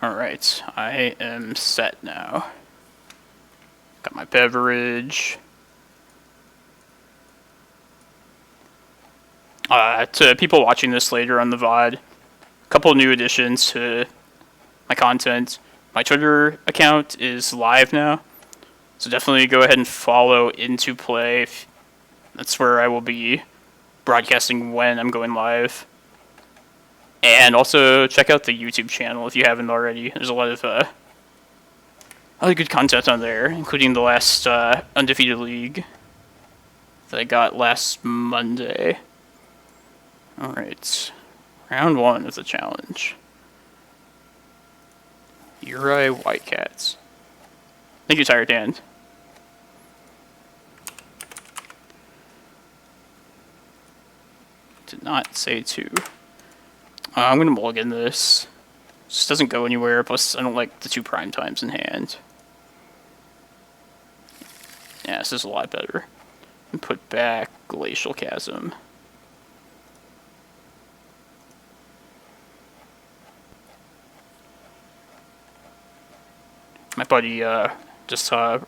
Alright, I am set now. Got my beverage. To people watching this later on the VOD, a couple new additions to my content. My Twitter account is live now, so definitely go ahead and follow Into Play. That's where I will be broadcasting when I'm going live. And also check out the YouTube channel if you haven't already. There's a lot of good content on there, including the last Undefeated League that I got last Monday. Alright, round 1 of the challenge. Uri Whitecats. Thank you, Tired Hand. Did not say 2. I'm gonna mulligan this. Just doesn't go anywhere, plus I don't like the 2 prime times in hand. Yeah, this is a lot better. And put back Glacial Chasm. My buddy just saw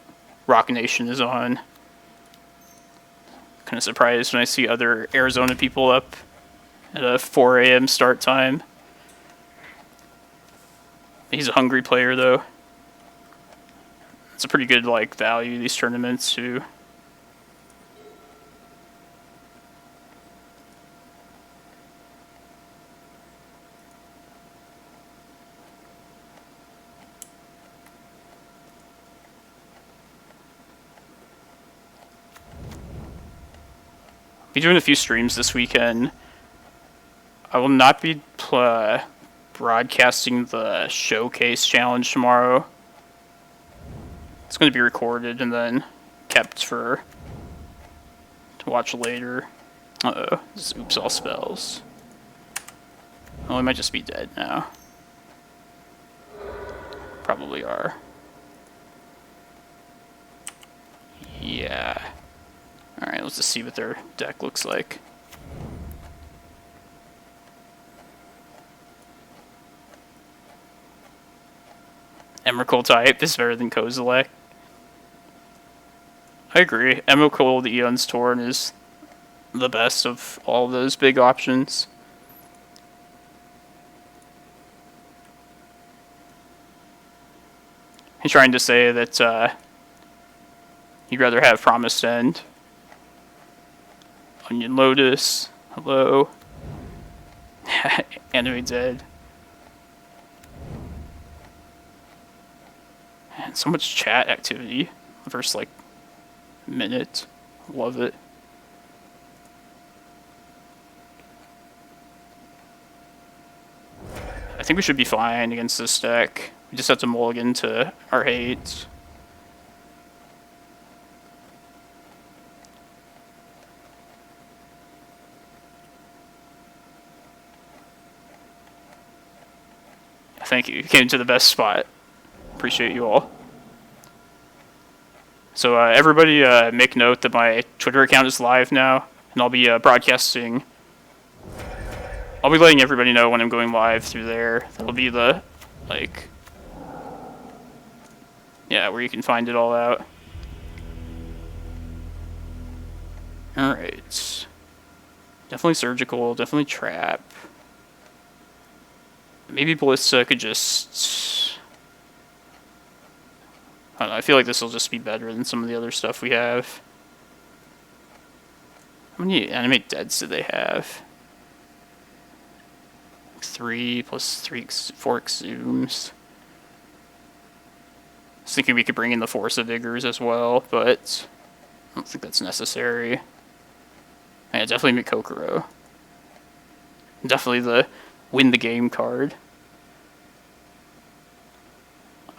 Rock Nation is on. Kind of surprised when I see other Arizona people up at a 4 a.m. start time. He's a hungry player, though. It's a pretty good value these tournaments too. Be doing a few streams this weekend. I will not be broadcasting the showcase challenge tomorrow. It's going to be recorded and then kept to watch later. Uh-oh, this is oops all spells. Oh, we might just be dead now. Probably are. Yeah. Alright, let's just see what their deck looks like. Emrakul type is better than Kozilek. I agree. Emrakul, the Aeons Torn, is the best of all those big options. He's trying to say that you'd rather have Promised End. Onion Lotus. Hello. Anime Dead. And so much chat activity the first minute. Love it. I think we should be fine against this deck. We just have to mulligan to our hate. thank you. You came to the best spot. Appreciate you all. So everybody make note that my Twitter account is live now, and I'll be broadcasting. I'll be letting everybody know when I'm going live through there. That'll be the, like, yeah, where you can find it all out. Alright. Definitely surgical, definitely trap. Maybe Ballista could just... I don't know, I feel like this will just be better than some of the other stuff we have. How many animate deads do they have? 3 plus 3, 4 exhumes. I was thinking we could bring in the Force of Vigors as well, but I don't think that's necessary. Yeah, definitely Mikokoro. Definitely the win the game card.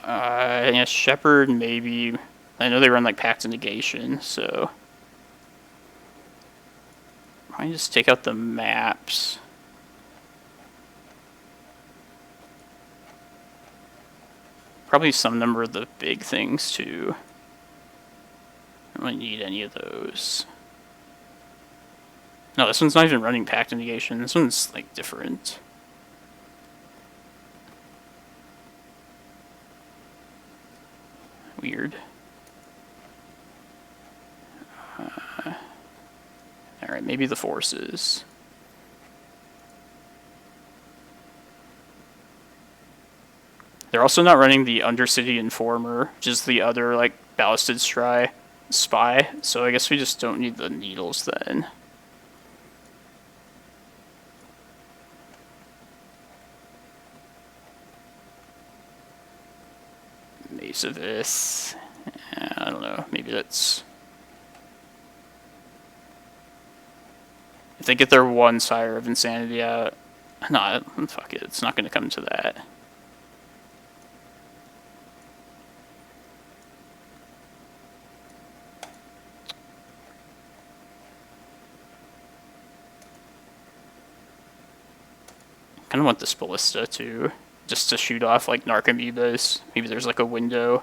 Yeah, Shepherd maybe. I know they run like Pact of Negation, so I just take out the maps. Probably some number of the big things too. I don't really need any of those. No, this one's not even running Pact of Negation. This one's like different. Weird. Alright, maybe the forces. They're also not running the Undercity Informer, which is the other, like, ballasted spy, so I guess we just don't need the needles then. Maze of Ith. I don't know, maybe that's... If they get their one Sire of Insanity out... No, fuck it, it's not going to come to that. I kind of want this Ballista too, just to shoot off like Narcomoebas. Maybe there's like a window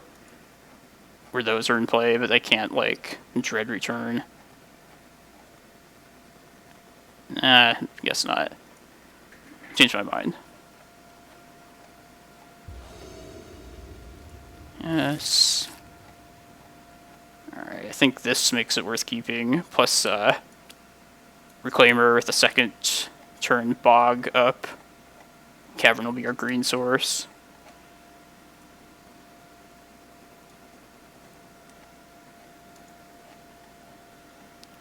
where those are in play, but they can't like dread return. Nah, guess not. Changed my mind. Yes. Alright, I think this makes it worth keeping. Plus, Reclaimer with the second turn Bog up. Cavern will be our green source.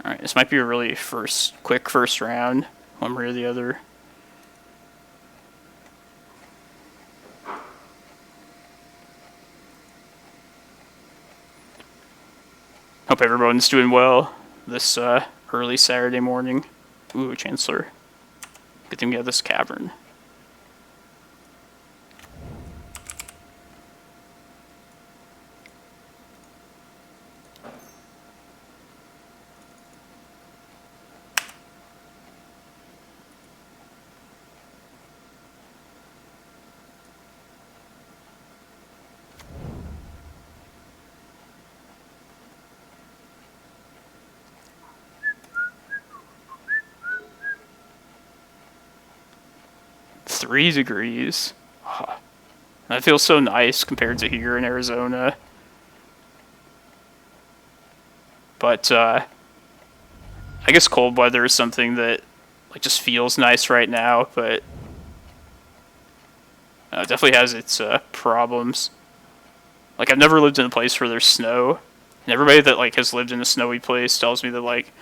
Alright, this might be a really quick first round, one way or the other. Hope everyone's doing well this early Saturday morning. Ooh, Chancellor. Good thing we have this cavern. Three degrees. Oh, that feels so nice compared to here in Arizona. But I guess cold weather is something that like just feels nice right now, but it definitely has its problems. Like I've never lived in a place where there's snow, and everybody that like has lived in a snowy place tells me that like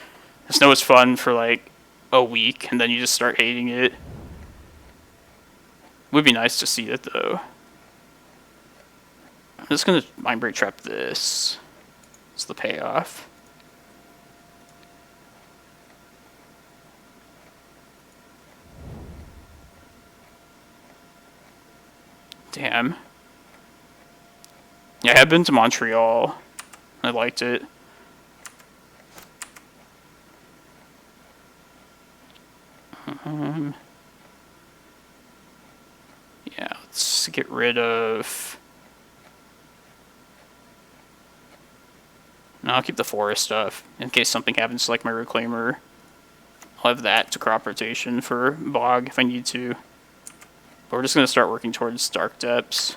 the snow is fun for like a week, and then you just start hating it. Would be nice to see it though. I'm just gonna Mindbreak Trap this. It's the payoff. Damn. Yeah, I have been to Montreal. I liked it. Yeah, let's Let's get rid of... No, I'll keep the forest stuff in case something happens to like my Reclaimer. I'll have that to crop rotation for Bog if I need to. But we're just going to start working towards Dark Depths.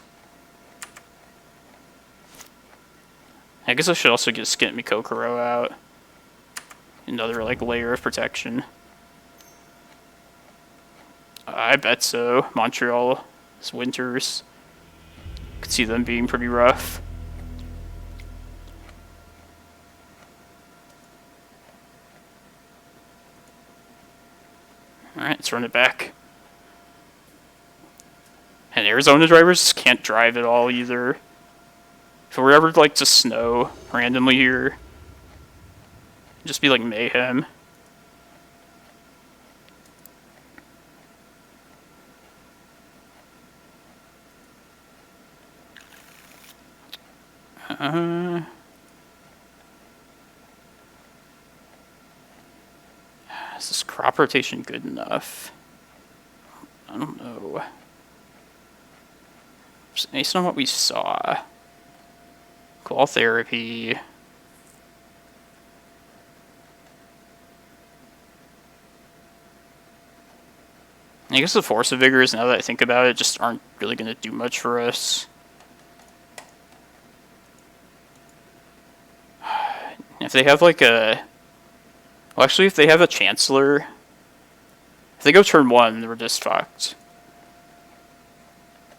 I guess I should also just get Mikokoro out. Another like layer of protection. I bet so. Montreal, this winters. Could see them being pretty rough. Alright, let's run it back. And Arizona drivers just can't drive at all either. If it were ever like to snow randomly here, it'd just be like mayhem. Is this crop rotation good enough? I don't know. Just based on what we saw. Claw therapy. I guess the Force of Vigors, now that I think about it, just aren't really going to do much for us. If they have like a... Well, actually, if they have a Chancellor... If they go turn 1, we're just fucked.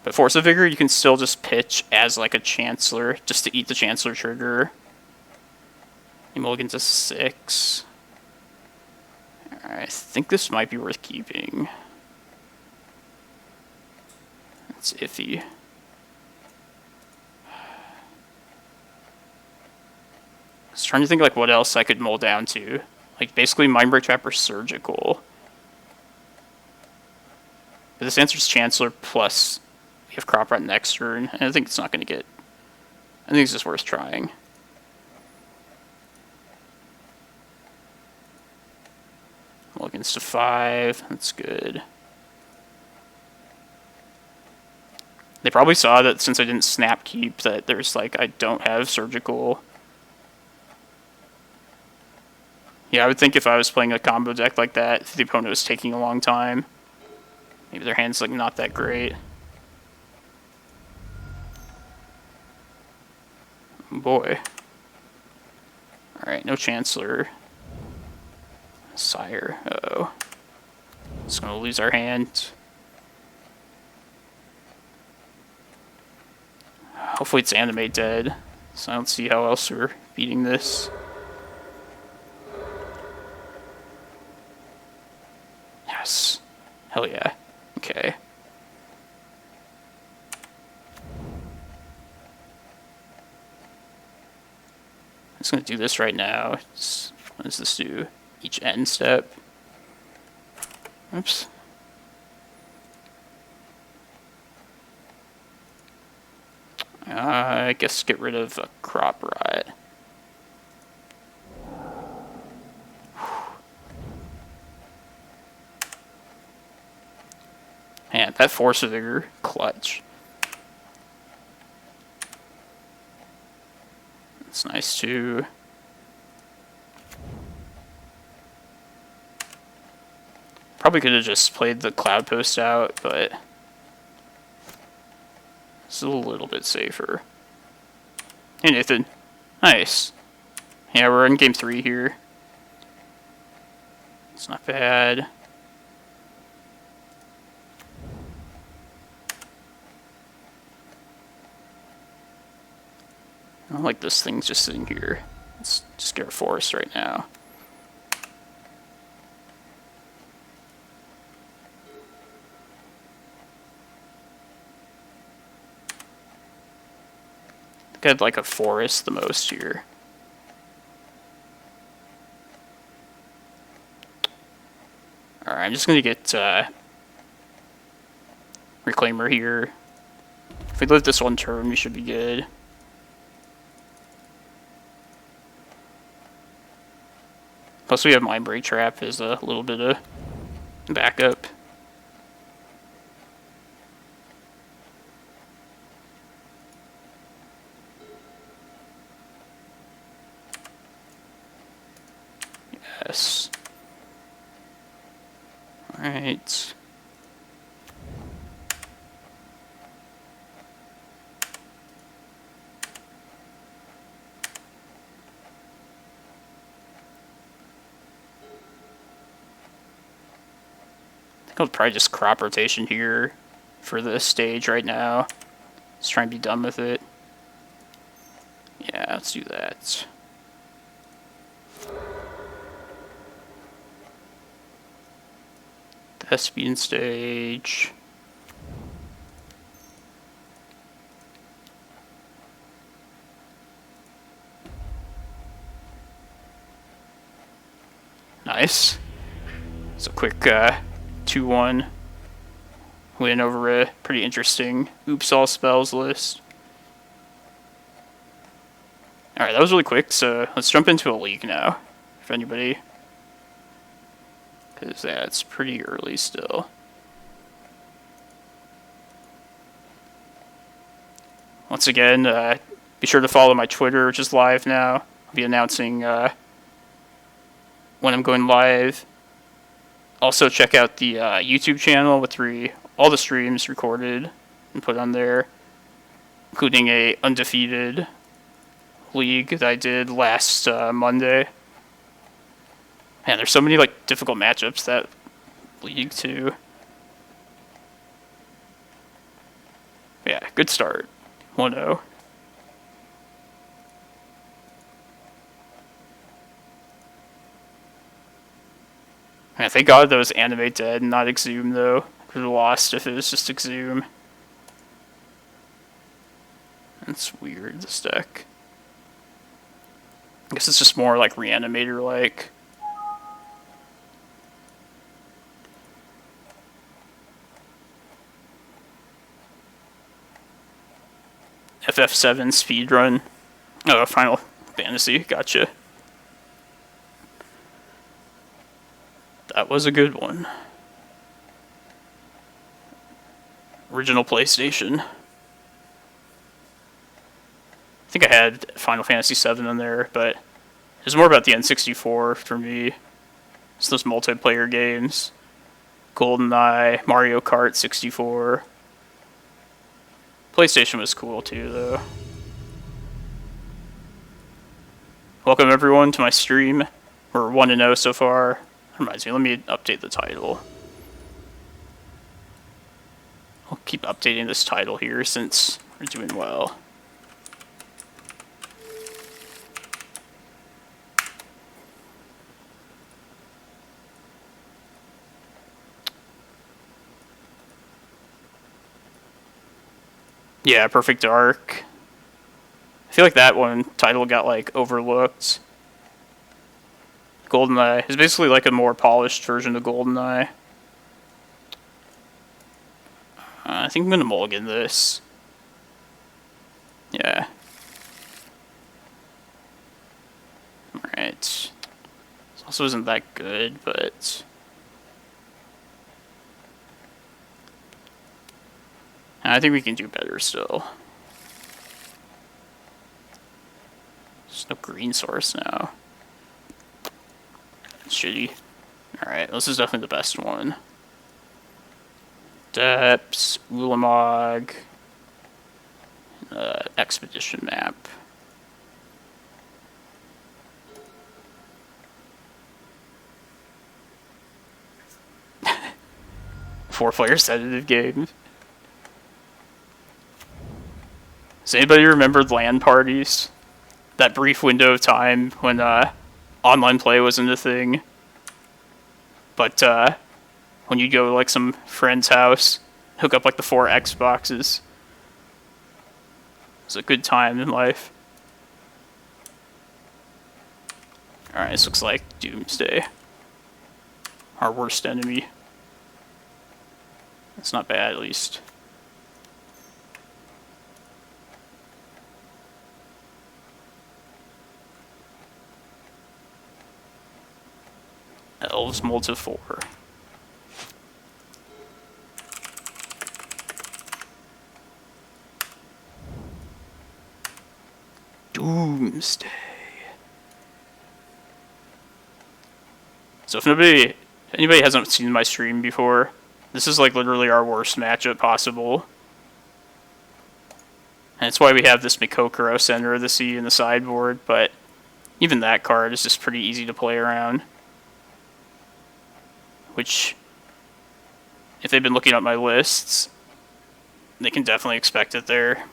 But Force of Vigor, you can still just pitch as like a Chancellor, just to eat the Chancellor trigger. You mulligan to 6. Alright, I think this might be worth keeping. It's iffy. I was trying to think like what else I could mold down to. Like basically Mindbreak Trap or Surgical. But this answer's Chancellor plus we have Crop Rot next turn, and I think it's not going to get... I think it's just worth trying. Mulligans to 5, that's good. They probably saw that since I didn't snap keep that there's like, I don't have Surgical. Yeah, I would think if I was playing a combo deck like that, if the opponent was taking a long time, maybe their hand's like not that great. Oh boy. Alright, no Chancellor. Sire, uh-oh. Just gonna lose our hand. Hopefully it's Animate dead, so I don't see how else we're beating this. Yes. Hell yeah. Okay. I'm just gonna do this right now. What does this do? Each end step. Oops. I guess get rid of a Crop Rot. Man, that Force of Vigor, clutch. That's nice too. Probably could have just played the Cloudpost out, but it's a little bit safer. Hey Nathan. Nice. Yeah, we're in game 3 here. It's not bad. I don't like this thing's just sitting here. Let's just get a forest right now. I think I'd like a forest the most here. Alright, I'm just gonna get Reclaimer here. If we live this one turn, we should be good. Plus we have Mindbreak Trap as a little bit of backup. Ceaseless. Alright. I think I'll probably just crop rotation here for this stage right now. Just try and be done with it. Yeah, let's do that. Thespian stage. Nice. It's a quick 2-1 win over a pretty interesting Oops All Spells list. Alright, that was really quick, so let's jump into a league now, if anybody. Because that's pretty early still. Once again, be sure to follow my Twitter, which is live now. I'll be announcing when I'm going live. Also, check out the YouTube channel with all the streams recorded and put on there, including a undefeated league that I did last Monday. Man, there's so many like difficult matchups that league too. Yeah, good start. 1-0. Man, thank God that was Animate Dead and not Exhume though. Could have lost if it was just Exhume. That's weird, this deck. I guess it's just more like Reanimator-like. FF7 speedrun. Oh, Final Fantasy, gotcha. That was a good one. Original PlayStation. I think I had Final Fantasy VII in there, but it was more about the N64 for me. It's those multiplayer games. GoldenEye, Mario Kart 64. PlayStation was cool too, though. Welcome everyone to my stream. We're 1-0 so far. Reminds me, let me update the title. I'll keep updating this title here since we're doing well. Yeah, Perfect Dark. I feel like that one title got like overlooked. GoldenEye is basically like a more polished version of GoldenEye. I think I'm gonna mulligan this. Yeah. Alright. This also isn't that good, but... I think we can do better still. There's no green source now. It's shitty. Alright, this is definitely the best one. Depths, Ulamog, Expedition map. Four-player sedative game. Does anybody remember LAN parties? That brief window of time when online play wasn't a thing. But when you'd go to like some friend's house, hook up like the 4 Xboxes. It was a good time in life. Alright, this looks like Doomsday. Our worst enemy. That's not bad, at least. Elves Multi 4. Doomsday. So if anybody hasn't seen my stream before, this is like literally our worst matchup possible. And it's why we have this Mikokoro Center of the Sea in the sideboard, but even that card is just pretty easy to play around. Which, if they've been looking at my lists, they can definitely expect it there.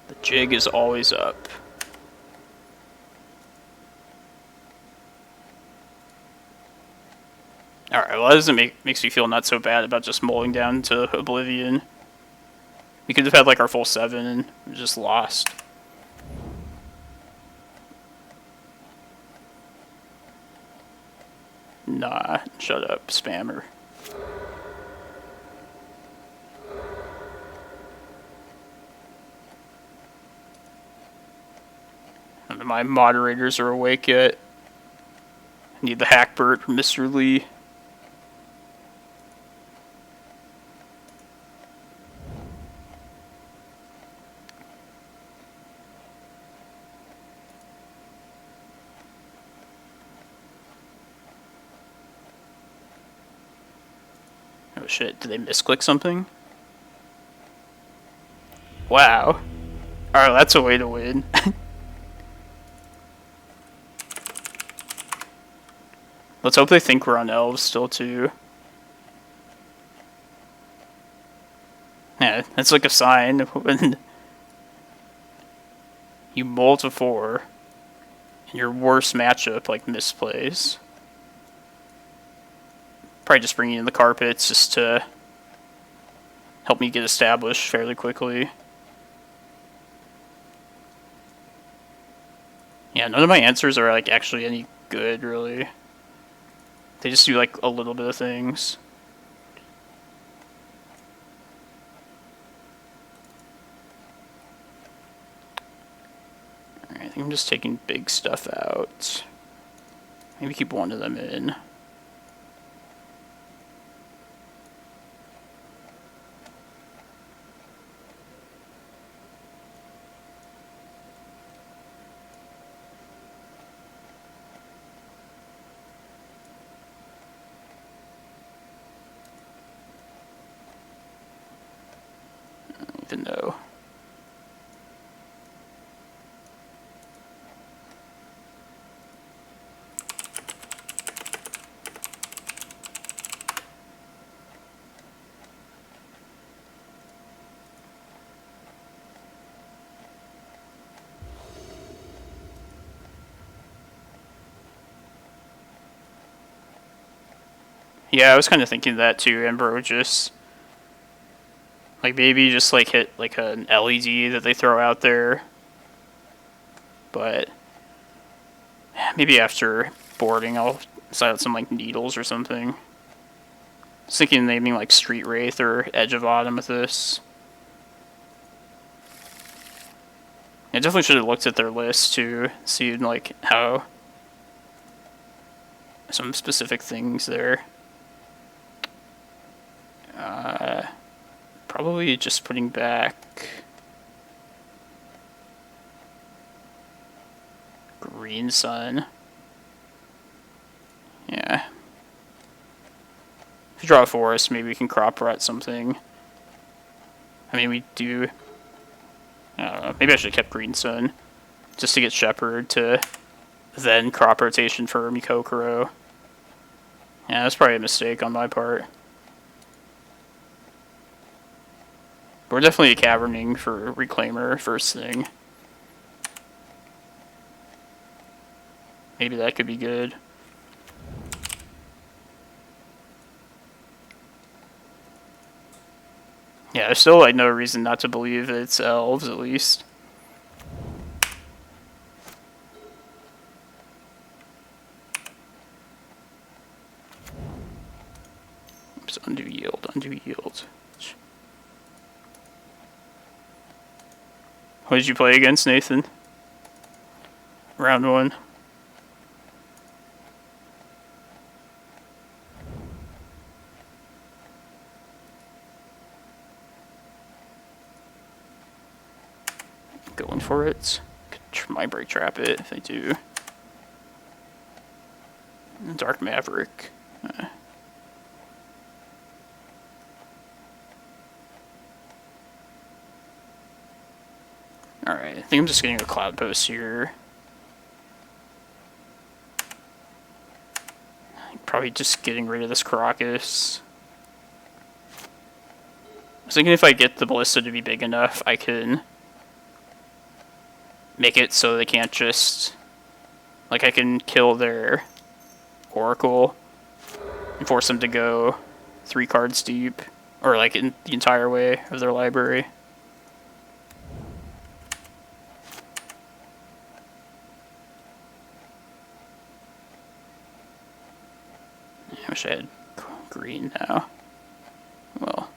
The jig is always up. Alright, well that doesn't makes me feel not so bad about just mulling down to Oblivion. We could have had like our full 7 and just lost. Nah, shut up, spammer. None of my moderators are awake yet. I need the Hackbird from Mr. Lee. Oh shit, did they misclick something? Wow. Alright, that's a way to win. Let's hope they think we're on elves still too. Yeah, that's like a sign when you mull to 4 and your worst matchup like misplays. Probably just bringing in the carpets just to help me get established fairly quickly. Yeah, none of my answers are like actually any good really. They just do like a little bit of things. Alright, I think I'm just taking big stuff out. Maybe keep one of them in. Even though yeah, I was kind of thinking that too, Ambrosius. Like maybe just like hit like an LED that they throw out there. But maybe after boarding I'll set out some like needles or something. I was thinking naming like Street Wraith or Edge of Autumn with this. I definitely should have looked at their list to see like how some specific things there. Probably just putting back Green Sun. Yeah. If you draw a forest, maybe we can crop rot something. I mean, we do. I don't know. Maybe I should have kept Green Sun just to get Shepherd to then crop rotation for Mikokoro. Yeah, that's probably a mistake on my part. We're definitely caverning for Reclaimer first thing. Maybe that could be good. Yeah, there's still like no reason not to believe it's elves at least. What did you play against, Nathan? Round 1. Going for it. Could Mindbreak Trap it if I do. Dark Maverick. Alright, I think I'm just getting a Cloudpost here. Probably just getting rid of this Karakas. I was thinking if I get the Ballista to be big enough, I can make it so they can't just... Like, I can kill their Oracle and force them to go 3 cards deep. Or, like, in the entire way of their library. I wish I had green now. Well.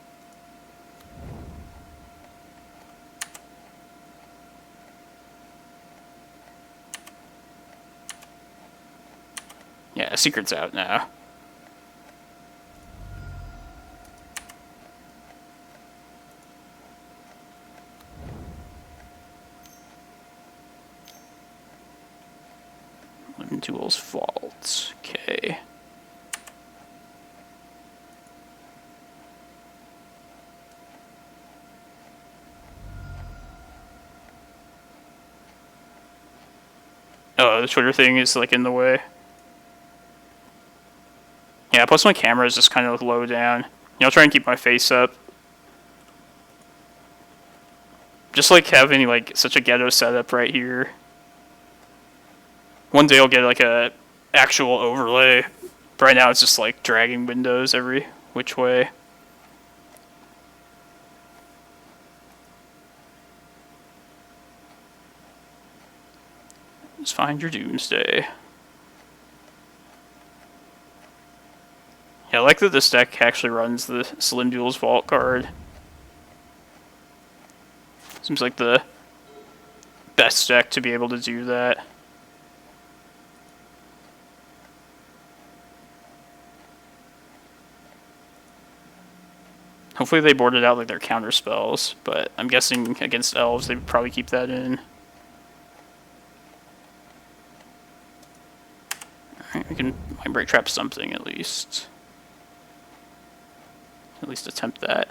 Yeah, Secret's out now. Duel's Fault. Okay. Oh, the Twitter thing is like in the way. Yeah, plus my camera is just kind of low down. I'll try and keep my face up. Just like having like such a ghetto setup right here. One day I'll get like a actual overlay. But right now it's just like dragging windows every which way. Just find your doomsday. Yeah, I like that this deck actually runs the Slim Duel's Vault card. Seems like the best deck to be able to do that. Hopefully they boarded out like their counter spells, but I'm guessing against elves they would probably keep that in. Alright, we can Mindbreak Trap something at least. At least attempt that.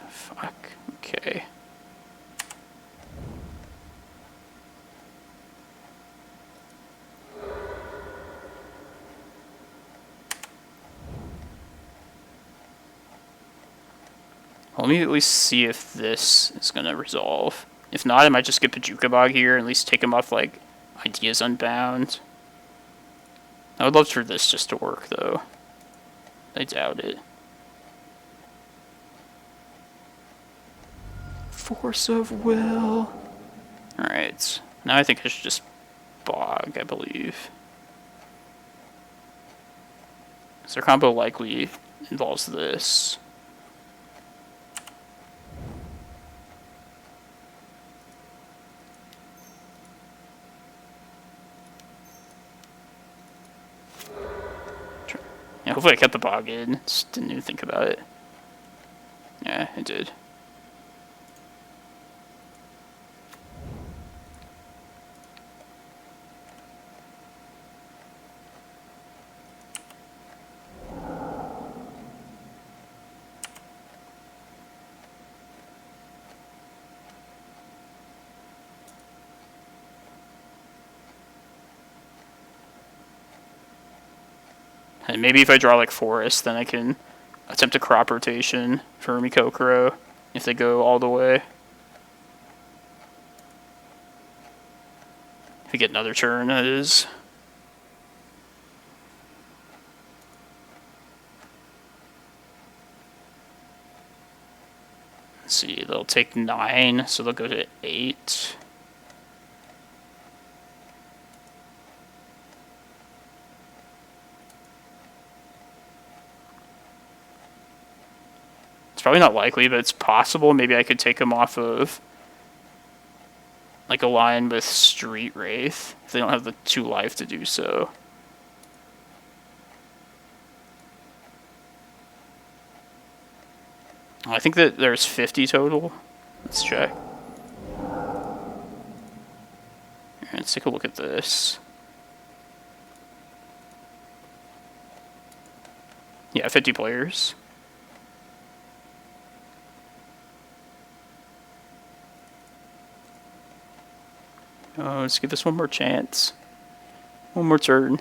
Fuck. Okay. Let me at least see if this is going to resolve. If not, I might just get Bojuka Bog here and at least take him off, like, Ideas Unbound. I would love for this just to work, though. I doubt it. Force of Will. Alright. Now I think I should just Bog, I believe. So their combo likely involves this. Yeah, hopefully I kept the Bog in. Just didn't even think about it. Yeah, I did. And maybe if I draw like Forest, then I can attempt a crop rotation for Mikokoro if they go all the way. If we get another turn, that is. Let's see, they'll take 9, so they'll go to 8. probably not likely, but it's possible. Maybe I could take him off of like a line with Street Wraith if they don't have the 2 life to do so. I think that there's 50 total. Let's check. Let's take a look at this. Yeah, 50 players. Oh, let's give this one more chance. One more turn.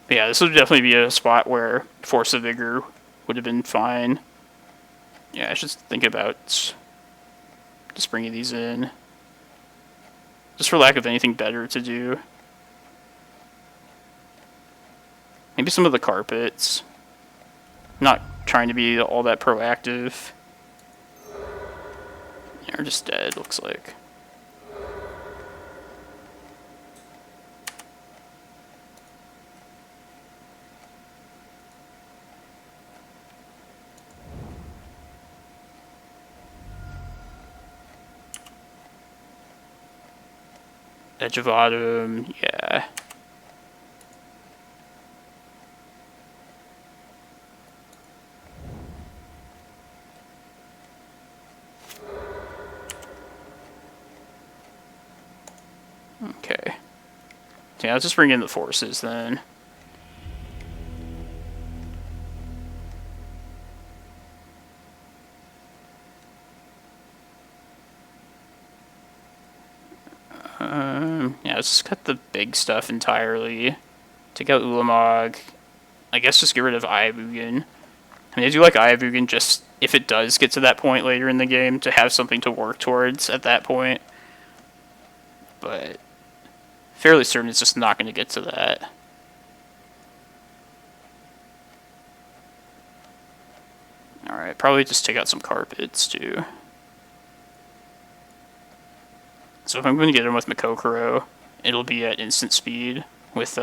But yeah, this would definitely be a spot where Force of Vigor would have been fine. Yeah, I should think about just bringing these in. Just for lack of anything better to do. Maybe some of the carpets. I'm not trying to be all that proactive. They're just dead, looks like. Edge of Autumn, yeah. Okay. So yeah, let's just bring in the forces then. Yeah, let's just cut the big stuff entirely. Take out Ulamog. I guess just get rid of Eye of Ugin. I mean, I do like Eye of Ugin just if it does get to that point later in the game to have something to work towards at that point. But fairly certain it's just not going to get to that. Alright, probably just take out some carpets too. So if I'm going to get him with Makokoro, it'll be at instant speed with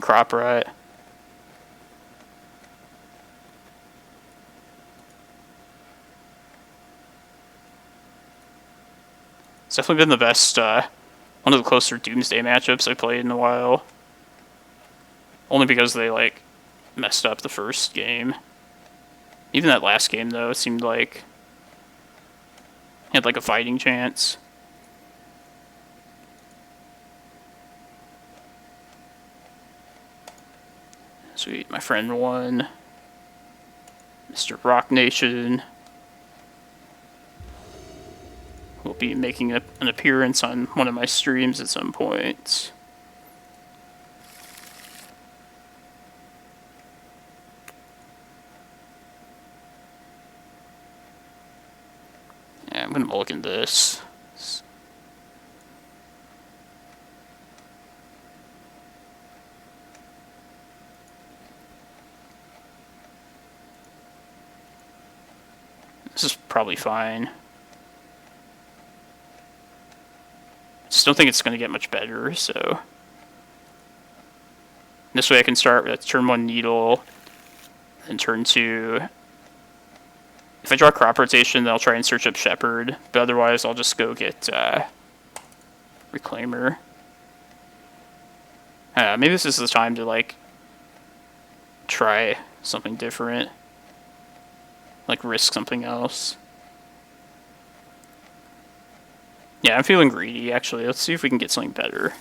Crop Rot. It's definitely been the best, one of the closer Doomsday matchups I played in a while. Only because they, like, messed up the first game. Even that last game, though, it seemed like he had, like, a fighting chance. Sweet, my friend won. Mr. Rock Nation will be making an appearance on one of my streams at some point. Yeah, I'm gonna mulligan this. This is probably fine. Just don't think it's going to get much better, so... This way I can start with turn 1 Needle, and turn 2... If I draw Crop Rotation, then I'll try and search up Shepherd, but otherwise I'll just go get Reclaimer. Maybe this is the time to, like, try something different. Like, risk something else. Yeah, I'm feeling greedy, actually. Let's see if we can get something better.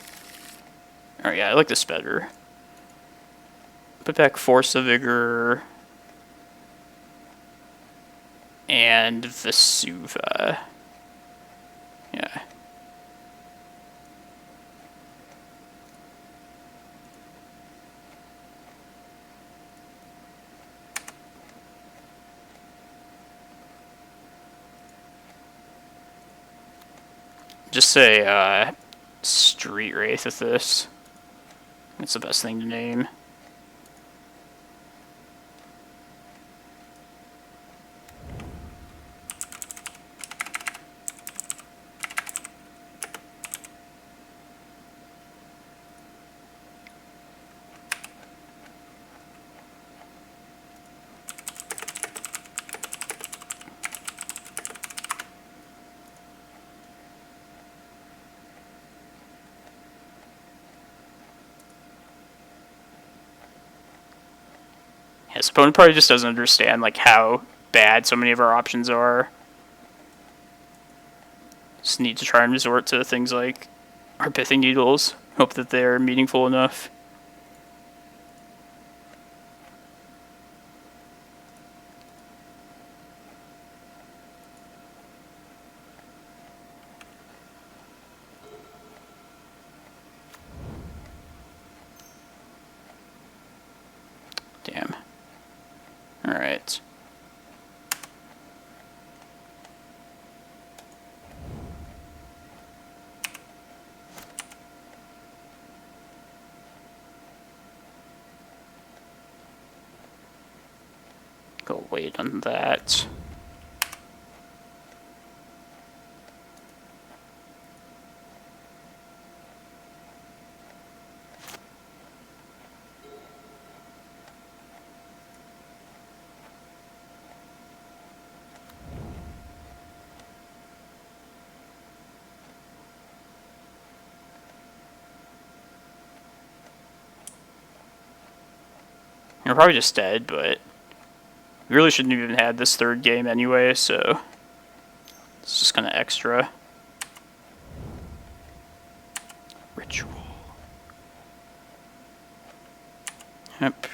Alright, yeah, I like this better. Put back Force of Vigor. And Vesuva. Yeah. Just say Street Wraith with this. That's the best thing to name. His opponent probably just doesn't understand like how bad so many of our options are. Just need to try and resort to things like our Pithing Needles. Hope that they're meaningful enough. Damn. Alright. Go wait on that. You're probably just dead, but we really shouldn't have even had this third game anyway, so it's just kind of extra. Ritual. Yep.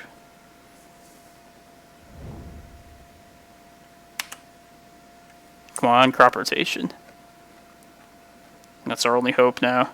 Come on, crop rotation. That's our only hope now.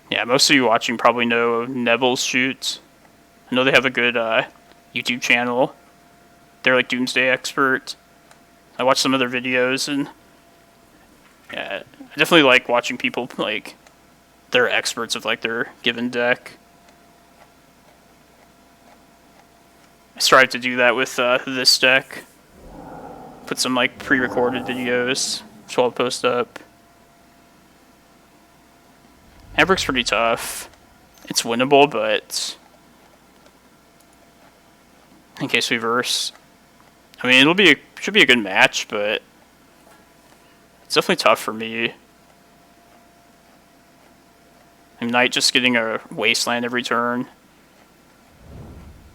Yeah, most of you watching probably know Neville's Shoots. I know they have a good YouTube channel. They're like Doomsday expert. I watch some of their videos, and yeah, I definitely like watching people like they're experts of like their given deck. I strive to do that with this deck. Put some like pre-recorded videos, 12 post up. Maverick's pretty tough. It's winnable, but in case we verse, I mean, should be a good match, but it's definitely tough for me. I'm Knight just getting a wasteland every turn.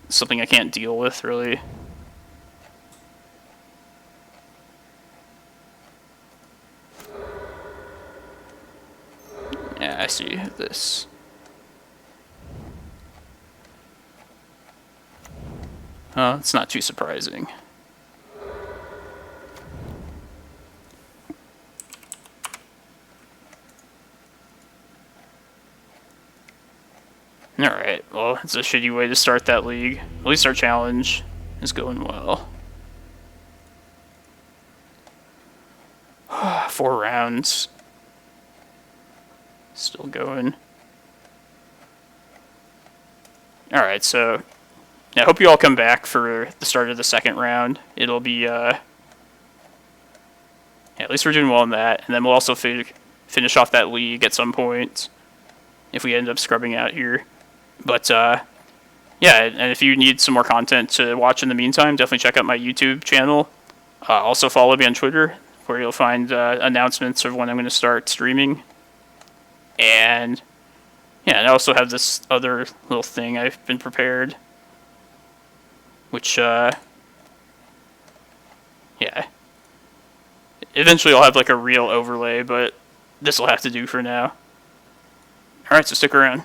It's something I can't deal with, really. Yeah, I see this. Oh, it's not too surprising. Alright, well, it's a shitty way to start that league. At least our challenge is going well. 4 rounds. Still going. Alright, so I hope you all come back for the start of the second round. It'll be, yeah, at least we're doing well in that. And then we'll also finish off that league at some point if we end up scrubbing out here. But, yeah, and if you need some more content to watch in the meantime, definitely check out my YouTube channel. Also follow me on Twitter, where you'll find announcements of when I'm going to start streaming. And yeah, and I also have this other little thing I've been prepared, which yeah, eventually I'll have like a real overlay, but this will have to do for now. Alright, so stick around.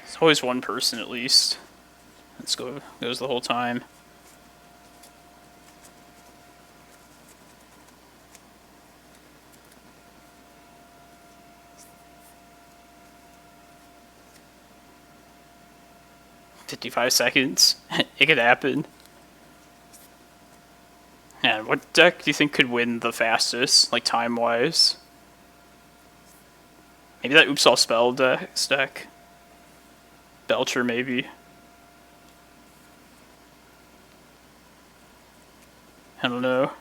It's always one person at least. Let's go. Goes the whole time. $55. It could happen. And what deck do you think could win the fastest, like time-wise? Maybe that Oops All Spell deck. Belcher, maybe. I don't know.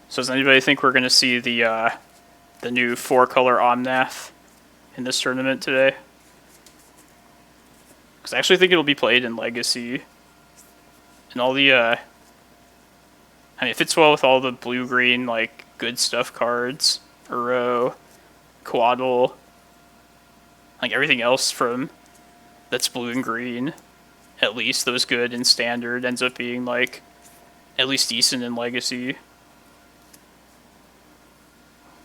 So does anybody think we're going to see the new 4-color Omnath in this tournament today? Because I actually think it'll be played in Legacy. And all the, I mean, it fits well with all the blue-green, like, good stuff cards. Uro, Quaddle, like everything else from that's blue and green. At least those good in Standard ends up being, like, at least decent in Legacy.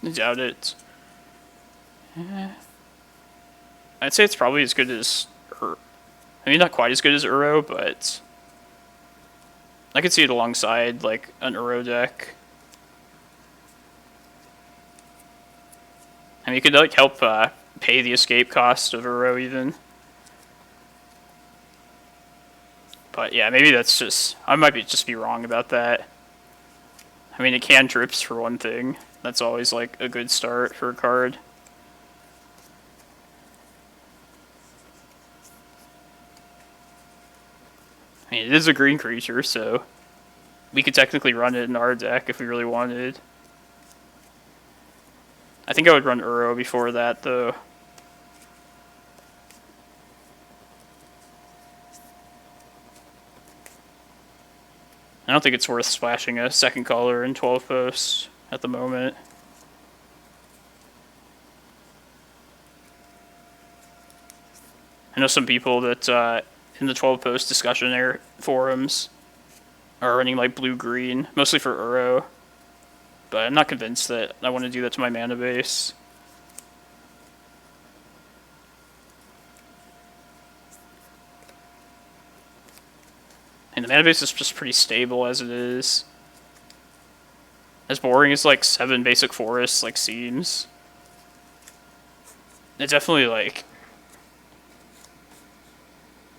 I doubt it. I'd say it's probably as good as... I mean, not quite as good as Uro, but... I could see it alongside, like, an Uro deck. I mean, it could, like, help pay the escape cost of Uro, even. But, yeah, maybe that's just... I might just be wrong about that. I mean, it cantrips, for one thing. That's always, like, a good start for a card. I mean, it is a green creature, so we could technically run it in our deck if we really wanted. I think I would run Uro before that, though. I don't think it's worth splashing a second color in 12 posts at the moment. I know some people that in the 12 post discussion forums are running like blue-green, mostly for Uro. But I'm not convinced that I want to do that to my mana base. And the mana base is just pretty stable as it is. As boring as like 7 basic forests like seems, it definitely like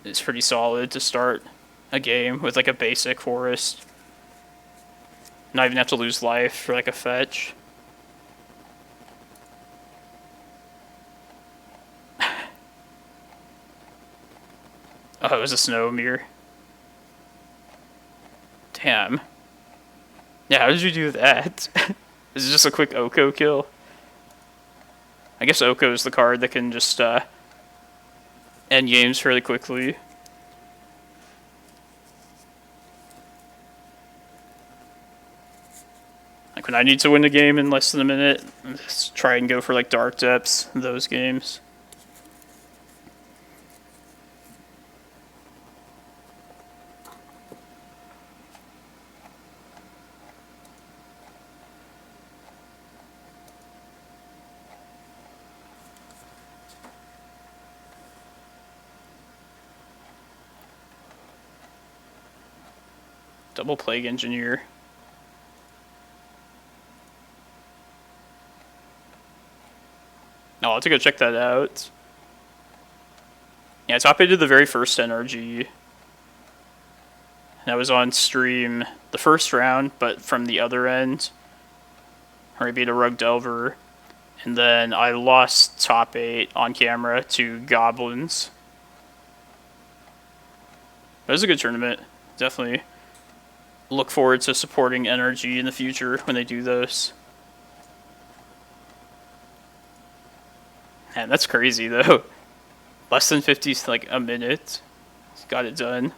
it's pretty solid to start a game with like a basic forest. Not even have to lose life for like a fetch. Oh, it was a snow mirror. Damn. Yeah, how did you do that? Is it just a quick Oko kill? I guess Oko is the card that can just end games fairly quickly. Like when I need to win a game in less than a minute, just try and go for like Dark Depths in those games. Double Plague Engineer. I'll have to go check that out. Yeah, top 8 did the very first NRG. And I was on stream the first round, but from the other end. Where I beat a Rug Delver. And then I lost top 8 on camera to Goblins. That was a good tournament. Definitely look forward to supporting NRG in the future when they do those. Man, that's crazy though. Less than 50 like a minute. Got it done.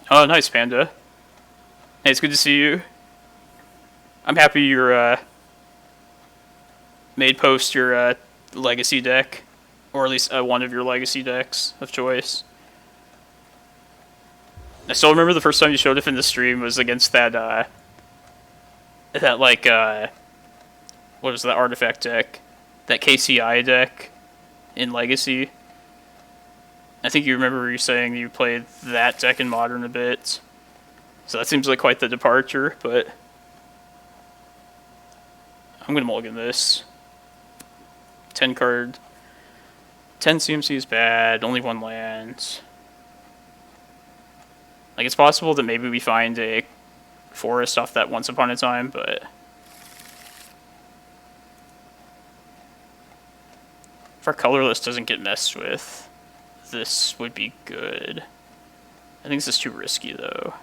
Oh, nice, Panda. Hey, it's good to see you. I'm happy you're made post your legacy deck, or at least one of your legacy decks of choice. I still remember the first time you showed up in the stream was against that like what was that artifact deck? That KCI deck in Legacy. I think you remember you saying you played that deck in Modern a bit. So that seems like quite the departure, but I'm gonna mulligan this. 10 card. 10 CMC is bad, only 1 land. Like, it's possible that maybe we find a forest off that Once Upon a Time, but if our colorless doesn't get messed with, this would be good. I think this is too risky, though.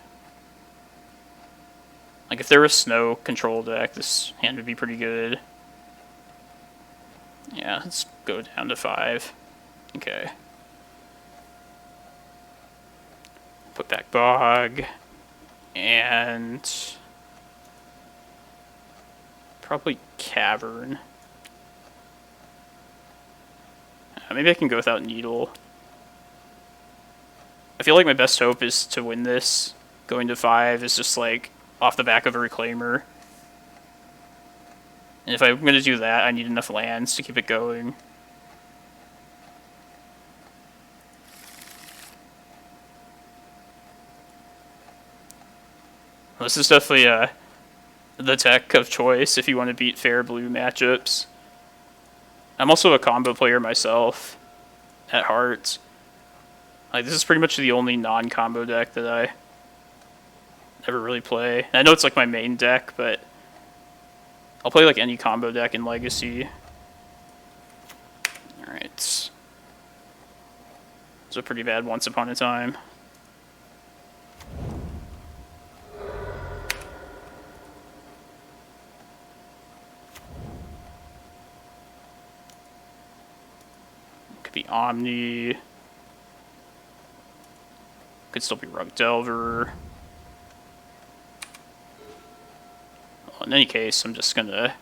Like, if there was snow control deck, this hand would be pretty good. Yeah, let's go down to 5. Okay. Put back Bog. And probably Cavern. Maybe I can go without Needle. I feel like my best hope is to win this. Going to 5 is just like off the back of a Reclaimer. And if I'm going to do that, I need enough lands to keep it going. Well, this is definitely the tech of choice if you want to beat fair blue matchups. I'm also a combo player myself, at heart. Like, this is pretty much the only non-combo deck that I ever really play. And I know it's like my main deck, but I'll play like any combo deck in Legacy. Alright. It's a pretty bad Once Upon a Time. Could be Omni. Could still be Rug Delver. Well, in any case, I'm just gonna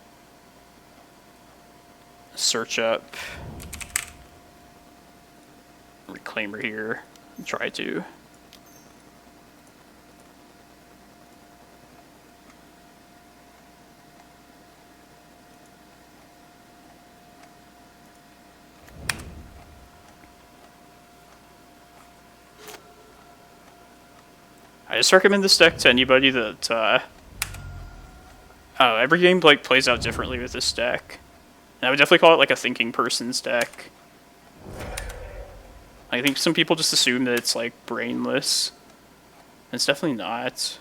search up Reclaimer here and try to. I just recommend this deck to anybody that, every game, like, plays out differently with this deck. And I would definitely call it, like, a thinking person's deck. I think some people just assume that it's, like, brainless. It's definitely not.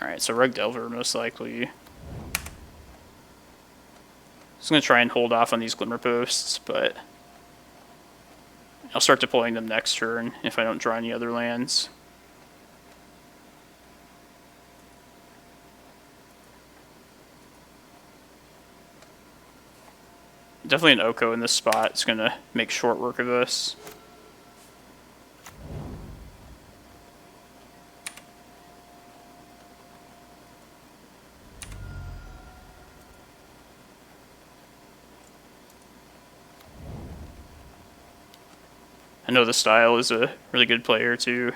Alright, so Rug Delver, most likely. Just gonna try and hold off on these Glimmerposts, but I'll start deploying them next turn if I don't draw any other lands. Definitely an Oko in this spot. It's going to make short work of us. I know the style is a really good player too.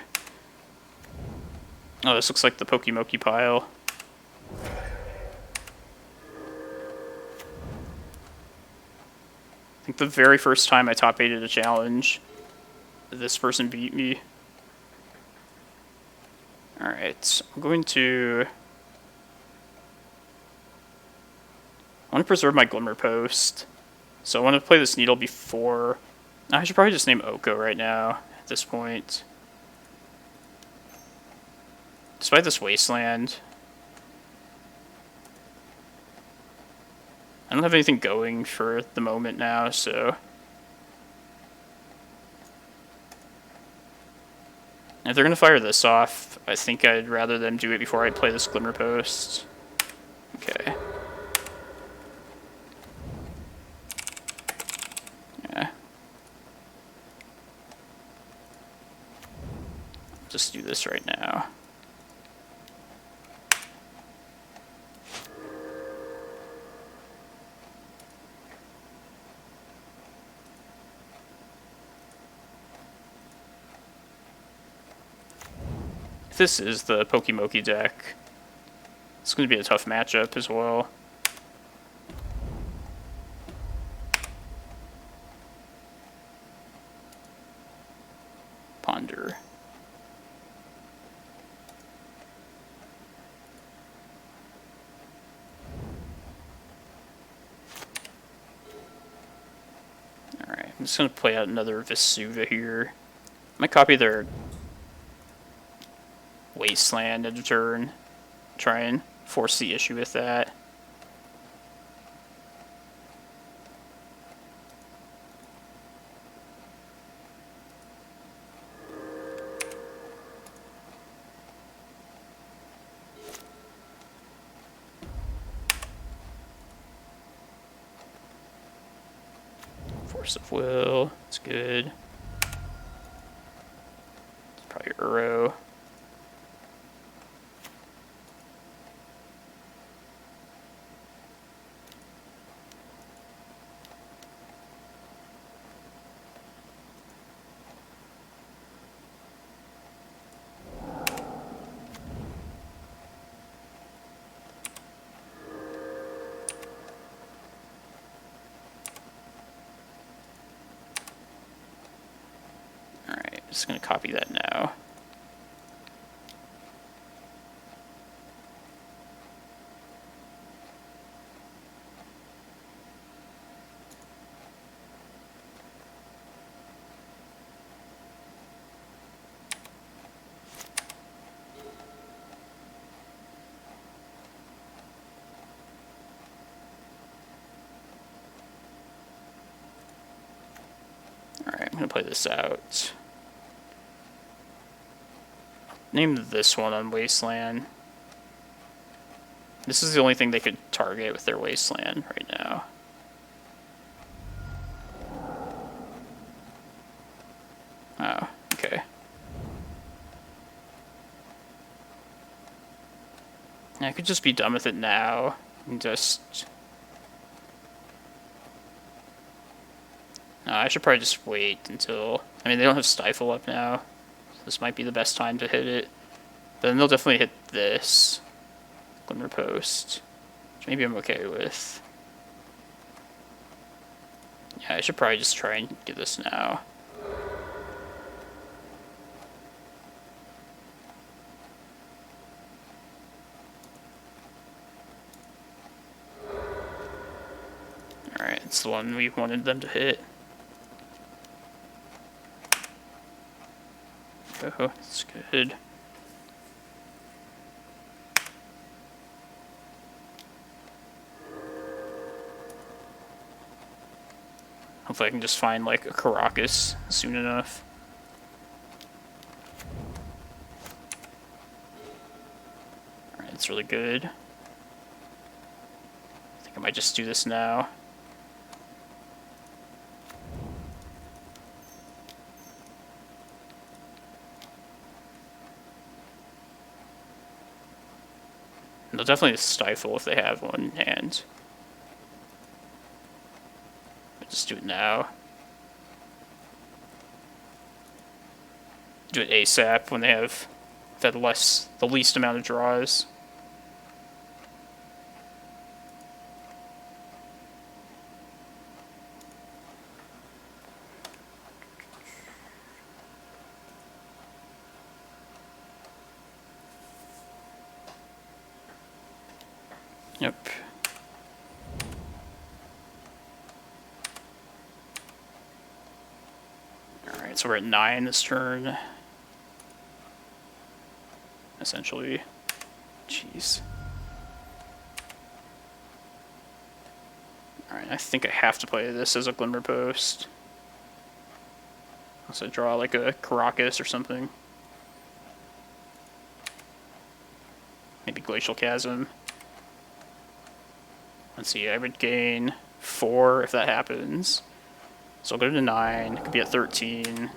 Oh, this looks like the Pokimoki Pile. I think the very first time I top 8'd a challenge, this person beat me. Alright, I'm going to... I want to preserve my Glimmerpost. So I want to play this Needle before... I should probably just name Oko right now, at this point. Despite this Wasteland, I don't have anything going for the moment now, so... If they're going to fire this off, I think I'd rather them do it before I play this Glimmerpost. Okay. Yeah. Just do this right now. This is the Pokimoki deck. It's going to be a tough matchup as well. Ponder. Alright, I'm just going to play out another Vesuva here. I might copy their Wasteland at a turn. Try and force the issue with that. Force of Will, it's good. It's probably Uro. Just going to copy that now. Alright, I'm going to play this out. Name this one on Wasteland. This is the only thing they could target with their Wasteland right now. Oh, okay. I could just be done with it now and just... No, I should probably just wait until... I mean, they don't have Stifle up now. This might be the best time to hit it. But then they'll definitely hit this Glimmerpost, which maybe I'm okay with. Yeah, I should probably just try and get this now. It's the one we wanted them to hit. Oh, that's good. Hopefully I can just find, like, a Karakas soon enough. Alright, that's really good. I think I might just do this now. They'll definitely stifle if they have one in hand. Just do it now. Do it ASAP when they have the least amount of draws. Yep. Alright, so we're at 9 this turn. Essentially. Jeez. Alright, I think I have to play this as a Glimmerpost. Unless I draw like a Karakas or something. Maybe Glacial Chasm. Let's see, I would gain 4 if that happens. So I'll go to 9, could be at 13.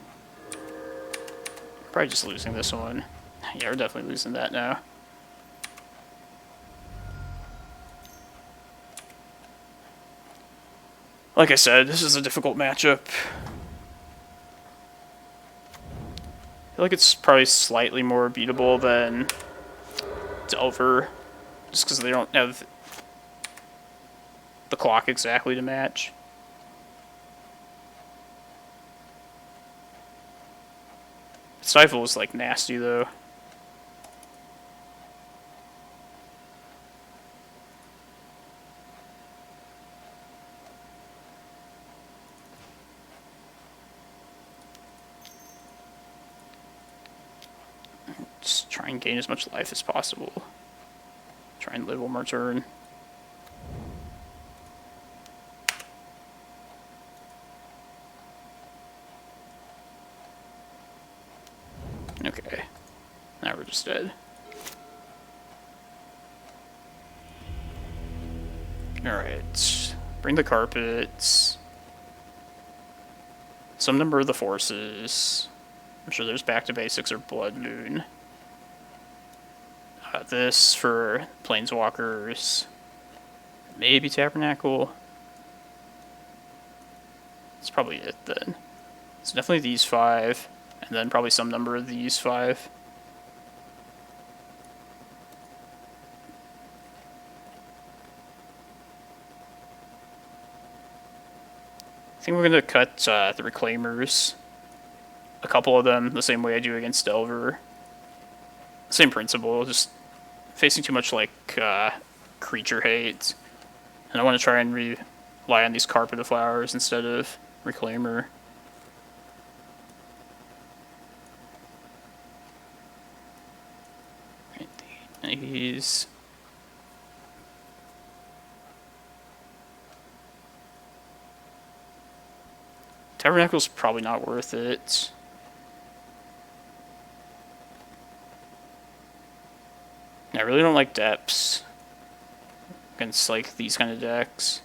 Probably just losing this one. Yeah, we're definitely losing that now. Like I said, this is a difficult matchup. I feel like it's probably slightly more beatable than Delver, just because they don't have the clock exactly to match. Stifle is like nasty though. Just try and gain as much life as possible. Try and live one more turn. Okay. Now we're just dead. Alright. Bring the carpets. Some number of the forces. I'm sure there's Back to Basics or Blood Moon. This for Planeswalkers. Maybe Tabernacle. That's probably it then. So definitely these 5. And then probably some number of these 5. I think we're going to cut the Reclaimers. A couple of them the same way I do against Delver. Same principle, just facing too much like creature hate. And I want to try and rely on these Carpet of Flowers instead of Reclaimer. These. Tabernacle's probably not worth it. I really don't like depths against like these kind of decks.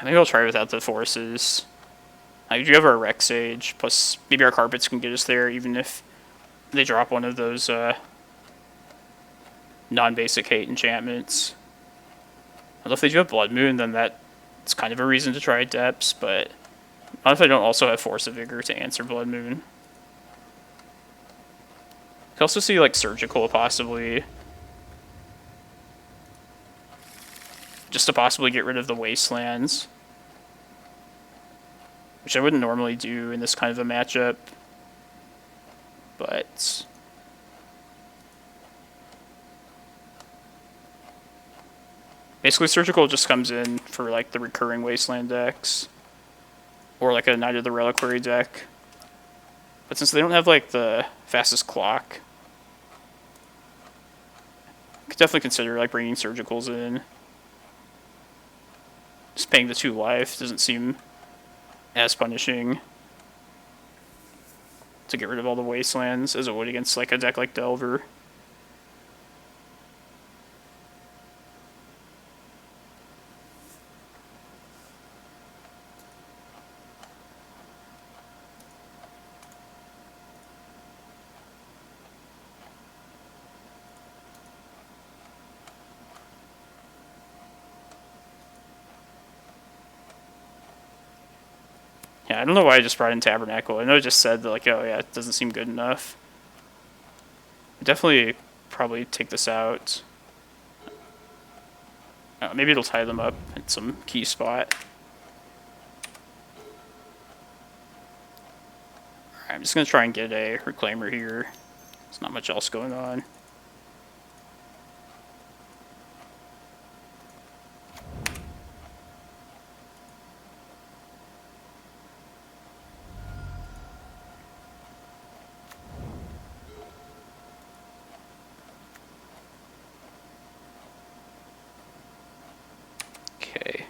Maybe I'll try without the forces. We do have our Rec Sage, plus maybe our carpets can get us there, even if they drop one of those non-basic hate enchantments. Although if they do have Blood Moon, then that's kind of a reason to try Depths, but not if I don't also have Force of Vigor to answer Blood Moon. I also see like Surgical possibly. Just to possibly get rid of the Wastelands. Which I wouldn't normally do in this kind of a matchup. But basically Surgical just comes in for like the recurring Wasteland decks. Or like a Knight of the Reliquary deck. But since they don't have like the fastest clock, I could definitely consider like bringing Surgicals in. Just paying the 2 life doesn't seem as punishing to get rid of all the Wastelands as it would against like a deck like Delver. Yeah, I don't know why I just brought in Tabernacle. I know I just said that, like, oh yeah, it doesn't seem good enough. I'd definitely probably take this out. Maybe it'll tie them up at some key spot. Alright, I'm just going to try and get a Reclaimer here. There's not much else going on. Okay.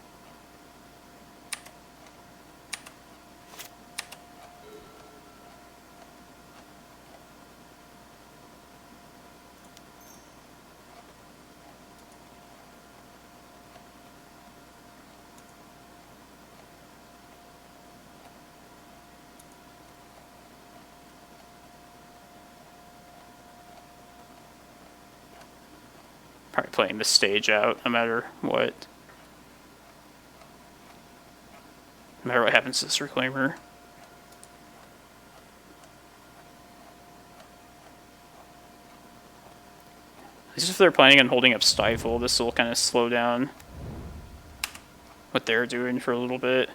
Probably playing this stage out no matter what. No matter what happens to this Reclaimer. At least if they're planning on holding up Stifle, this will kind of slow down what they're doing for a little bit.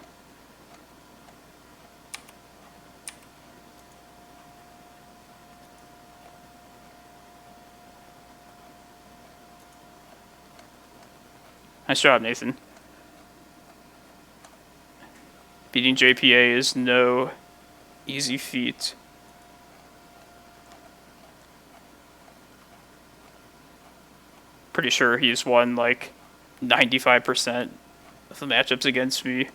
Nice job, Nathan. Beating JPA is no easy feat. Pretty sure he's won like 95% of the matchups against me,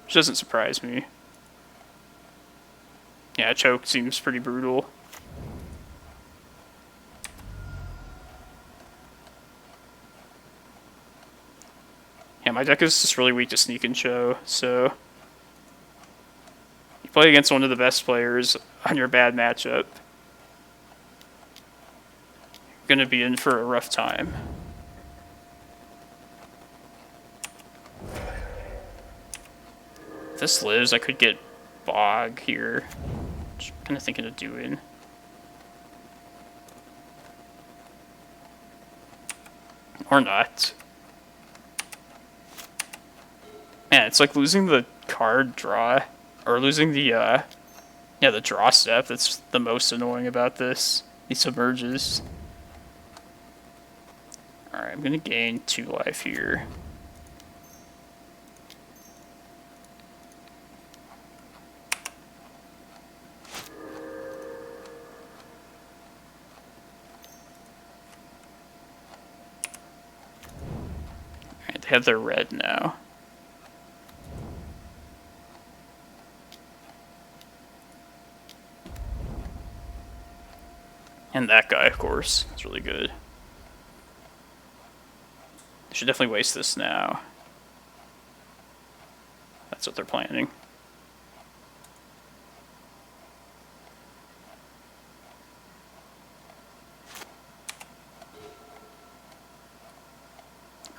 which doesn't surprise me. Yeah, choke seems pretty brutal. Yeah, my deck is just really weak to Sneak and Show, so you play against one of the best players on your bad matchup, you're gonna be in for a rough time. If this lives, I could get Bog here, which I'm kind of thinking of doing. Or not. Man, it's like losing the card draw, or losing the, yeah, the draw step. That's the most annoying about this. He submerges. Alright, I'm gonna gain 2 life here. Alright, they have their red now. And that guy, of course. It's really good. They should definitely waste this now. That's what they're planning.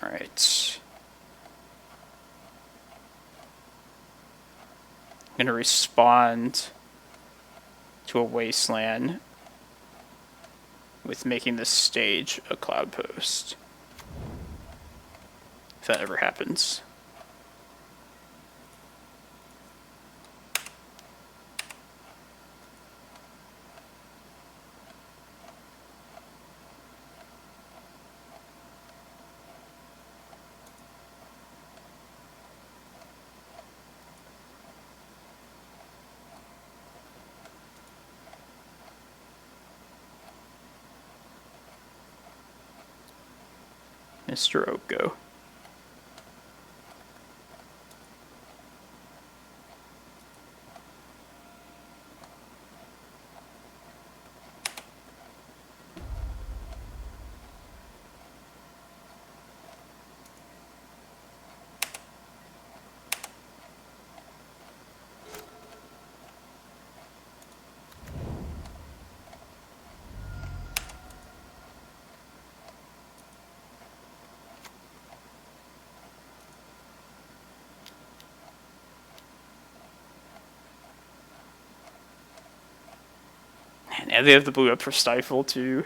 Alright. I'm gonna respond to a wasteland with making this stage a Cloudpost. If that ever happens. Mr. Oko. And they have the blue up for Stifle too.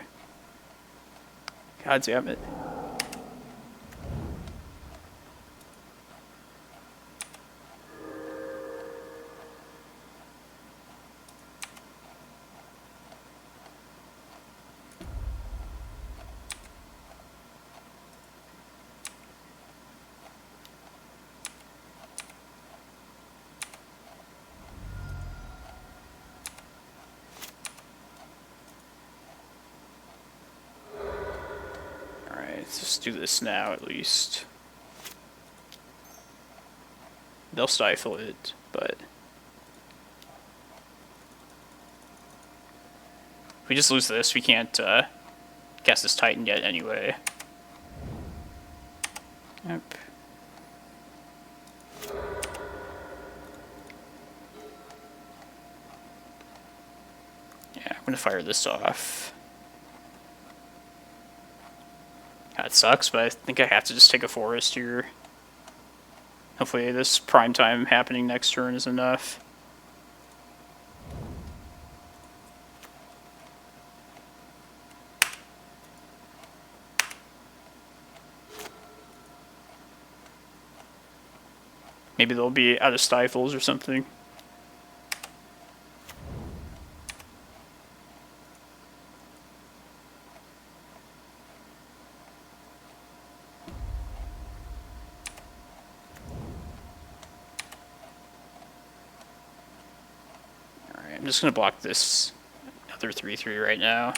God damn it. Let's just do this now, at least. They'll stifle it, but... if we just lose this, we can't cast this Titan yet anyway. Yep. Yeah, I'm gonna fire this off. That sucks, but I think I have to just take a forest here. Hopefully this prime time happening next turn is enough. Maybe they'll be out of stifles or something. I'm just going to block this other 3/3 right now.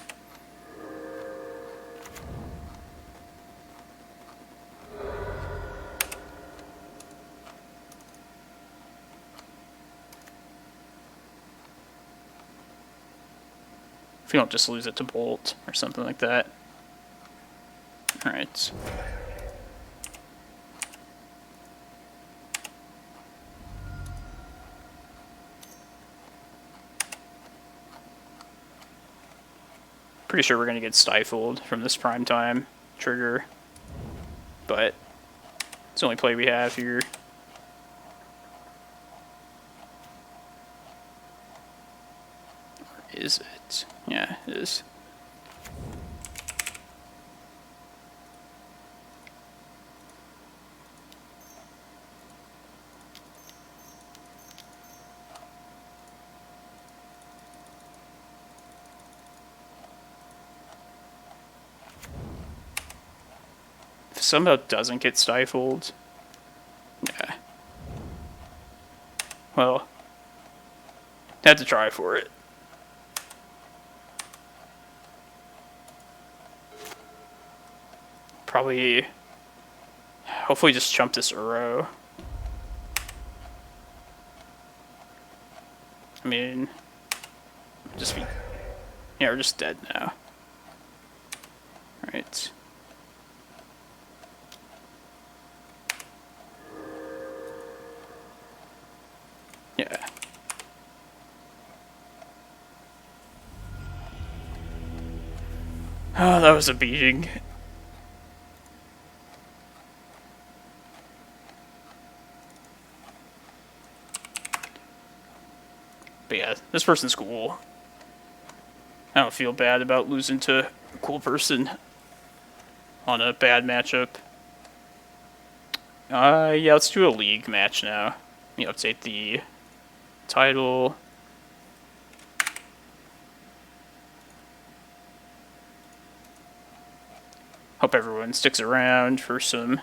If we don't just lose it to Bolt or something like that. Alright. Pretty sure we're going to get stifled from this prime time trigger, but it's the only play we have here. Or is it? Yeah, it is. Somehow doesn't get stifled. Yeah. Well, had to try for it. Probably, hopefully just chump this Uro. I mean, just be, yeah, we're just dead now. Alright. Yeah. Oh, that was a beating. But yeah, this person's cool. I don't feel bad about losing to cool person on a bad matchup. Yeah, let's do a league match now. Let me update the title. Hope everyone sticks around for some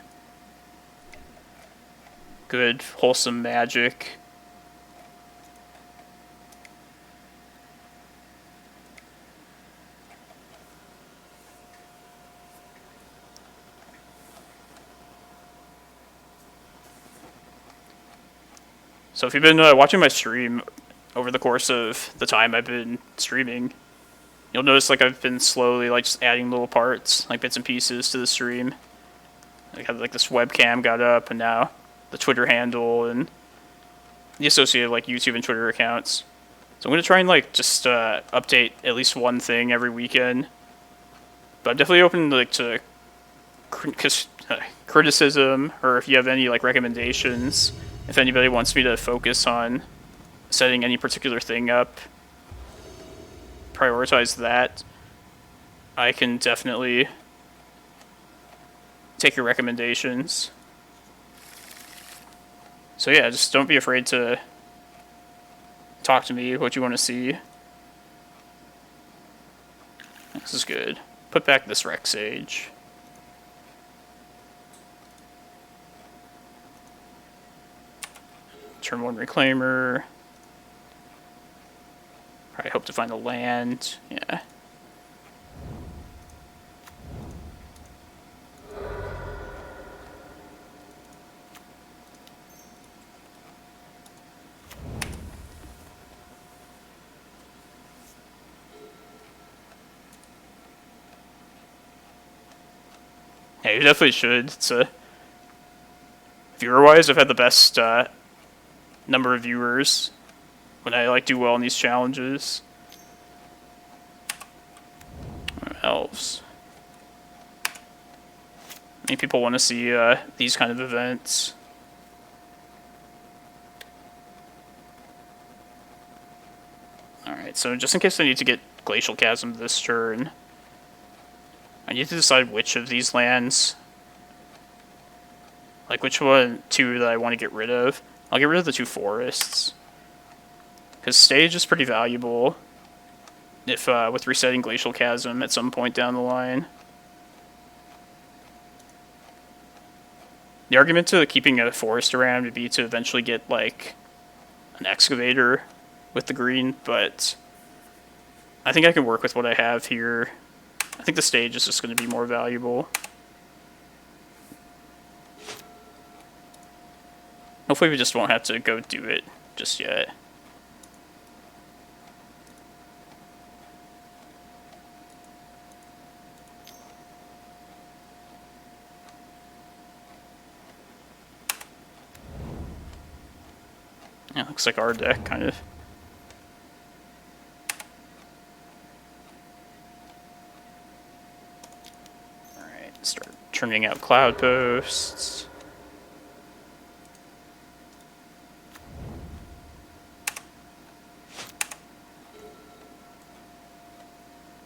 good, wholesome magic. So if you've been watching my stream over the course of the time I've been streaming, you'll notice like I've been slowly like just adding little parts, like bits and pieces to the stream. I had like this webcam got up, and now the Twitter handle and the associated like YouTube and Twitter accounts. So I'm gonna try and like just update at least one thing every weekend. But I'm definitely open like to criticism, or if you have any like recommendations. If anybody wants me to focus on setting any particular thing up, prioritize that, I can definitely take your recommendations. So yeah, just don't be afraid to talk to me what you want to see. This is good. Put back this Rec Sage. Turn 1 Reclaimer. Probably hope to find a land. Yeah. Yeah, you definitely should. It's a viewer-wise, I've had the best number of viewers when I like do well in these challenges. Elves. Many people want to see these kind of events. Alright, so just in case I need to get Glacial Chasm this turn, I need to decide which of these lands, like which two that I want to get rid of. I'll get rid of the 2 forests, because Stage is pretty valuable if with resetting Glacial Chasm at some point down the line. The argument to keeping a forest around would be to eventually get like an excavator with the green, but I think I can work with what I have here. I think the Stage is just going to be more valuable. Hopefully we just won't have to go do it just yet. Yeah, looks like our deck, kind of. Alright, start turning out Cloudposts.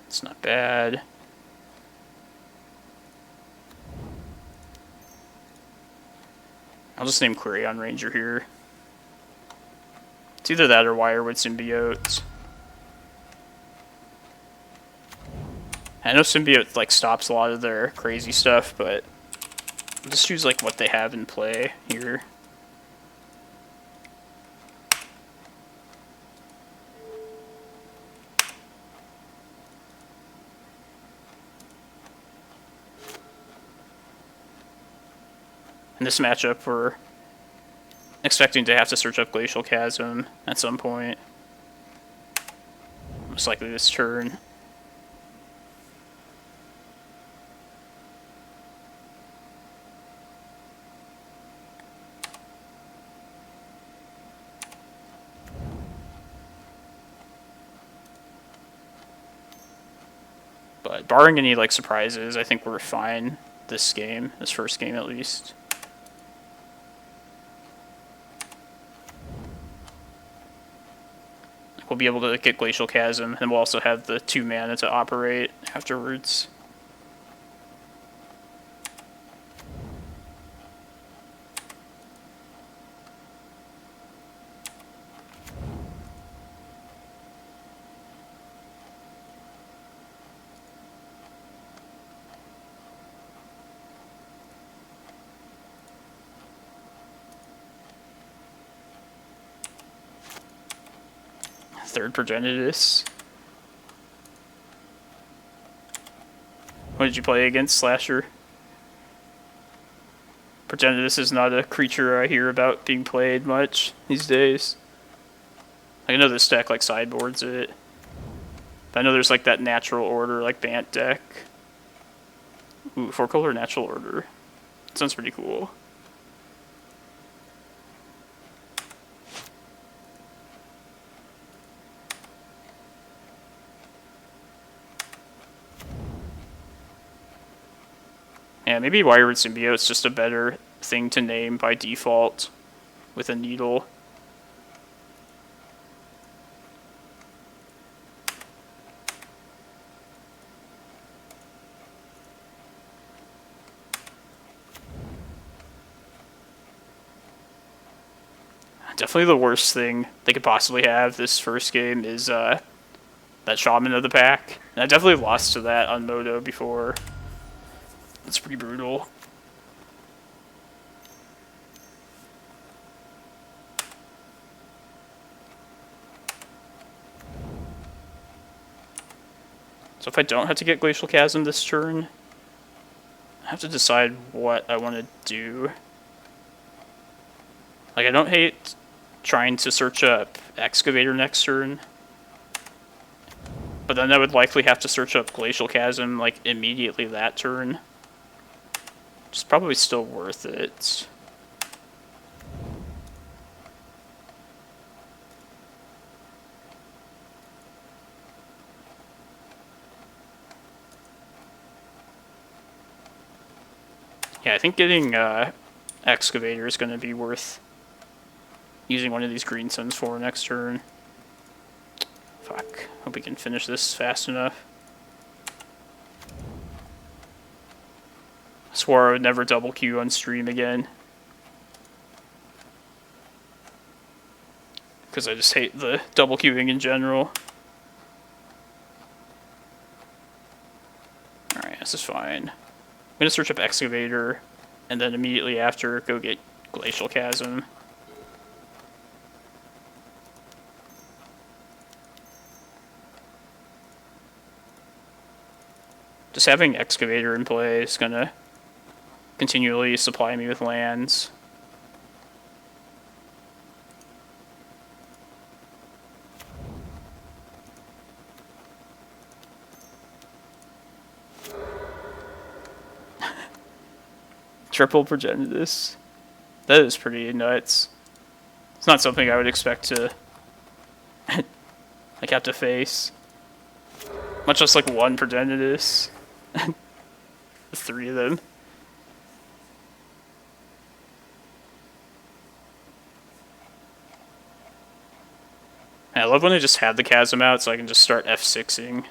It's not bad. I'll just name Quirion Ranger here. It's either that or Wirewood Symbiote. I know Symbiote like stops a lot of their crazy stuff, but I'll just use like what they have in play here. In this matchup, we're expecting to have to search up Glacial Chasm at some point. Most likely this turn. But barring any like surprises, I think we're fine this game, this first game at least. we'll be able to get Glacial Chasm, and we'll also have the 2 mana to operate afterwards. Third Progenitus. What did you play against, Slasher? Progenitus is not a creature I hear about being played much these days. I know this deck like sideboards it. But I know there's like that natural order, like Bant deck. Ooh, 4-color natural order. Sounds pretty cool. Yeah, maybe Wired Symbiote's just a better thing to name by default with a needle. Definitely the worst thing they could possibly have this first game is that Shaman of the Pack. And I definitely lost to that on Moto before. It's pretty brutal. So if I don't have to get Glacial Chasm this turn, I have to decide what I want to do. Like, I don't hate trying to search up Excavator next turn, but then I would likely have to search up Glacial Chasm, like, immediately that turn. It's probably still worth it. Yeah, I think getting Excavator is going to be worth using one of these Green Suns for next turn. Fuck. Hope we can finish this fast enough. I swore I would never double queue on stream again. Because I just hate the double queuing in general. Alright, this is fine. I'm going to search up Excavator, and then immediately after, go get Glacial Chasm. Just having Excavator in play is going to continually supply me with lands. Triple Progenitus. That is pretty nuts. It's not something I would expect to like have to face. Much less like one Progenitus. 3 of them. I love when I just have the Chasm out so I can just start F6ing.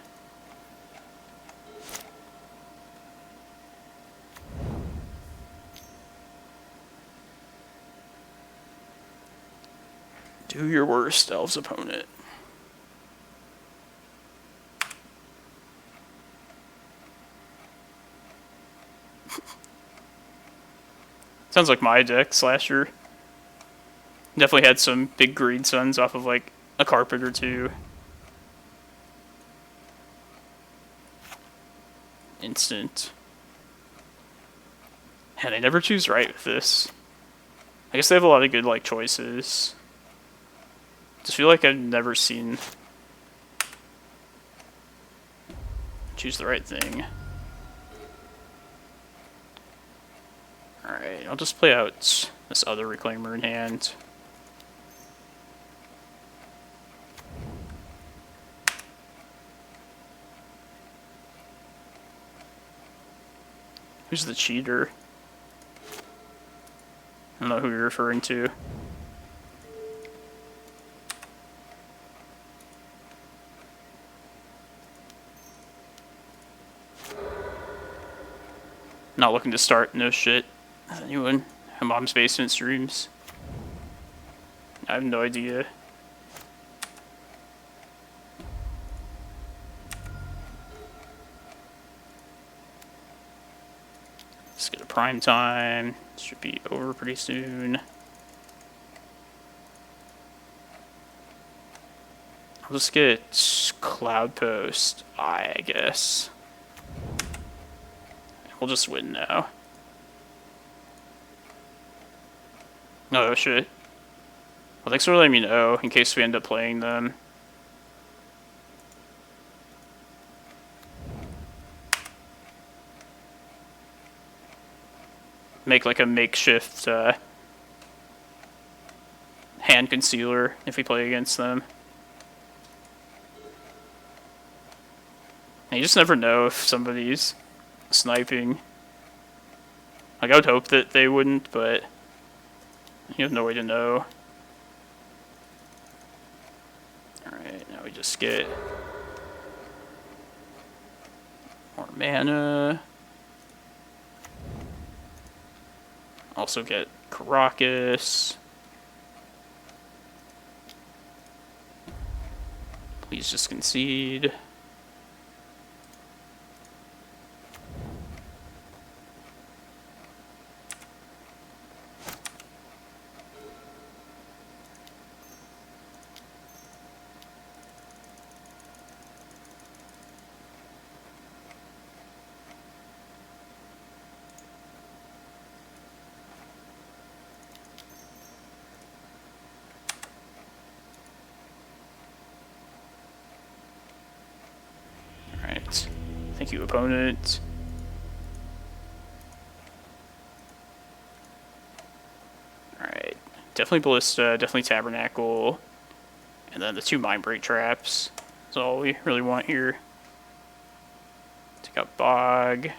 Do your worst, Elves opponent. Sounds like my deck, Slasher. Definitely had some big Green Suns off of like a carpet or two. Instant. And they never choose right with this. I guess they have a lot of good like choices. Just feel like I've never seen choose the right thing. Alright, I'll just play out this other Reclaimer in hand. Who's the cheater? I don't know who you're referring to. Not looking to start no shit. Anyone have Mom's Basement streams? I have no idea. Let's get a prime time. Should be over pretty soon. I'll just get Cloudpost Eye, I guess. We'll just win now. Oh shit. Well, thanks for letting me know in case we end up playing them. Make like a makeshift hand concealer if we play against them. And you just never know if somebody's sniping. Like, I would hope that they wouldn't, but you have no way to know. Alright, now we just get more mana. Also get Karakas. Please just concede. Thank you, opponent. Alright. Definitely Ballista, definitely Tabernacle. And then the 2 Mindbreak Traps. That's all we really want here. Take out Bog.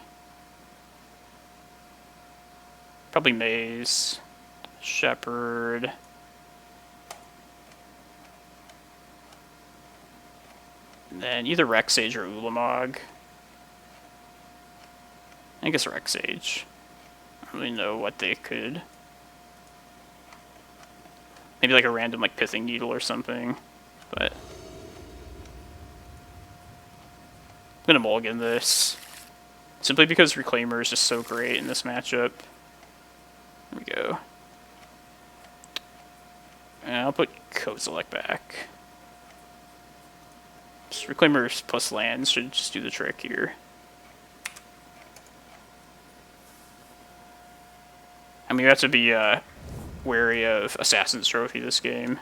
Probably Maze. Shepherd. And then either Rec Sage or Ulamog. I guess Rec Sage. I don't really know what they could. Maybe like a random like Pithing Needle or something. But I'm gonna mulligan this. Simply because Reclaimer is just so great in this matchup. There we go. And I'll put Kozilek back. Just Reclaimers plus lands should just do the trick here. I mean, you have to be wary of Assassin's Trophy this game.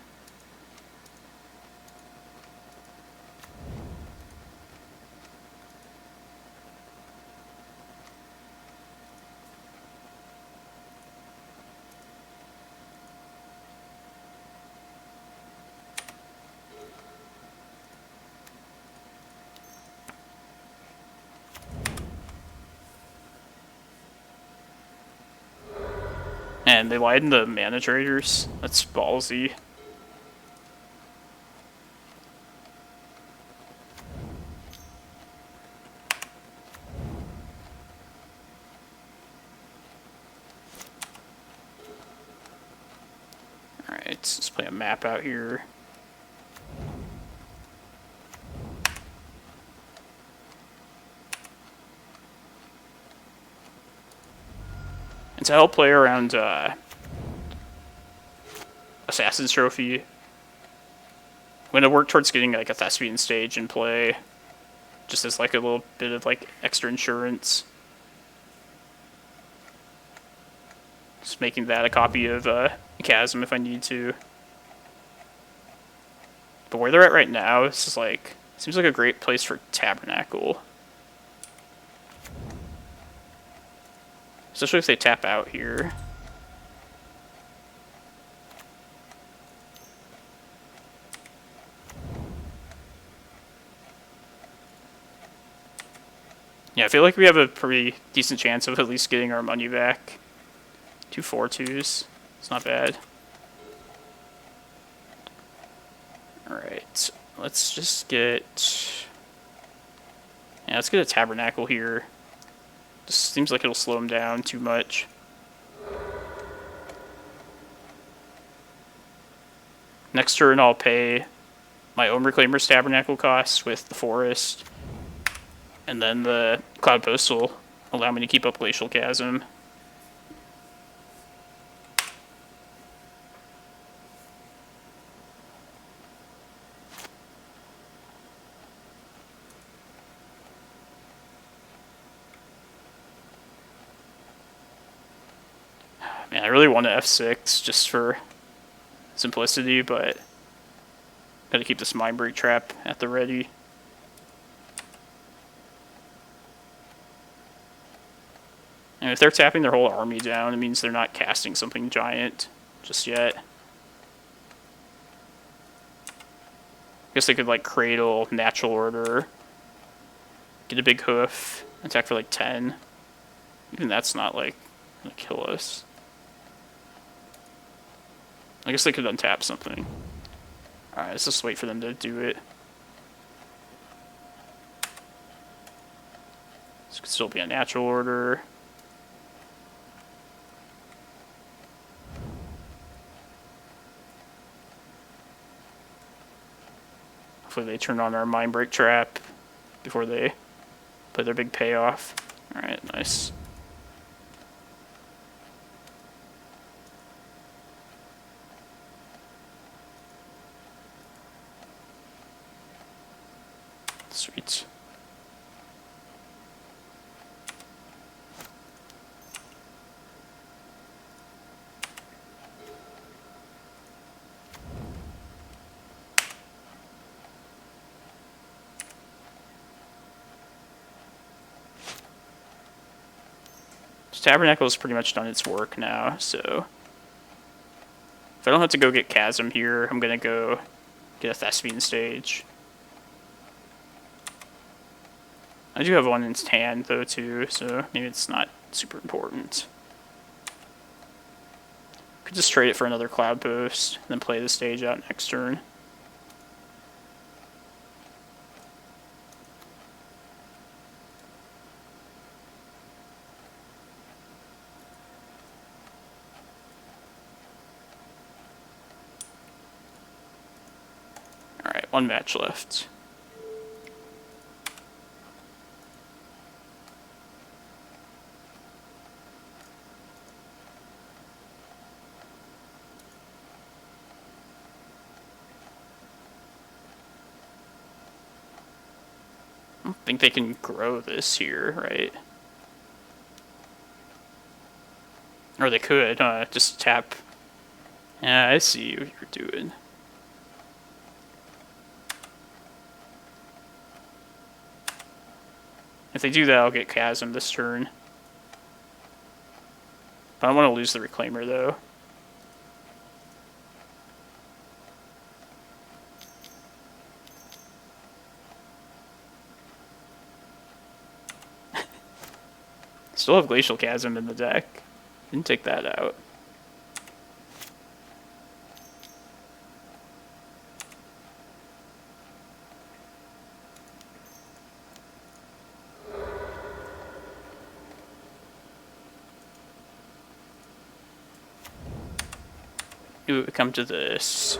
And they lied in the mana traders. That's ballsy. Alright, let's play a map out here. And to help play around Assassin's Trophy, I'm going to work towards getting like a Thespian stage in play, just as like a little bit of like extra insurance. Just making that a copy of Chasm if I need to. But where they're at right now, this is like, seems like a great place for Tabernacle. Especially if they tap out here. Yeah, I feel like we have a pretty decent chance of at least getting our money back. 2 4/2s. It's not bad. Alright, let's just get... Yeah, let's get a Tabernacle here. Just seems like it'll slow him down too much. Next turn, I'll pay my own Reclaimer's Tabernacle costs with the Forest, and then the Cloudpost will allow me to keep up Glacial Chasm. Man, I really want to F6 just for simplicity, but gotta keep this Mindbreak Trap at the ready. And if they're tapping their whole army down, it means they're not casting something giant just yet. Guess they could like Cradle, Natural Order, get a big hoof, attack for like 10. Even that's not like gonna kill us. I guess they could untap something. Alright, let's just wait for them to do it. This could still be a Natural Order. Hopefully they turn on our Mindbreak Trap before they play their big payoff. Alright, nice. Sweet. Tabernacle has pretty much done its work now, so if I don't have to go get Chasm here, I'm gonna go get a Thespian stage. I do have one in its hand though too, so maybe it's not super important. Could just trade it for another Cloudpost, and then play the stage out next turn. Alright, one match left. I don't think they can grow this here, right? Or they could, just tap. Yeah, I see what you're doing. If they do that, I'll get Chasm this turn. But I don't want to lose the Reclaimer, though. Still have Glacial Chasm in the deck. Didn't take that out. Ooh, come to this.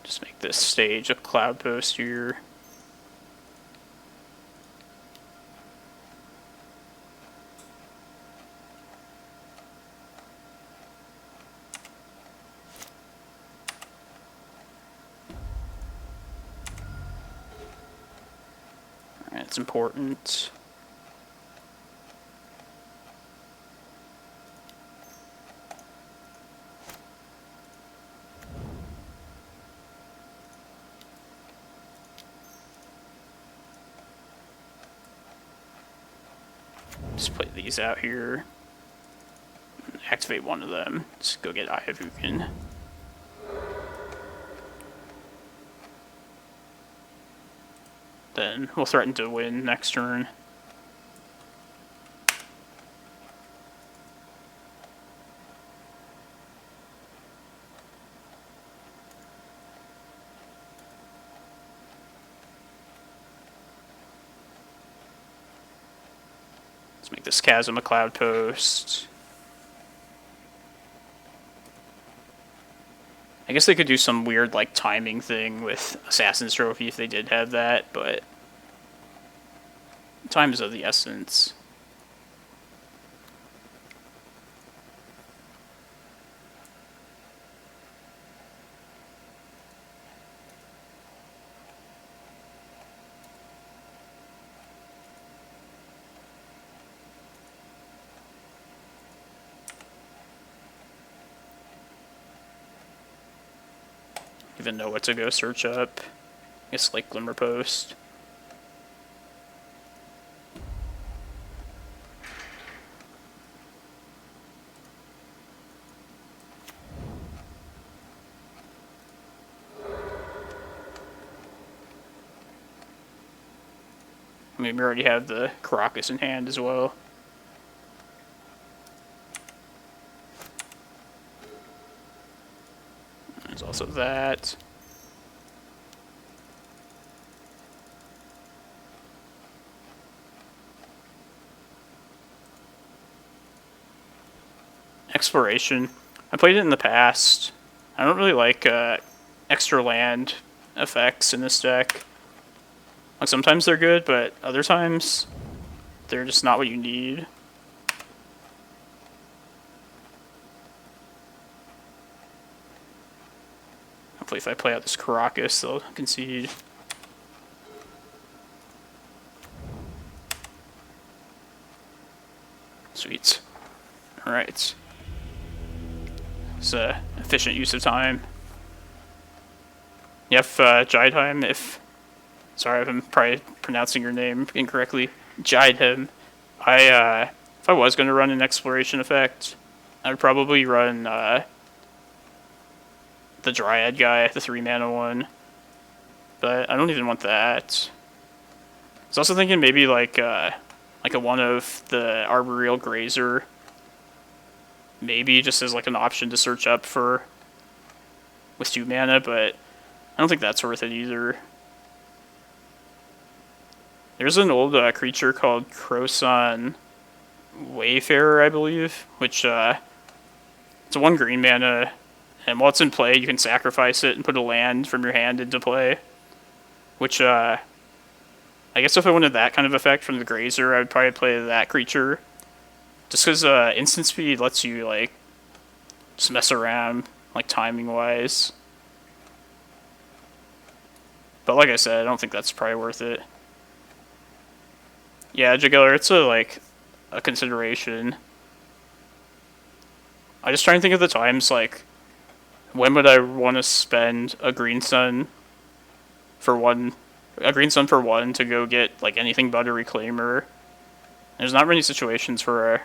Just make this stage a Cloudpost here. Alright, it's important. Just play these out here. Activate one of them. Just go get Eye of Ugin. Then we'll threaten to win next turn. Let's make this Chasm a Cloudpost. I guess they could do some weird, like, timing thing with Assassin's Trophy if they did have that, but time is of the essence. Even know what to go search up. I guess like Glimmerpost. I mean, we already have the Karakas in hand as well. There's also that. Exploration. I played it in the past. I don't really like extra land effects in this deck. Like, sometimes they're good, but other times they're just not what you need. Hopefully if I play out this Karakas, they'll concede. Sweet. Alright. It's an efficient use of time. Yef, Jidheim, if... Sorry if I'm probably pronouncing your name incorrectly. Jidheim. If I was going to run an exploration effect, I would probably run, the Dryad guy, the 3-mana one. But I don't even want that. I was also thinking maybe like a one of the Arboreal Grazer. Maybe just as like an option to search up for with 2 mana, but I don't think that's worth it either. There's an old creature called Krosan Wayfarer, I believe, which it's a 1 green mana, and while it's in play, you can sacrifice it and put a land from your hand into play. Which I guess if I wanted that kind of effect from the Grazer, I would probably play that creature. Just because instant speed lets you like just mess around, like timing wise. But like I said, I don't think that's probably worth it. Yeah, Jugular, it's a consideration. I just try and think of the times, like, when would I want to spend a green sun for one to go get like anything but a Reclaimer. There's not many situations where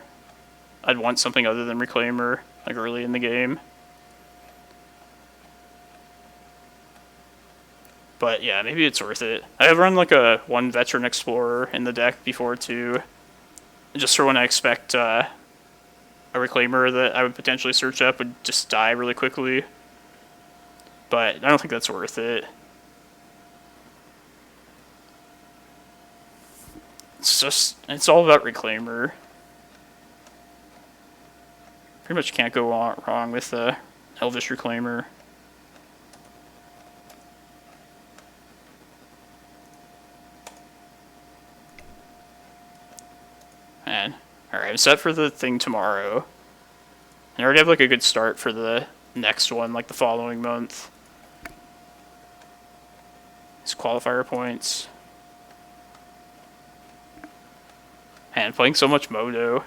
I'd want something other than Reclaimer like early in the game. But yeah, maybe it's worth it. I have run like a 1 Veteran Explorer in the deck before too, just for when I expect a Reclaimer that I would potentially search up would just die really quickly. But I don't think that's worth it. It's all about Reclaimer. Pretty much can't go wrong with the Elvish Reclaimer. Man, alright, I'm set for the thing tomorrow. I already have like a good start for the next one, like the following month. These qualifier points. Man, playing so much Modo.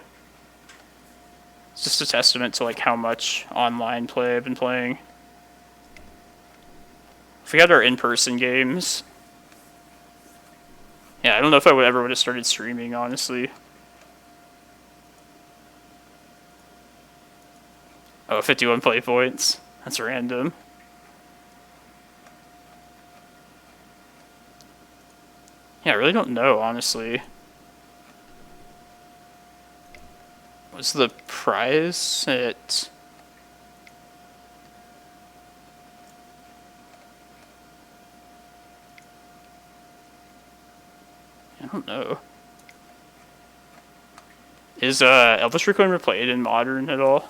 It's just a testament to like how much online play I've been playing. If we had our in-person games, yeah, I don't know if I would have started streaming, honestly. Oh, 51 play points. That's random. Yeah, I really don't know, honestly. What's the prize at... I don't know. Is Elvish Reclaimer played in Modern at all?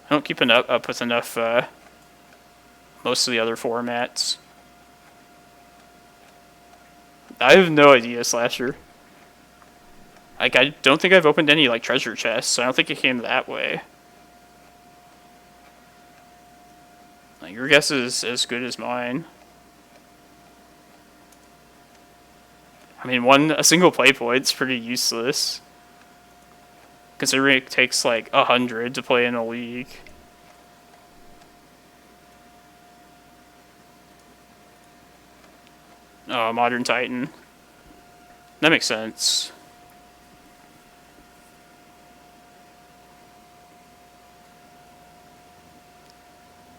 I don't keep up with enough most of the other formats. I have no idea, Slasher. Like, I don't think I've opened any like treasure chests, so I don't think it came that way. Like, your guess is as good as mine. I mean, a single play point's pretty useless, considering it takes like 100 to play in a league. Oh, Modern Titan. That makes sense.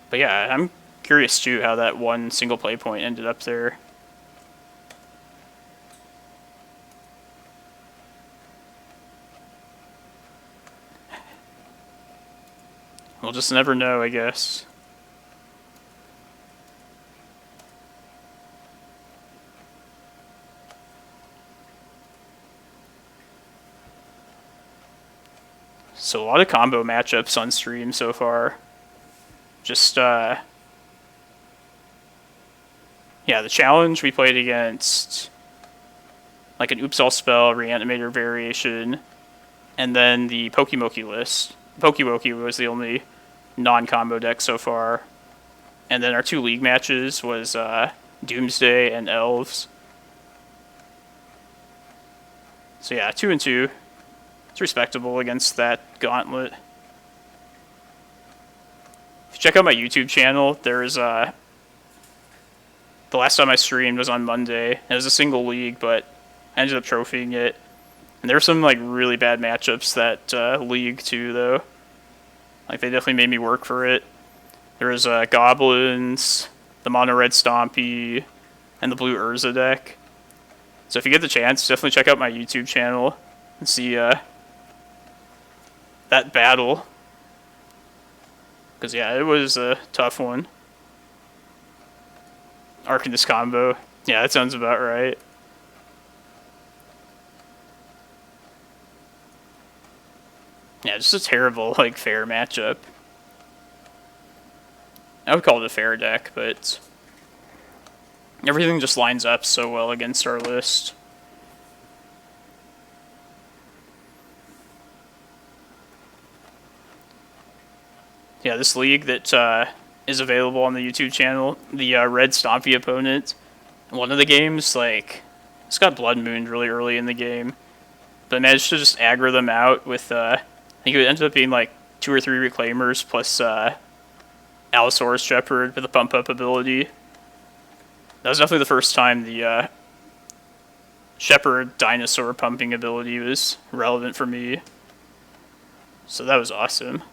But yeah, I'm curious too how that one single play point ended up there. We'll just never know, I guess. So a lot of combo matchups on stream so far. Just, yeah, the challenge we played against, like an Oops All Spell, Reanimator variation, and then the Pokimoki list. Pokimoki was the only non-combo deck so far. And then our 2 league matches was Doomsday and Elves. So yeah, 2-2. It's respectable against that gauntlet. If you check out my YouTube channel, there's the last time I streamed was on Monday. It was a single league, but I ended up trophying it. And there were some like really bad matchups that league too, though. Like, they definitely made me work for it. There was Goblins, the Mono Red Stompy, and the Blue Urza deck. So if you get the chance, definitely check out my YouTube channel and see that battle. Because, yeah, it was a tough one. Arcanist combo. Yeah, that sounds about right. Yeah, just a terrible, like, fair matchup. I would call it a fair deck, but everything just lines up so well against our list. Yeah, this league that is available on the YouTube channel, the Red Stompy opponent, one of the games, like, it's got Blood Mooned really early in the game, but managed to just aggro them out with, I think it ended up being like 2 or 3 Reclaimers plus Allosaurus Shepherd with a pump up ability. That was definitely the first time the Shepherd dinosaur pumping ability was relevant for me. So that was awesome.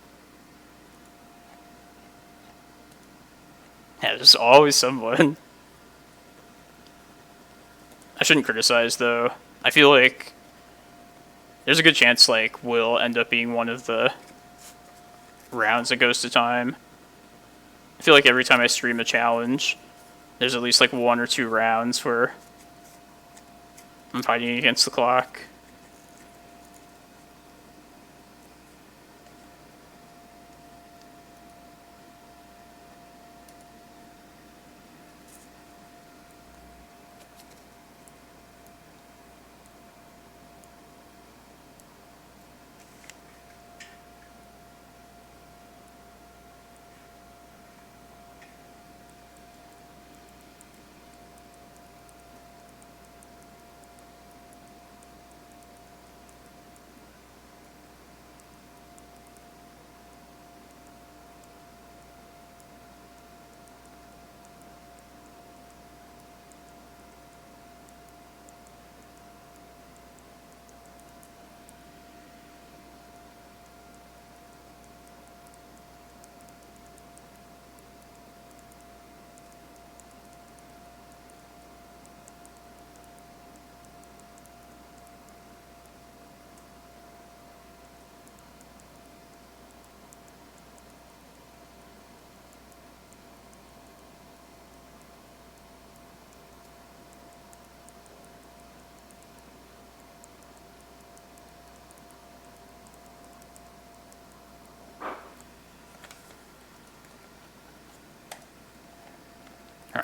Yeah, there's always someone. I shouldn't criticize, though. I feel like there's a good chance, like, will end up being one of the rounds that goes to time. I feel like every time I stream a challenge, there's at least, like, 1 or 2 rounds where I'm fighting against the clock.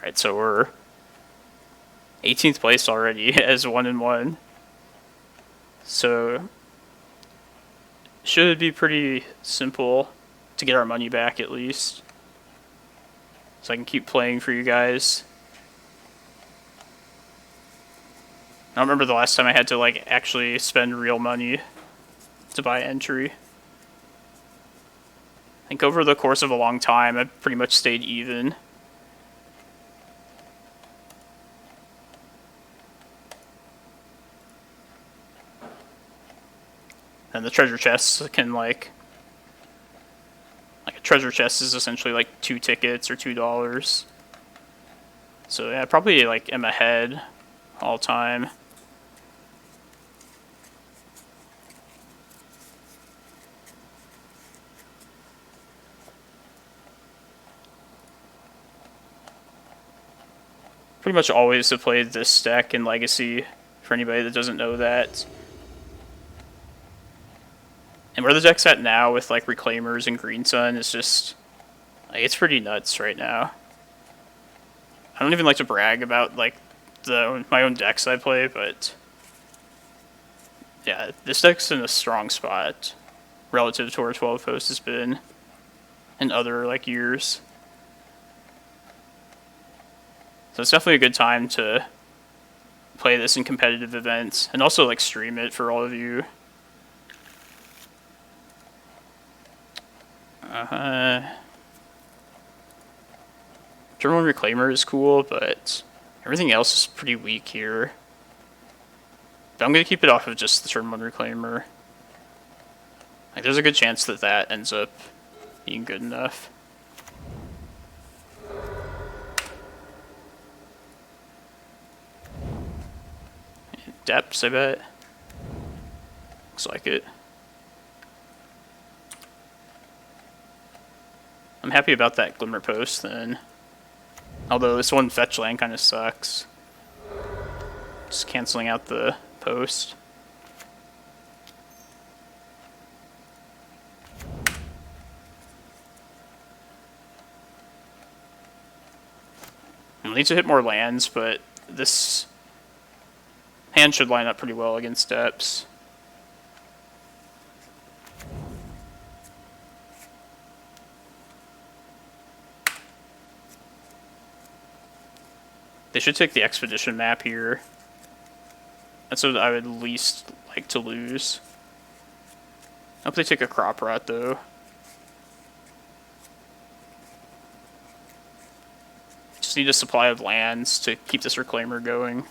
Alright, so we're 18th place already as 1-1. So should be pretty simple to get our money back at least. So I can keep playing for you guys. I don't remember the last time I had to like actually spend real money to buy entry. I think over the course of a long time I've pretty much stayed even. And the treasure chests can like a treasure chest is essentially like 2 tickets or $2. So yeah, probably like am ahead all time. Pretty much always have played this deck in Legacy, for anybody that doesn't know that. And where the deck's at now with like Reclaimers and Green Sun is just, like, it's pretty nuts right now. I don't even like to brag about like my own decks I play, but yeah, this deck's in a strong spot relative to where 12 Post has been in other like years. So it's definitely a good time to play this in competitive events and also like stream it for all of you. Turn 1 Reclaimer is cool, but everything else is pretty weak here. But I'm going to keep it off of just the turn 1 Reclaimer. Like, there's a good chance that that ends up being good enough. Depths, I bet. Looks like it. I'm happy about that Glimmerpost then. Although this one fetch land kind of sucks. Just canceling out the post. I'll need to hit more lands, but this hand should line up pretty well against depths. They should take the expedition map here. That's what I would least like to lose. I hope they take a crop rot though. Just need a supply of lands to keep this Reclaimer going.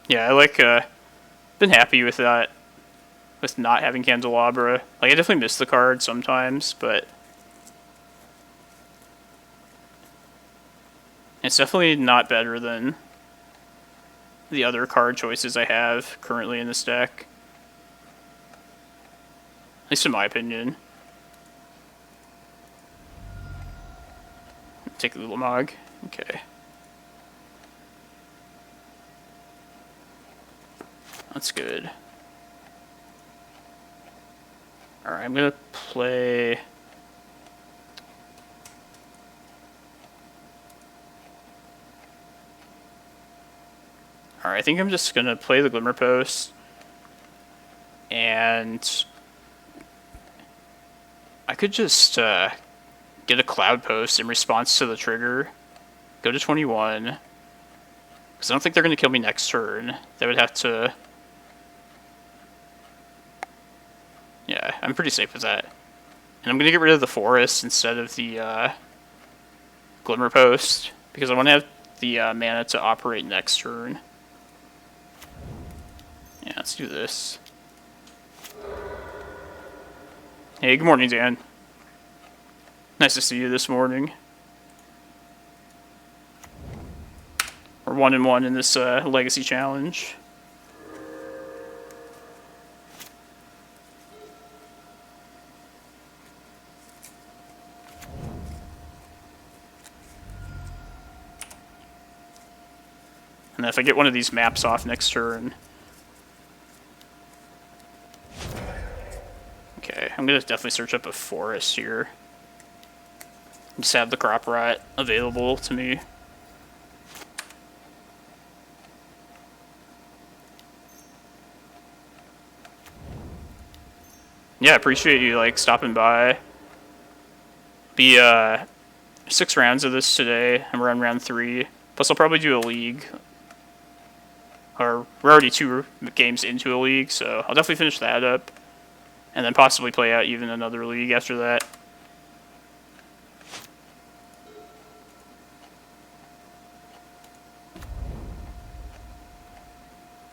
Yeah, I like, been happy with that. With not having Candelabra. Like, I definitely miss the card sometimes, but it's definitely not better than the other card choices I have currently in this deck. At least in my opinion. Take Ulamog. Okay. That's good. Alright, I'm gonna play... Alright, I think I'm just gonna play the Glimmerpost. And... I could just get a Cloudpost in response to the trigger. Go to 21. Because I don't think they're gonna kill me next turn. They would have to... Yeah, I'm pretty safe with that. And I'm going to get rid of the forest instead of the Glimmerpost, because I want to have the mana to operate next turn. Yeah, let's do this. Hey, good morning, Dan. Nice to see you this morning. We're 1-1 in this Legacy Challenge. And if I get one of these maps off next turn... Okay, I'm gonna definitely search up a forest here. Just have the crop rot available to me. Yeah, appreciate you like stopping by. Be 6 rounds of this today, and we're on round 3. Plus, I'll probably do a league. Or we're already 2 games into a league, so I'll definitely finish that up, and then possibly play out even another league after that.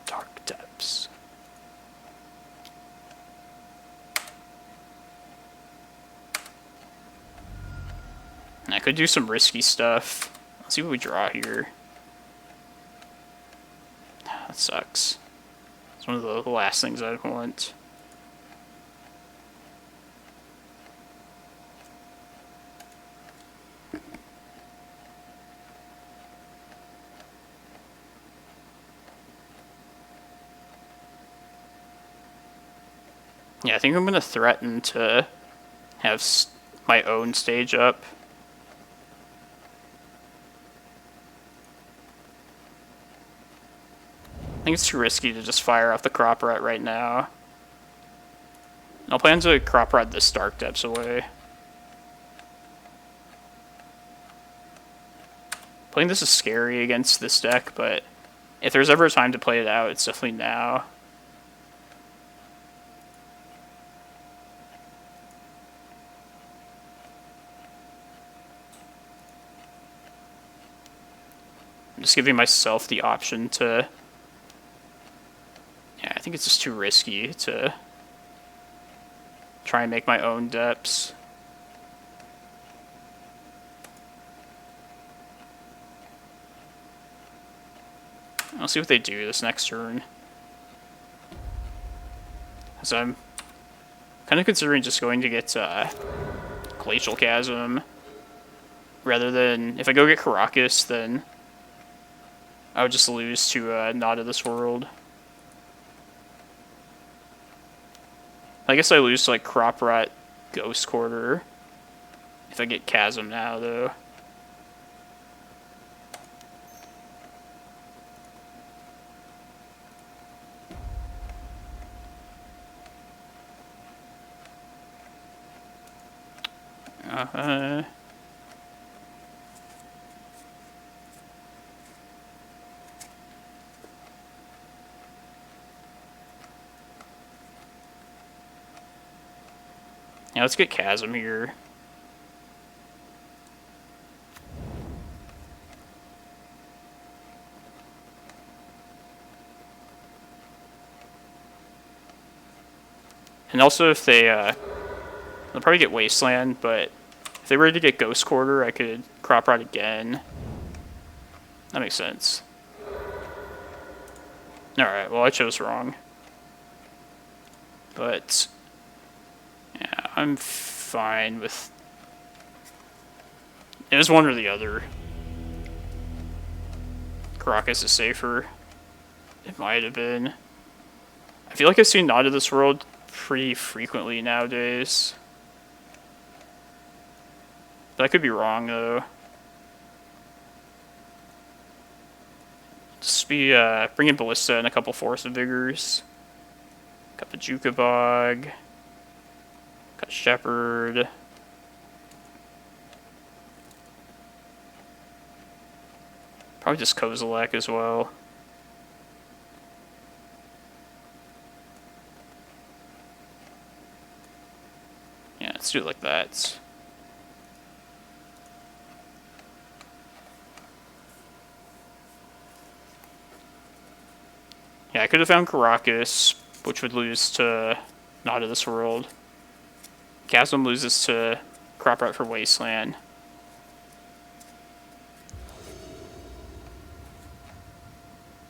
Dark Depths. I could do some risky stuff. Let's see what we draw here. That sucks. It's one of the last things I'd want. Yeah, I think I'm going to threaten to have my own stage up. I think it's too risky to just fire off the crop rot right now. I'll plan to crop rot this Dark Depths away. Playing this is scary against this deck, but if there's ever a time to play it out, it's definitely now. I'm just giving myself the option to... Yeah, I think it's just too risky to try and make my own depths. I'll see what they do this next turn. So I'm kind of considering just going to get Glacial Chasm rather than... If I go get Karakas, then I would just lose to Not of This World. I guess I lose to like Crop Rot, Ghost Quarter if I get Chasm now, though. Yeah, let's get Chasm here. And also if they, they'll probably get Wasteland, but if they were to get Ghost Quarter, I could Crop Rot again. That makes sense. Alright, well I chose wrong. But... yeah, I'm fine with... It was one or the other. Karakas is safer. It might have been. I feel like I've seen Not of This World pretty frequently nowadays. But I could be wrong, though. Just be bringing Ballista and a couple Force of Vigors. Got Bojuka Bog. Got Shepherd. Probably just Kozilek as well. Yeah, let's do it like that. Yeah, I could have found Karakas, which would lose to Not of This World. Chasm loses to Crop Rot for Wasteland.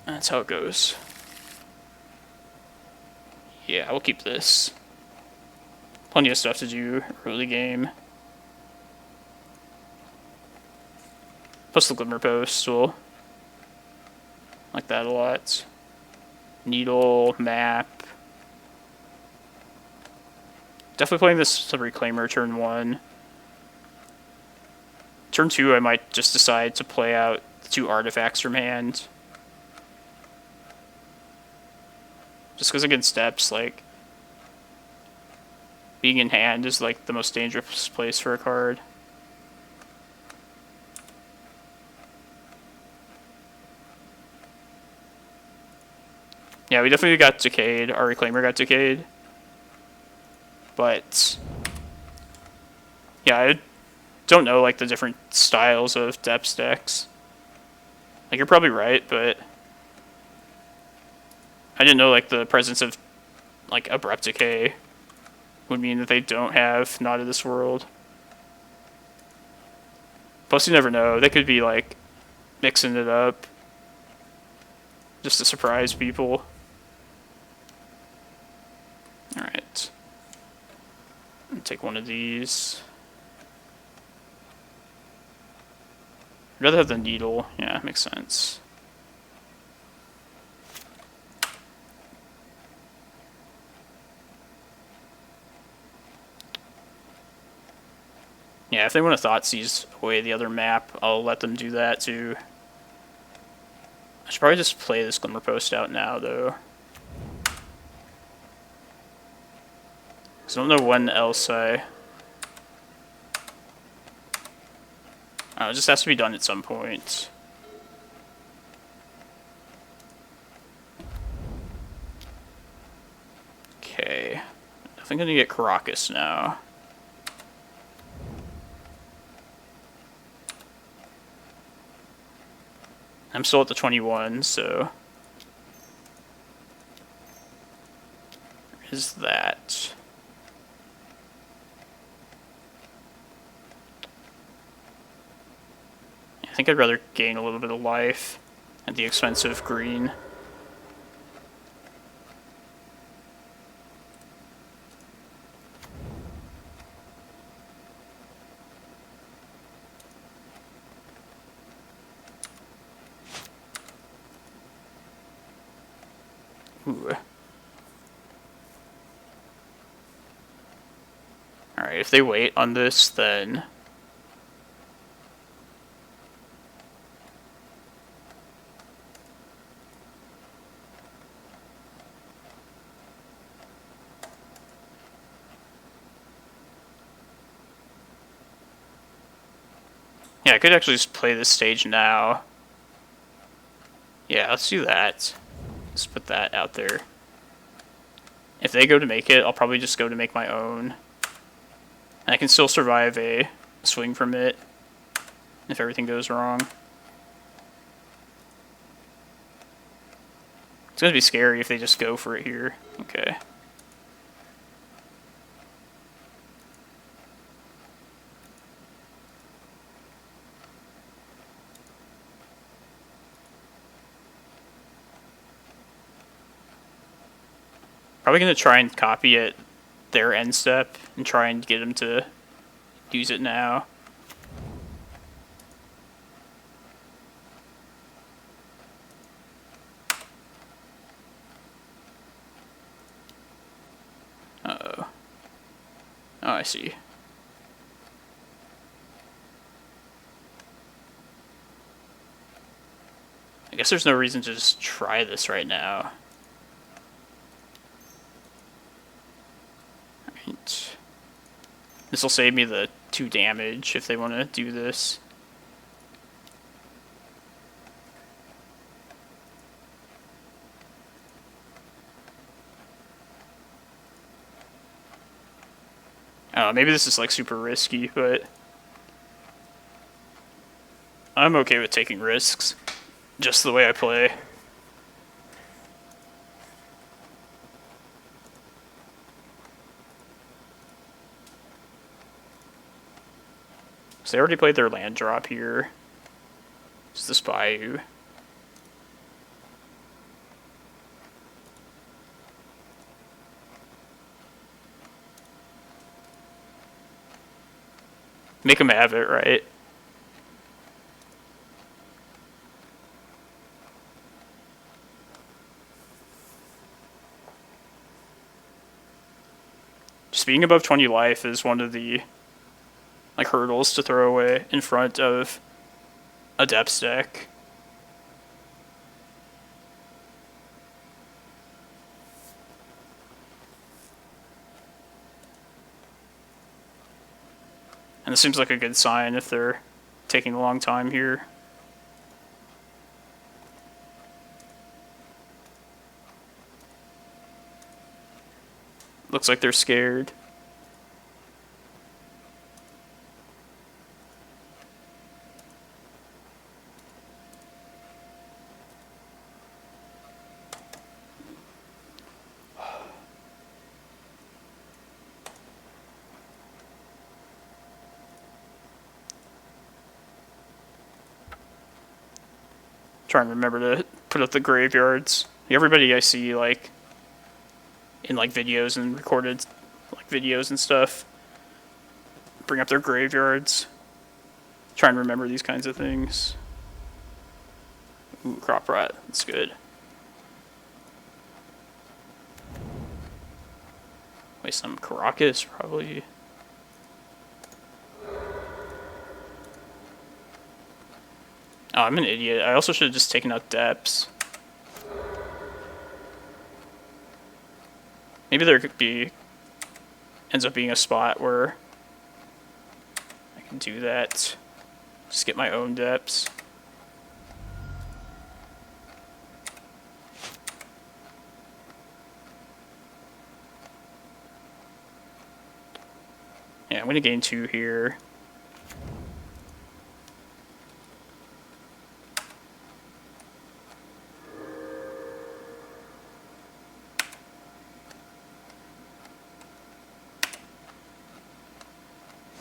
That's how it goes. Yeah, we'll keep this. Plenty of stuff to do early game. Plus the Glimmerpost will like that a lot. Needle, map. Definitely playing this Reclaimer turn 1. Turn 2, I might just decide to play out 2 artifacts from hand. Just because against steps, like, being in hand is like the most dangerous place for a card. Yeah, we definitely got decayed. Our Reclaimer got decayed. But yeah, I don't know like the different styles of depths decks. Like, you're probably right, but I didn't know like the presence of like abrupt decay would mean that they don't have Not of This World. Plus, you never know. They could be like mixing it up just to surprise people. Alright. Take one of these. I'd rather have the needle. Yeah, makes sense. Yeah, if they want to Thoughtseize away the other map, I'll let them do that too. I should probably just play this Glimmerpost out now, though. Because I don't know when else I... Oh, it just has to be done at some point. Okay. I think I'm going to get Karakas now. I'm still at the 21, so... Is that... I think I'd rather gain a little bit of life at the expense of green. Ooh. Alright, if they wait on this, then... Yeah, I could actually just play this stage now. Yeah, let's do that. Let's put that out there. If they go to make it, I'll probably just go to make my own. And I can still survive a swing from it if everything goes wrong. It's going to be scary if they just go for it here. Okay. Probably going to try and copy it their end step and try and get them to use it now. Uh-oh. Oh, I see. I guess there's no reason to just try this right now. Right. This will save me the 2 damage if they want to do this. I don't know, maybe this is like super risky, but I'm okay with taking risks. Just the way I play. So they already played their land drop here. It's this Bayou. Make them have it, right? just being above 20 life is one of the like hurdles to throw away in front of a depths deck. And this seems like a good sign if they're taking a long time here. Looks like they're scared. Trying to remember to put up the graveyards. Everybody I see like in like videos and recorded like videos and stuff bring up their graveyards. Try and remember these kinds of things. Ooh, crop rat, that's good. Wait, some Karakas probably. Oh, I'm an idiot. I also should have just taken out depths. Maybe there could be... ends up being a spot where I can do that. Just get my own depths. Yeah, I'm going to gain 2 here.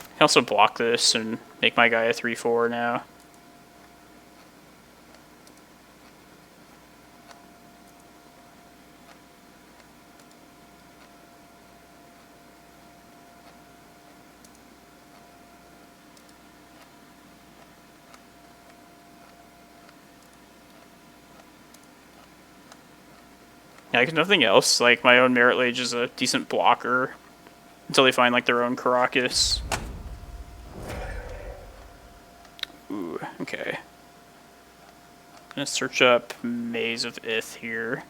I can also block this and make my guy a 3/4 now. Yeah, like nothing else. Like my own Merit Lage is a decent blocker until they find like their own Karakas. Ooh, okay. I'm gonna search up Maze of Ith here.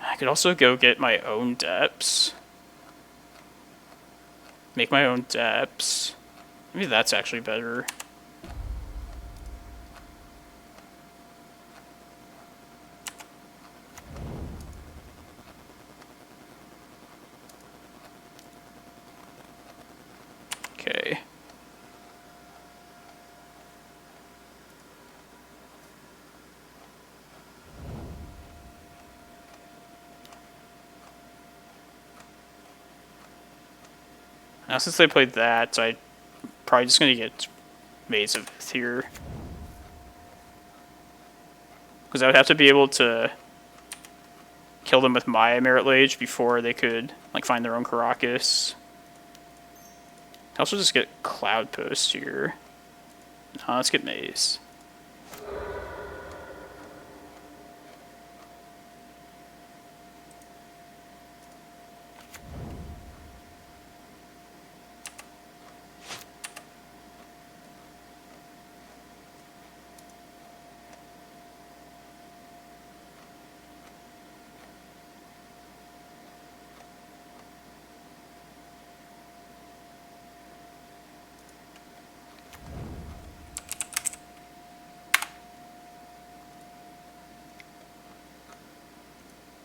I could also go get my own depths. Make my own depths. Maybe that's actually better. Okay. Now since they played that, I'm probably just going to get Maze of Ith here. Because I would have to be able to kill them with my Merit Lage before they could like find their own Karakas. I also just get Cloudpost here. No, let's get Maze.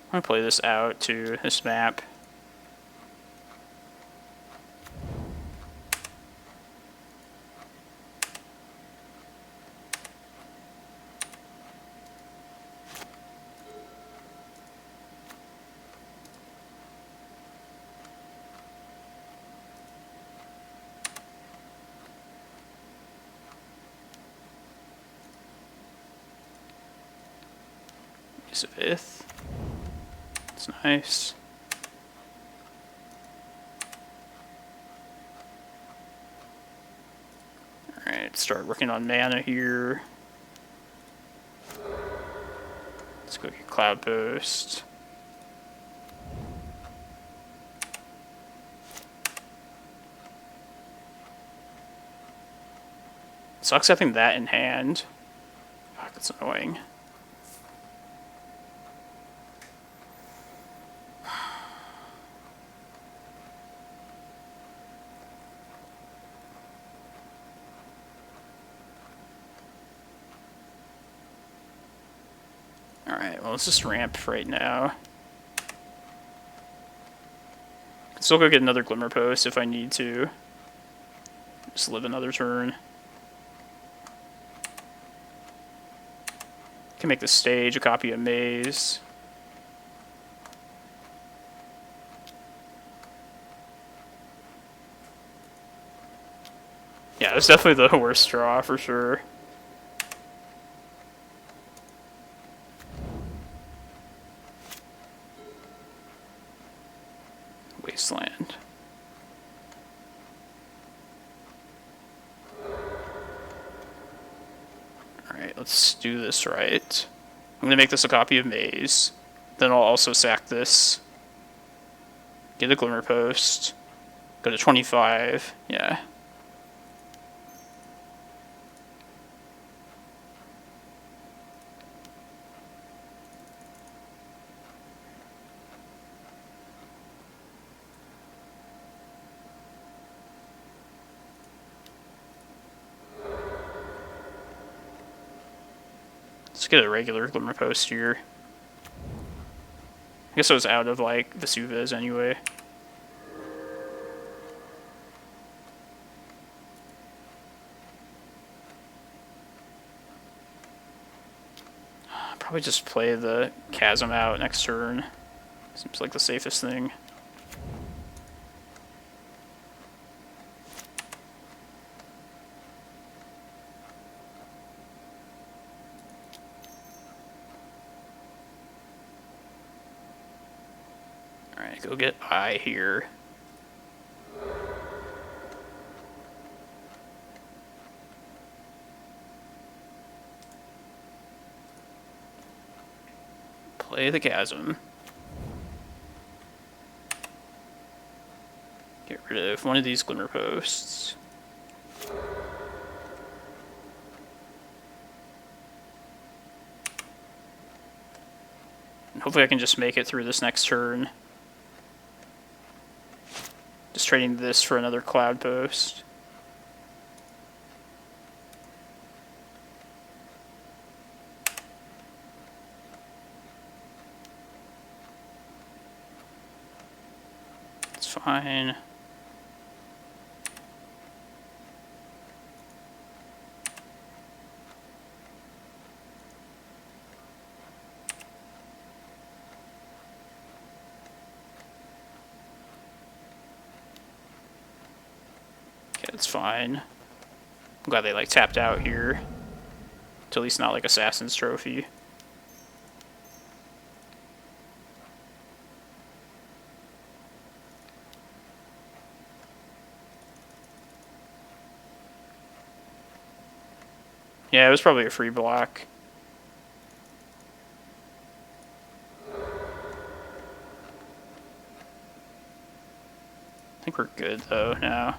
I'm gonna play this out to this map. Maze of Ith. That's nice. Alright, start working on mana here. Let's go get Cloudpost. Sucks having that in hand. Fuck, that's annoying. Alright, well, let's just ramp right now. Can still go get another Glimmerpost if I need to. Just live another turn. Can make the stage a copy of Maze. Yeah, it's definitely the worst draw for sure. Wasteland. Alright, let's do this right. I'm gonna make this a copy of Maze. Then I'll also sack this. Get a Glimmerpost. Go to 25. Yeah. Let's get a regular Glimmerpost here. I guess I was out of, like, Vesuvas anyway. Probably just play the Chasm out next turn. Seems like the safest thing. Alright, go get Eye here. Play the Chasm. Get rid of one of these Glimmerposts. And hopefully I can just make it through this next turn. Just trading this for another Cloudpost. It's fine. It's fine. I'm glad they like tapped out here. To at least not like Assassin's Trophy. Yeah, it was probably a free block. I think we're good though now.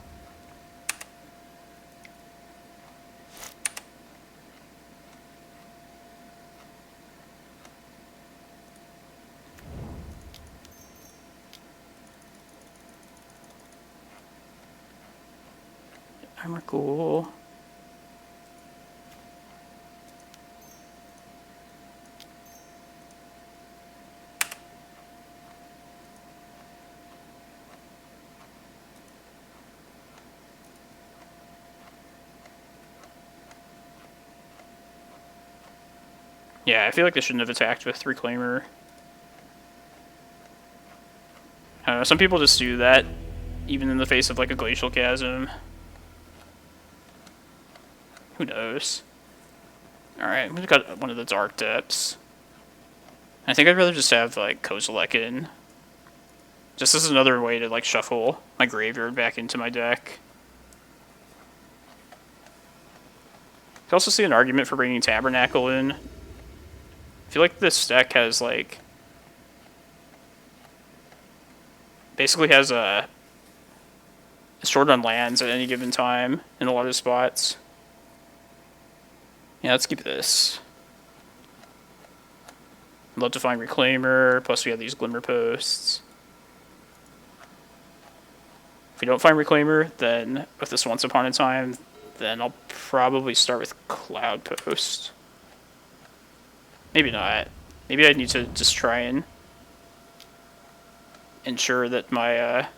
Emrakul. Yeah, I feel like they shouldn't have attacked with Reclaimer. I don't know, some people just do that, even in the face of like a Glacial Chasm. Who knows? Alright, I'm gonna cut one of the Dark Depths. I think I'd rather just have like Kozilek in. Just as another way to like shuffle my graveyard back into my deck. I can also see an argument for bringing Tabernacle in. I feel like this deck has like... basically has a... it's short on lands at any given time in a lot of spots. Yeah, let's keep this. I'd love to find Reclaimer, plus we have these Glimmerposts. If we don't find Reclaimer, then with this Once Upon a Time, then I'll probably start with Cloudpost. Maybe not. Maybe I need to just try and ensure that my... Yeah,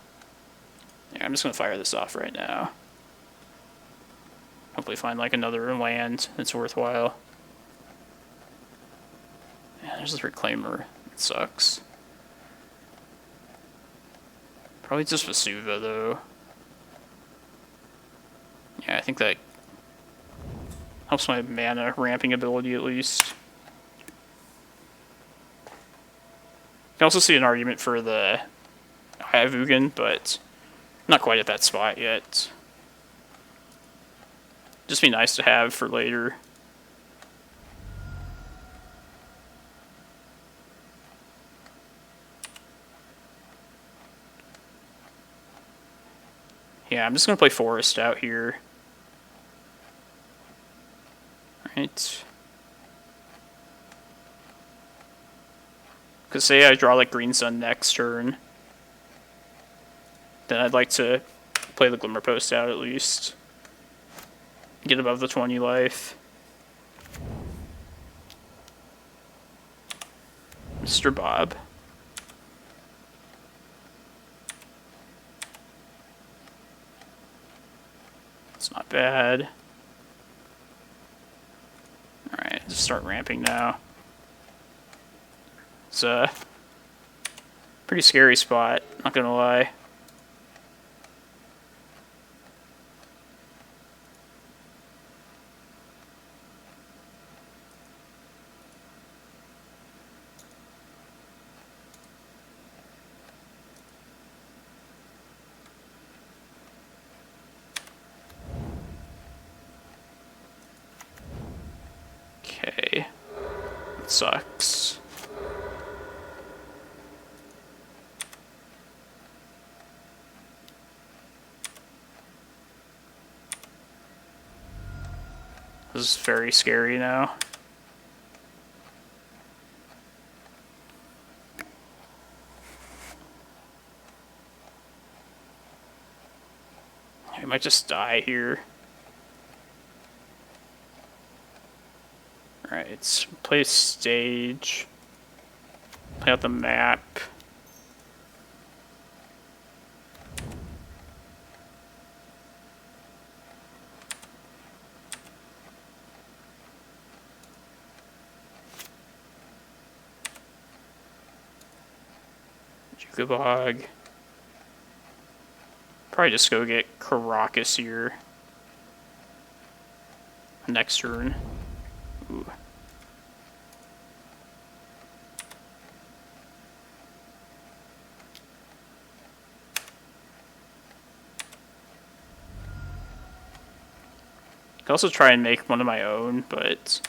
I'm just going to fire this off right now. Hopefully find like another land that's worthwhile. Yeah, there's this Reclaimer. It sucks. Probably just Vesuva though. Yeah, I think that helps my mana ramping ability at least. You can also see an argument for the Eye of Ugin, but not quite at that spot yet. Just be nice to have for later. Yeah, I'm just going to play Forest out here. Right. Because say I draw like Green Sun next turn, then I'd like to play the Glimmerpost out at least. Get above the 20 life. Mr. Bob. It's not bad. Alright, just start ramping now. It's a pretty scary spot, not gonna lie. Okay. That sucks. This is very scary now. I might just die here. Alright, let's play a stage. Play out the map. Bojuka Bog. Probably just go get Karakas here. Next turn. Ooh. I could also try and make one of my own, but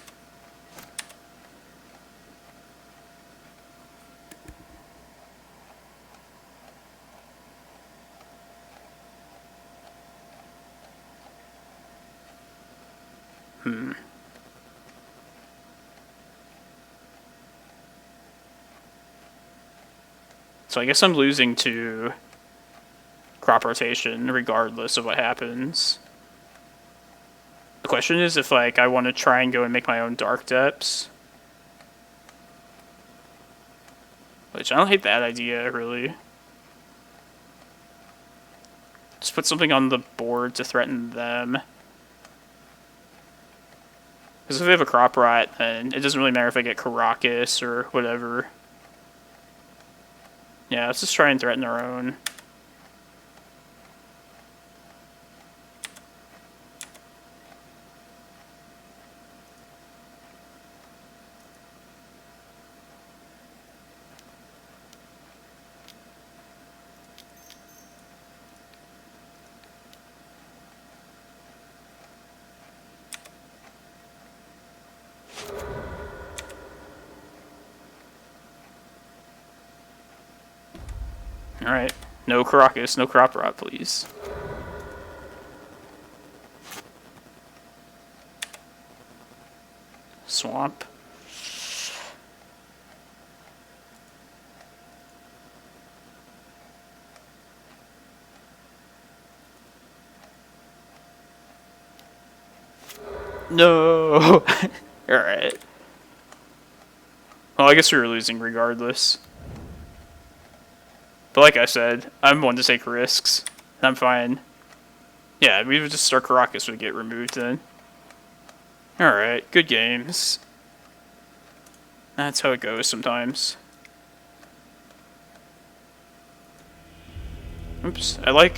so I guess I'm losing to crop rotation regardless of what happens. The question is if like I want to try and go and make my own Dark Depths. Which I don't hate that idea, really. Just put something on the board to threaten them. Because if they have a Crop Rot, then it doesn't really matter if I get Karakas or whatever. Yeah, let's just try and threaten our own. Alright, no Karakas, no Crop Rot, please. Swamp. No! Alright. Well, I guess we were losing regardless. But like I said, I'm one to take risks. I'm fine. Yeah, we would just our Karakas would get removed then. Alright, good games. That's how it goes sometimes. Oops. I like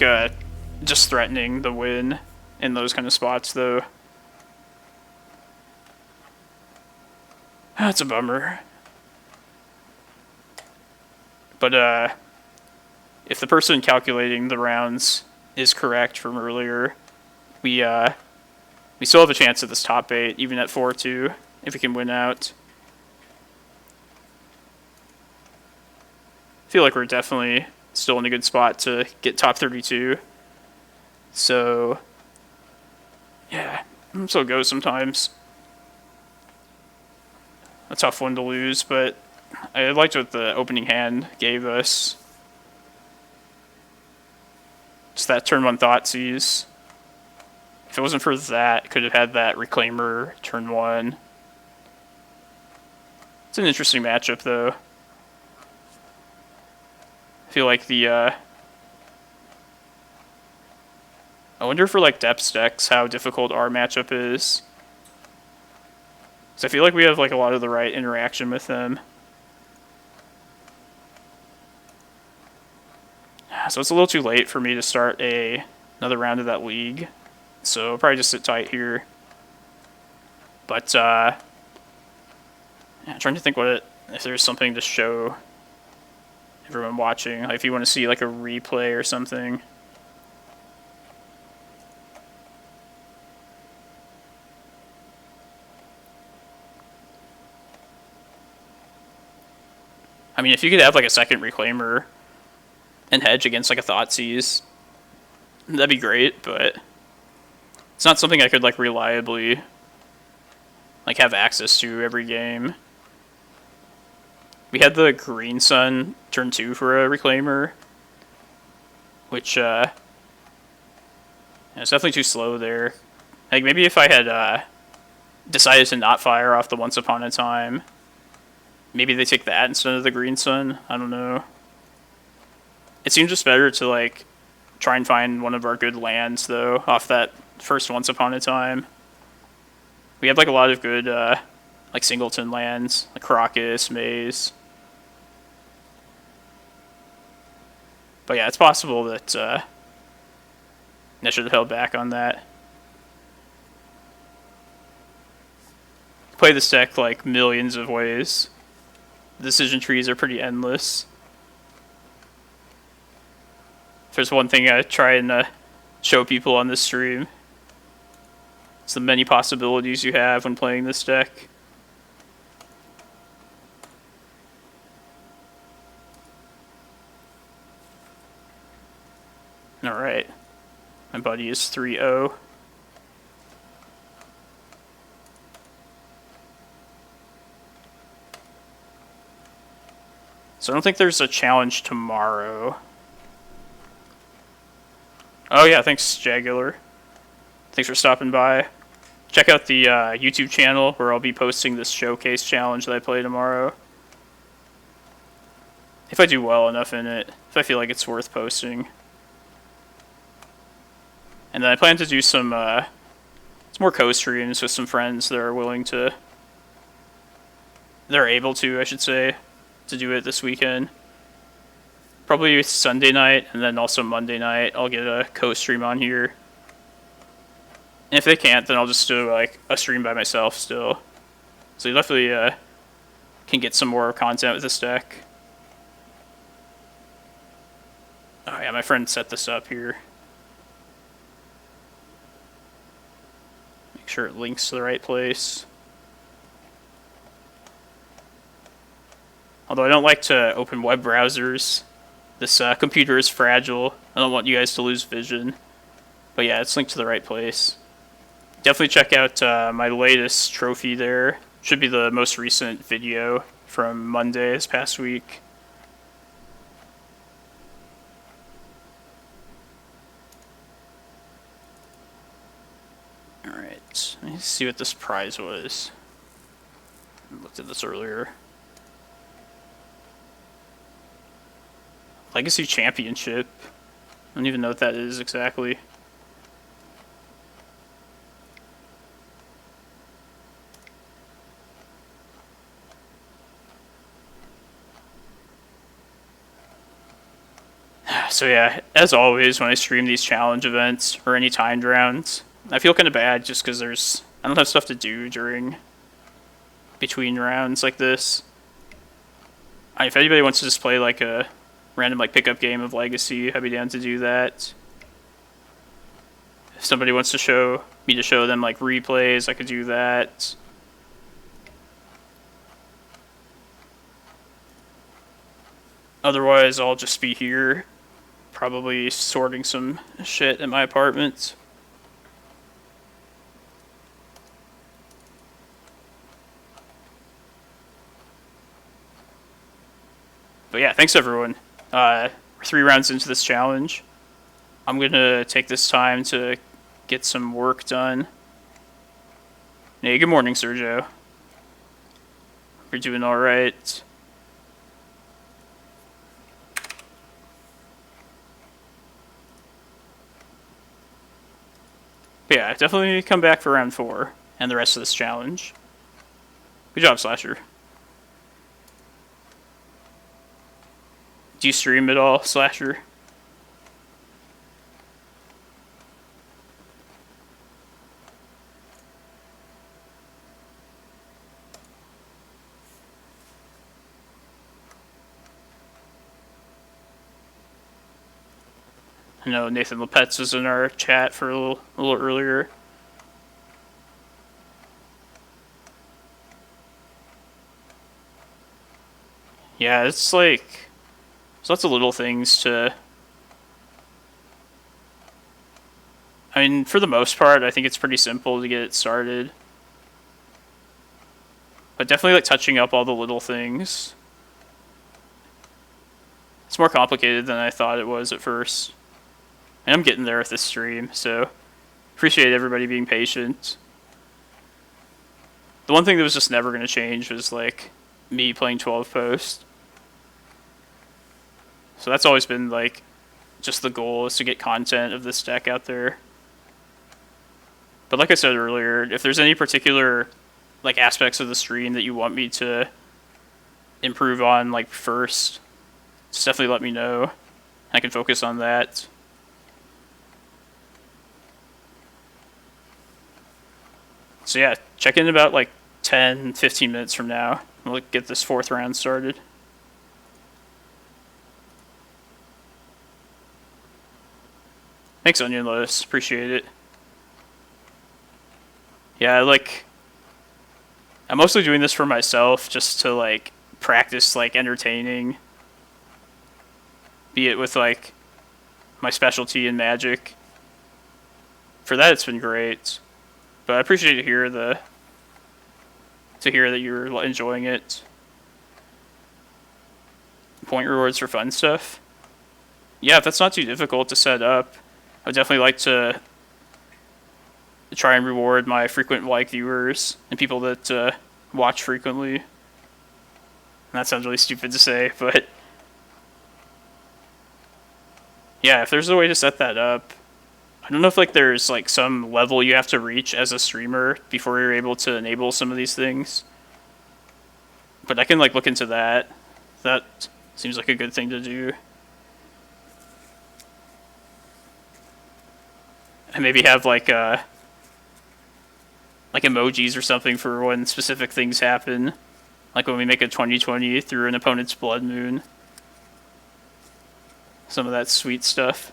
just threatening the win in those kind of spots though. That's a bummer. But if the person calculating the rounds is correct from earlier, we still have a chance at this top 8, even at 4-2, if we can win out. I feel like we're definitely still in a good spot to get top 32. So, yeah, so it goes sometimes. A tough one to lose, but I liked what the opening hand gave us. Just that turn 1 Thoughtseize. If it wasn't for that, could have had that Reclaimer turn 1. It's an interesting matchup, though. I feel like the, I wonder for, like, depth decks, how difficult our matchup is. Because I feel like we have, like, a lot of the right interaction with them. So it's a little too late for me to start another round of that league. So I'll probably just sit tight here. But, yeah, I'm trying to think if there's something to show everyone watching. Like if you want to see like a replay or something. I mean, if you could have like a second Reclaimer and hedge against like a Thoughtseize, that'd be great, but it's not something I could like reliably like have access to every game. We had the Green Sun turn 2 for a Reclaimer, which it's definitely too slow there. Like maybe if I had decided to not fire off the Once Upon a Time, maybe they take that instead of the Green Sun. I don't know. It seems just better to like try and find one of our good lands though off that first Once Upon a Time. We have like a lot of good like singleton lands, like Karakas, Maze. But yeah, it's possible that I should have held back on that. Play this deck like millions of ways. The decision trees are pretty endless. If there's one thing I try and show people on this stream, it's the many possibilities you have when playing this deck. Alright. My buddy is 3-0. So I don't think there's a challenge tomorrow. Oh yeah, thanks Jagular. Thanks for stopping by. Check out the YouTube channel where I'll be posting this showcase challenge that I play tomorrow. If I do well enough in it, if I feel like it's worth posting. And then I plan to do some more co-streams with some friends that are willing to... They're able to, I should say, to do it this weekend. Probably Sunday night, and then also Monday night, I'll get a co-stream on here. And if they can't, then I'll just do like a stream by myself still. So you definitely can get some more content with this deck. Oh yeah, my friend set this up here. Make sure it links to the right place. Although I don't like to open web browsers. This computer is fragile. I don't want you guys to lose vision. But yeah, it's linked to the right place. Definitely check out my latest trophy there. Should be the most recent video from Monday this past week. Alright, let me see what this prize was. I looked at this earlier. Legacy Championship. I don't even know what that is exactly. So yeah, as always, when I stream these challenge events or any timed rounds, I feel kind of bad just because I don't have stuff to do between rounds like this. If anybody wants to just play like a random like pickup game of Legacy, I'd be down to do that. If somebody wants to show them like replays, I could do that. Otherwise, I'll just be here, probably sorting some shit in my apartment. But yeah, thanks everyone. We're 3 rounds into this challenge. I'm gonna take this time to get some work done. Hey, good morning, Sergio. You're doing alright. But yeah, definitely come back for round 4 and the rest of this challenge. Good job, Slasher. Do you stream at all, Slasher? I know Nathan Lepetz was in our chat for a little earlier. Yeah, it's like there's lots of little things to. I mean, for the most part, I think it's pretty simple to get it started. But definitely like touching up all the little things. It's more complicated than I thought it was at first. And I'm getting there with this stream, so appreciate everybody being patient. The one thing that was just never going to change was like me playing 12 post. So that's always been like just the goal, is to get content of this deck out there. But like I said earlier, if there's any particular like aspects of the stream that you want me to improve on like first, just definitely let me know. I can focus on that. So yeah, check in about like 10-15 minutes from now. We'll get this 4th round started. Thanks, Onion Lotus. Appreciate it. Yeah, I'm mostly doing this for myself, just to like practice like entertaining. Be it with like my specialty in Magic. For that, it's been great. But I appreciate to hear that you're enjoying it. Point rewards for fun stuff. Yeah, if that's not too difficult to set up, I would definitely like to try and reward my frequent like viewers and people that watch frequently. And that sounds really stupid to say, but yeah, if there's a way to set that up. I don't know if like there's like some level you have to reach as a streamer before you're able to enable some of these things. But I can like look into that. That seems like a good thing to do. And maybe have like emojis or something for when specific things happen. Like when we make a 2020 through an opponent's blood moon. Some of that sweet stuff.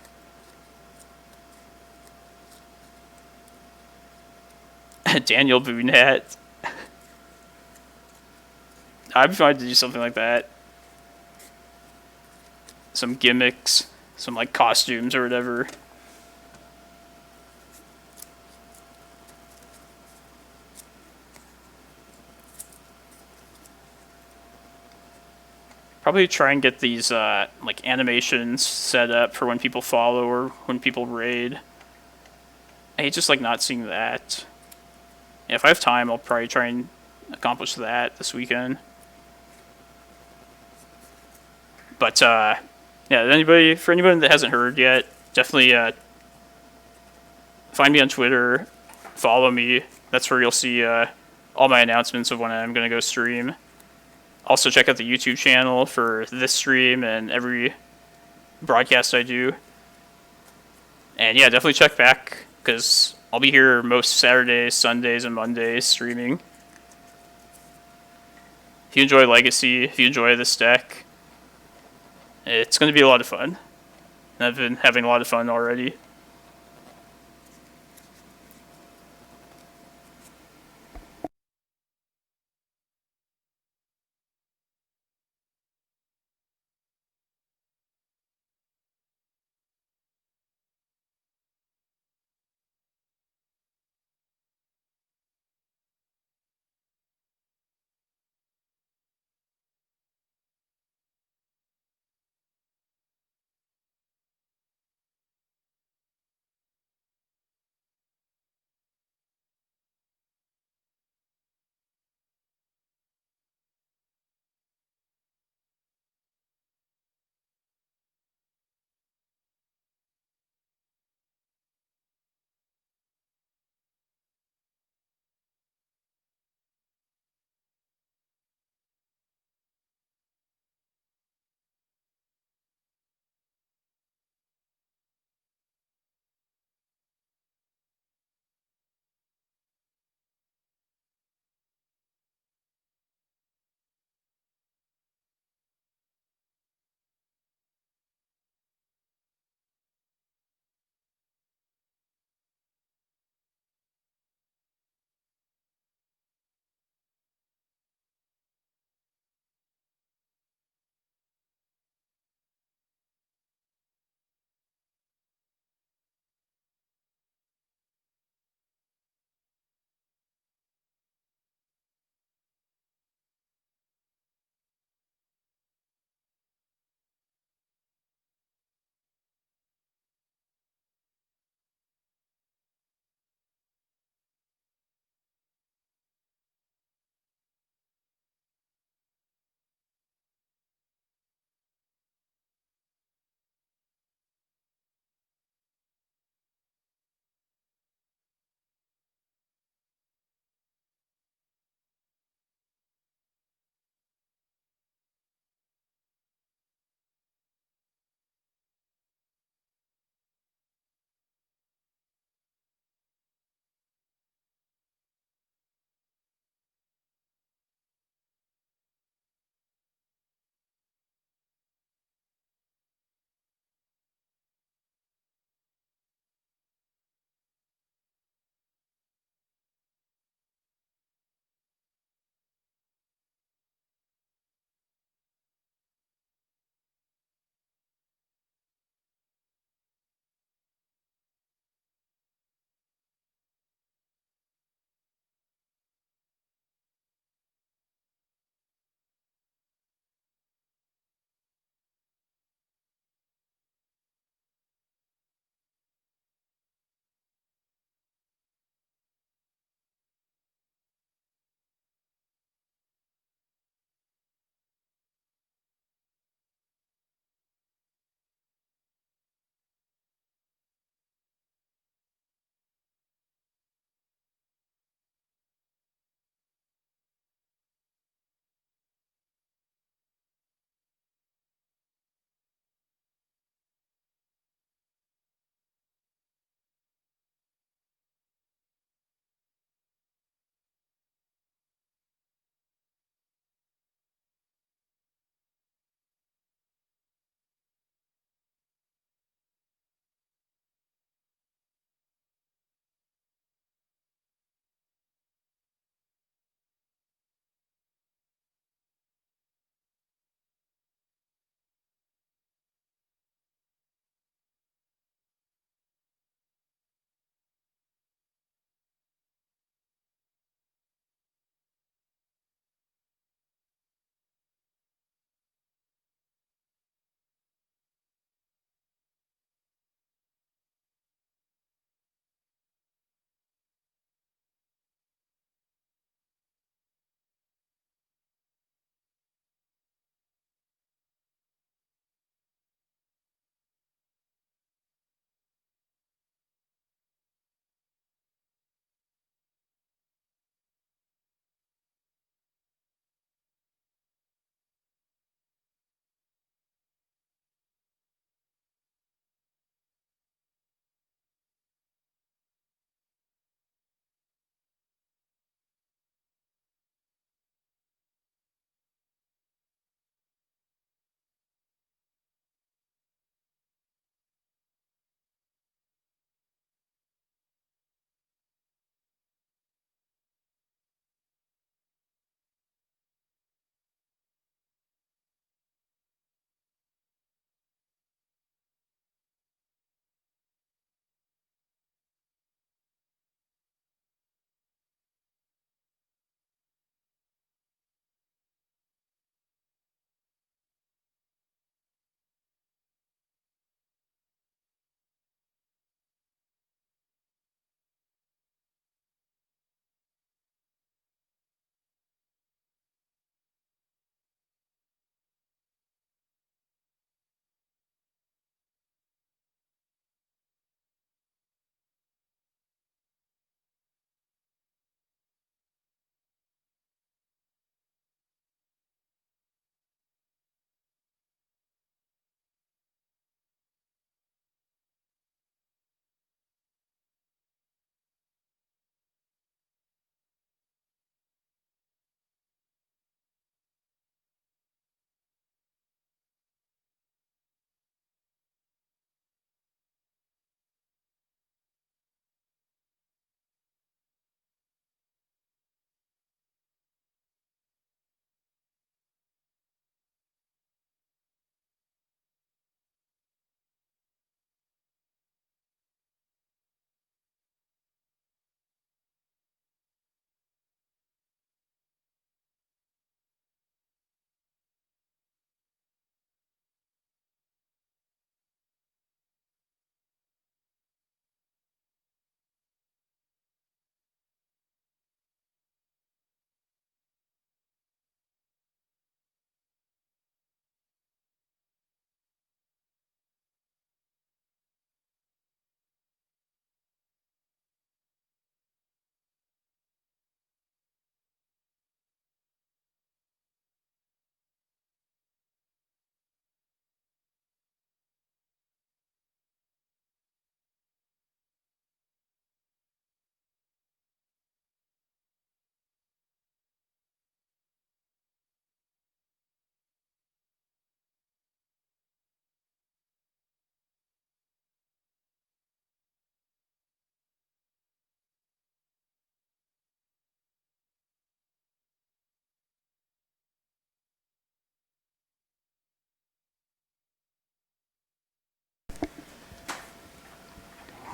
Daniel Boone hat. I'd be fine to do something like that. Some gimmicks, some like costumes or whatever. Probably try and get these like animations set up for when people follow or when people raid. I hate just like not seeing that. Yeah, if I have time, I'll probably try and accomplish that this weekend. But yeah, for anybody that hasn't heard yet, definitely find me on Twitter, follow me. That's where you'll see all my announcements of when I'm gonna go stream. Also check out the YouTube channel for this stream and every broadcast I do. And yeah, definitely check back because I'll be here most Saturdays, Sundays, and Mondays streaming. If you enjoy Legacy, if you enjoy this deck, it's going to be a lot of fun. And I've been having a lot of fun already.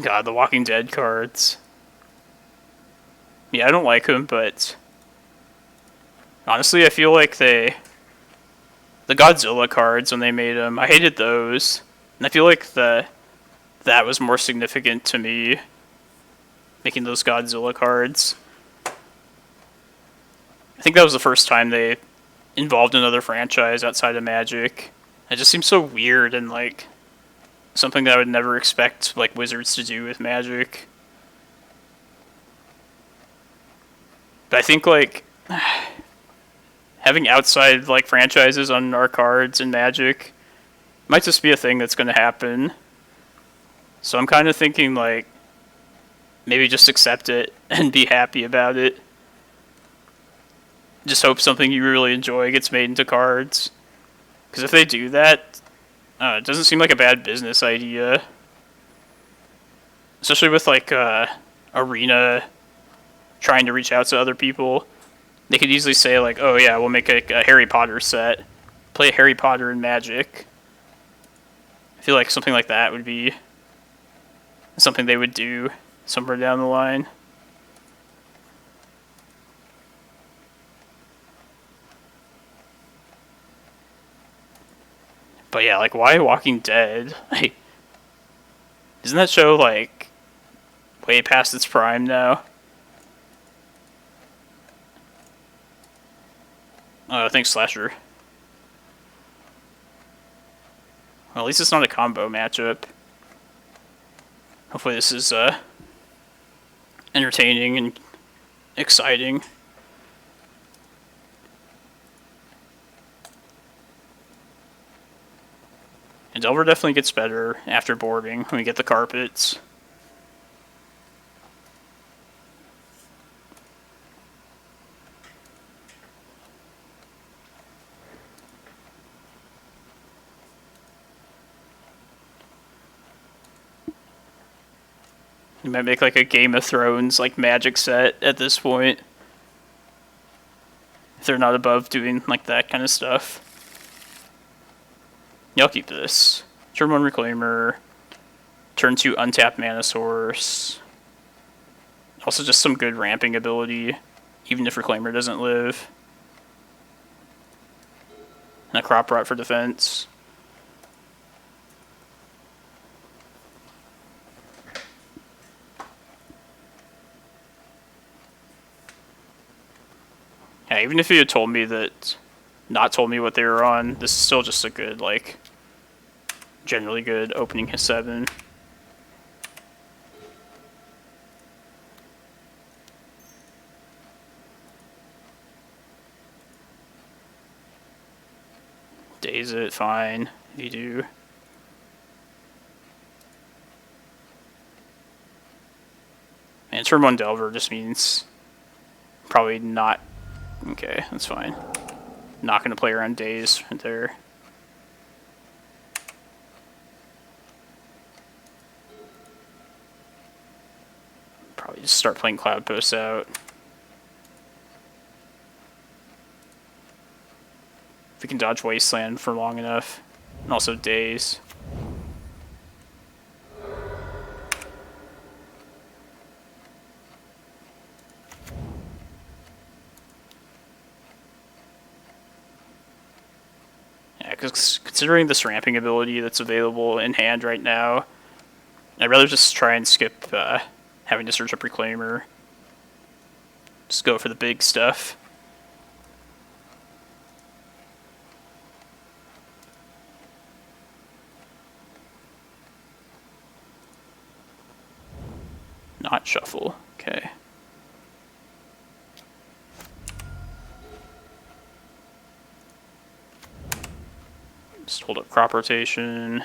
God, the Walking Dead cards. Yeah, I don't like them, but honestly, I feel like the Godzilla cards when they made them, I hated those, and I feel like that was more significant to me, making those Godzilla cards. I think that was the first time they involved another franchise outside of Magic. It just seems so weird and like something that I would never expect like Wizards to do with Magic. But I think like having outside like franchises on our cards in Magic might just be a thing that's going to happen. So I'm kind of thinking like maybe just accept it and be happy about it. Just hope something you really enjoy gets made into cards. Because if they do that, it doesn't seem like a bad business idea. Especially with like Arena trying to reach out to other people. They could easily say like, oh yeah, we'll make a Harry Potter set. Play Harry Potter in Magic. I feel like something like that would be something they would do somewhere down the line. But yeah, like, why Walking Dead? Like, isn't that show, like, way past its prime now? Oh, thanks, Slasher. Well, at least it's not a combo matchup. Hopefully this is, entertaining and exciting. And Delver definitely gets better after boarding when we get the carpets. You might make like a Game of Thrones like Magic set at this point. If they're not above doing like that kind of stuff. Yeah, I'll keep this. Turn 1 Reclaimer. Turn 2 Untapped Mana Source. Also just some good ramping ability, even if Reclaimer doesn't live. And a Crop Rot for defense. Yeah, even if you had told me that, not told me what they were on, this is still just a good, like, generally good opening his 7. Daze it, fine, if you do. And turn 1 Delver just means probably not. Okay, that's fine. Not going to play around Daze right there. Probably just start playing Cloudpost out. If we can dodge Wasteland for long enough. And also Daze. Because considering this ramping ability that's available in hand right now, I'd rather just try and skip having to search up Reclaimer. Just go for the big stuff. Not shuffle. Okay. Just hold up crop rotation.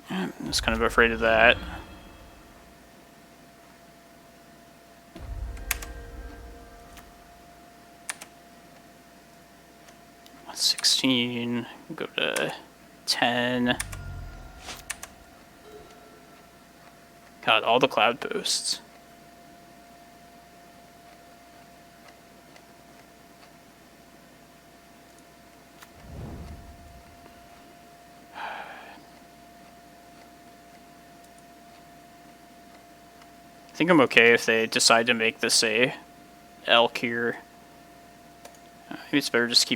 I'm just kind of afraid of that. 15, go to 10. God, all the Cloudposts. I think I'm okay if they decide to make this a elk here. Maybe it's better just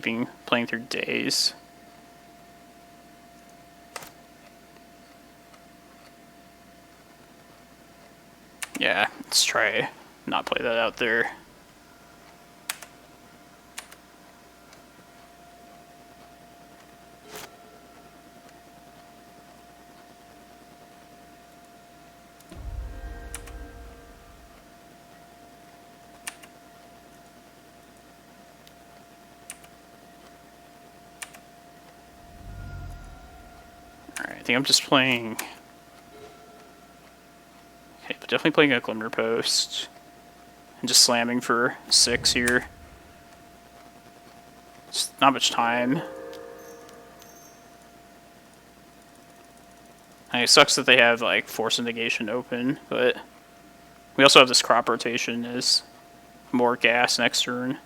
playing through days. Yeah, let's try not play that out there. Alright, I think I'm just playing... Okay, but definitely playing a Glimmerpost. And just slamming for 6 here. It's not much time. It sucks that they have like Force of Negation open, but we also have this crop rotation as more gas next turn.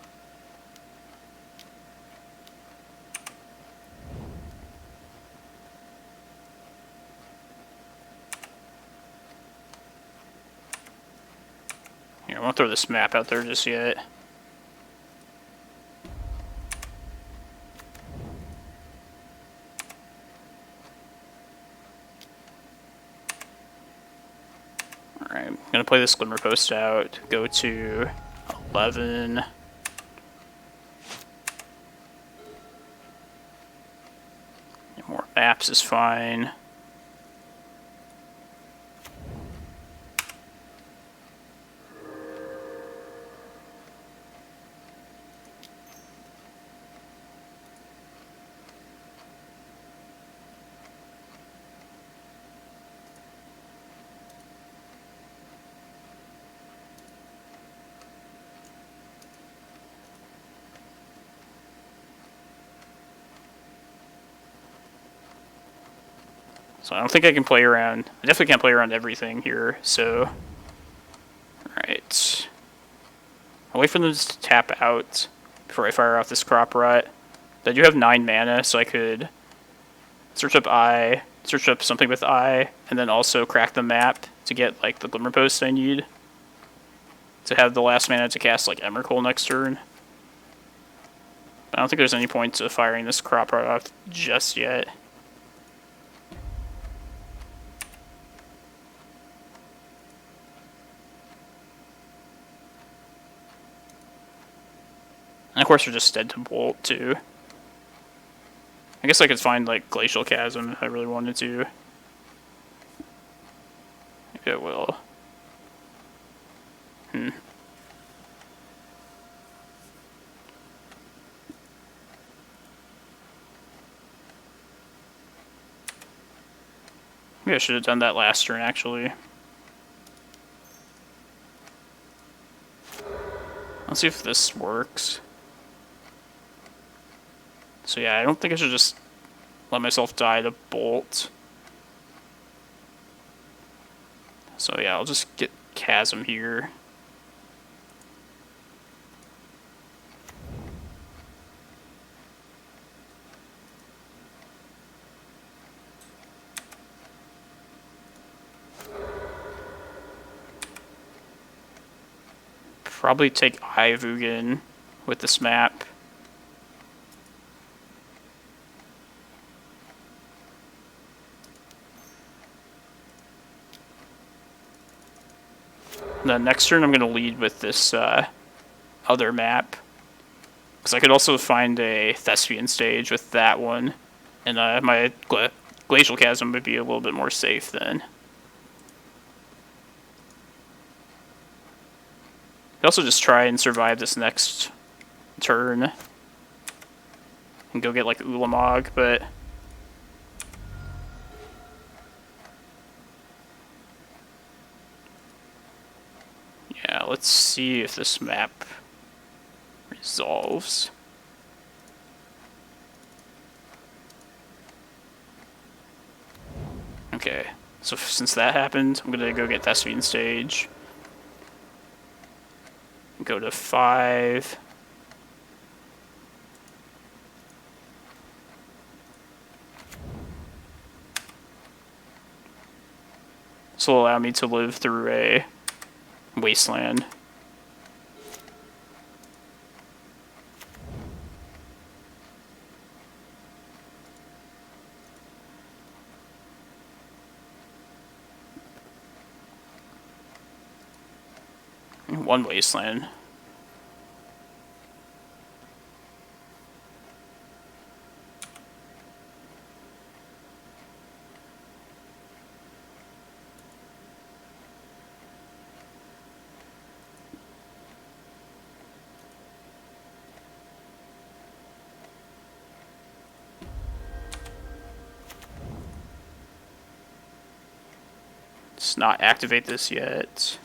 Here, I won't throw this map out there just yet. Alright, I'm gonna play this Glimmerpost out, go to 11. More maps is fine. So I don't think I can play around. I definitely can't play around everything here, so... Alright. I'll wait for them to tap out before I fire off this Crop Rot. I do have 9 mana, so I could search up Eye, search up something with Eye, and then also crack the map to get like the Glimmerpost I need. To have the last mana to cast like Emrakul next turn. But I don't think there's any point to firing this Crop Rot off just yet. And of course we're just dead to Bolt too. I guess I could find like Glacial Chasm if I really wanted to. Maybe I will. Maybe I should have done that last turn actually. Let's see if this works. So yeah, I don't think I should just let myself die to Bolt. So yeah, I'll just get Chasm here. Probably take Eye of Ugin with this map. Then next turn I'm going to lead with this other map. Because I could also find a Thespian stage with that one. And my Glacial Chasm would be a little bit more safe then. I'd also just try and survive this next turn. And go get like Ulamog, but... Yeah, let's see if this map resolves. Okay, so since that happened, I'm gonna go get Thespian Sage. Go to 5. This will allow me to live through a wasteland. One wasteland. Let's not activate this yet.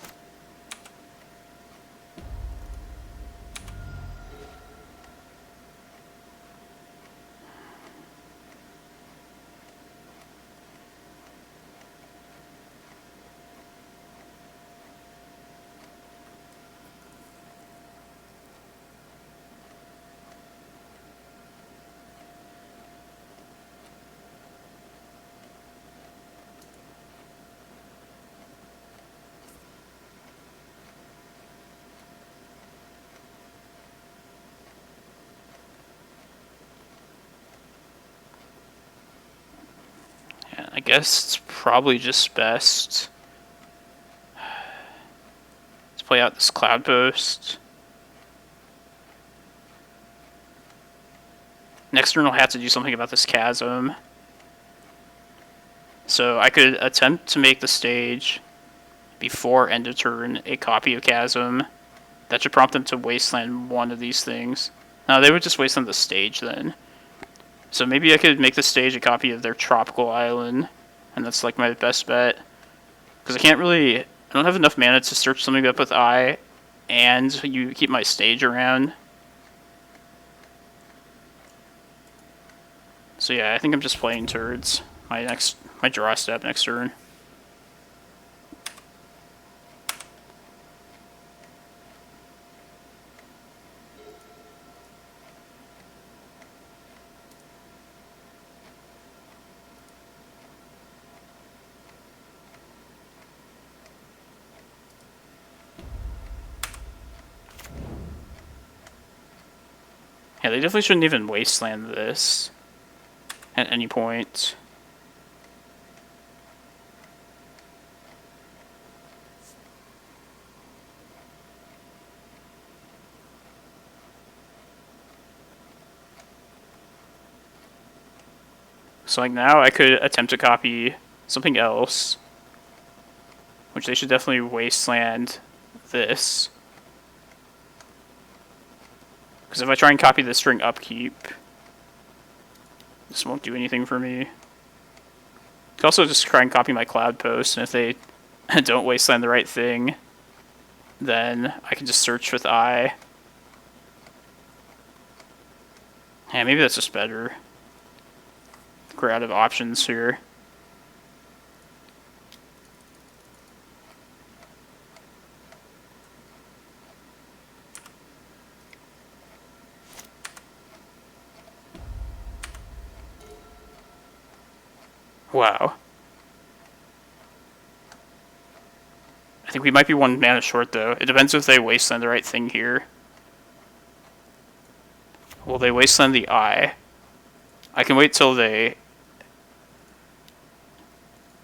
I guess it's probably just best to play out this Cloudpost. Next turn I'll have to do something about this chasm. So I could attempt to make the stage before end of turn a copy of Chasm. That should prompt them to wasteland one of these things. No, they would just wasteland the stage then. So maybe I could make the stage a copy of their tropical island, and that's like my best bet. Because I don't have enough mana to search something up with Eye, and you keep my stage around. So yeah, I think I'm just playing turds. My draw step next turn. Yeah, they definitely shouldn't even wasteland this at any point. So like now I could attempt to copy something else, which they should definitely wasteland this. Because if I try and copy the string upkeep, this won't do anything for me. I could also just try and copy my Cloudpost, and if they don't wasteland the right thing, then I can just search with Eye. Yeah, maybe that's just better. We're out of options here. Wow. I think we might be one mana short, though. It depends if they wasteland the right thing here. Will they wasteland the Eye? I can wait till they...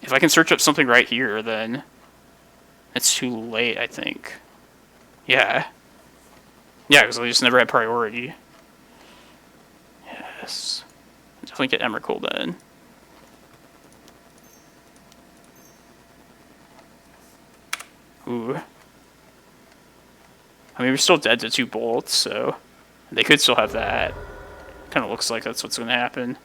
If I can search up something right here, then it's too late, I think. Yeah. Yeah, because I just never had priority. Yes. Definitely get Emrakul then. Ooh. I mean, we're still dead to 2 bolts, so they could still have that. Kind of looks like that's what's going to happen.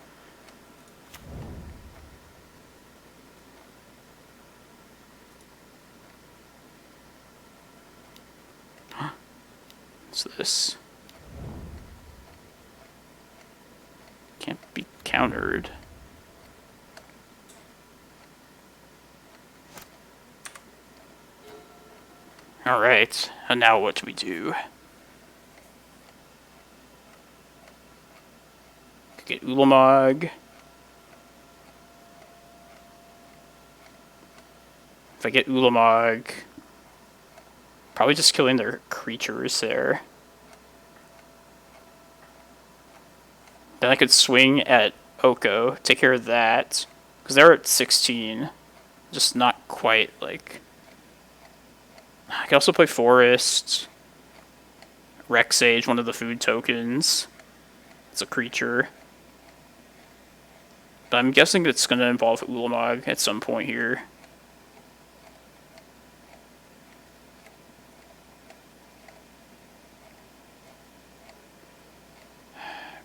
What's this? Can't be countered. Alright, and now what do we do? Get Ulamog. If I get Ulamog, probably just killing their creatures there. Then I could swing at Oko, take care of that, because they're at 16. Just not quite, like... I could also play Forest. Rec Sage, one of the food tokens. It's a creature. But I'm guessing it's going to involve Ulamog at some point here.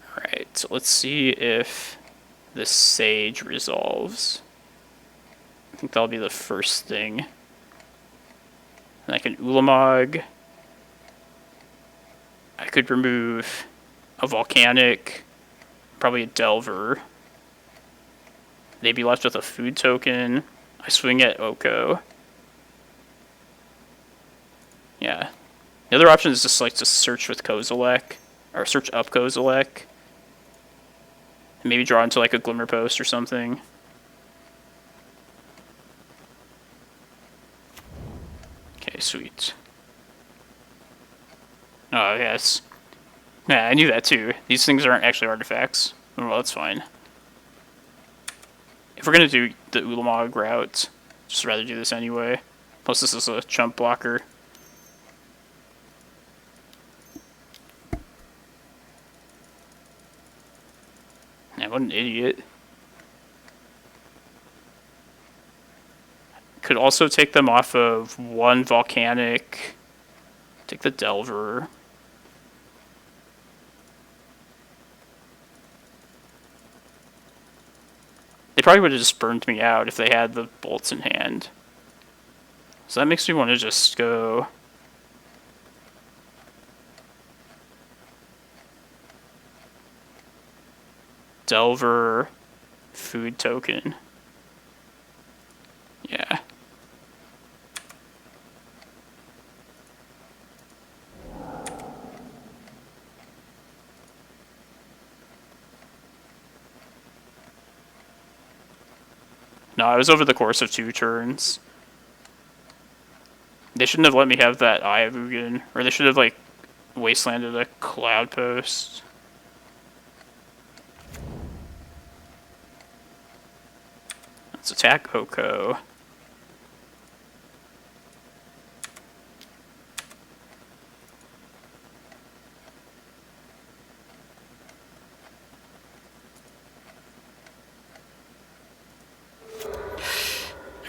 Alright, so let's see if this Sage resolves. I think that'll be the first thing. And I can Ulamog. I could remove a Volcanic, probably a Delver. They'd be left with a food token. I swing at Oko. Yeah. The other option is just like to search with Kozilek, or search up Kozilek. And maybe draw into like a Glimmerpost or something. Okay, sweet. Oh, yes. Yeah, I knew that too. These things aren't actually artifacts. Well, that's fine. If we're going to do the Ulamog route, just rather do this anyway. Plus this is a chump blocker. Man, what an idiot. Could also take them off of one Volcanic. Take the Delver. They probably would have just burned me out if they had the bolts in hand. So that makes me want to just go... Delver, food token. Yeah. No, I was over the course of 2 turns. They shouldn't have let me have that Eye of Ugin, or they should have, like, wastelanded a Cloudpost. Let's attack Oko.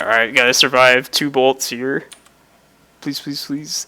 Alright, gotta survive 2 bolts here. Please, please, please.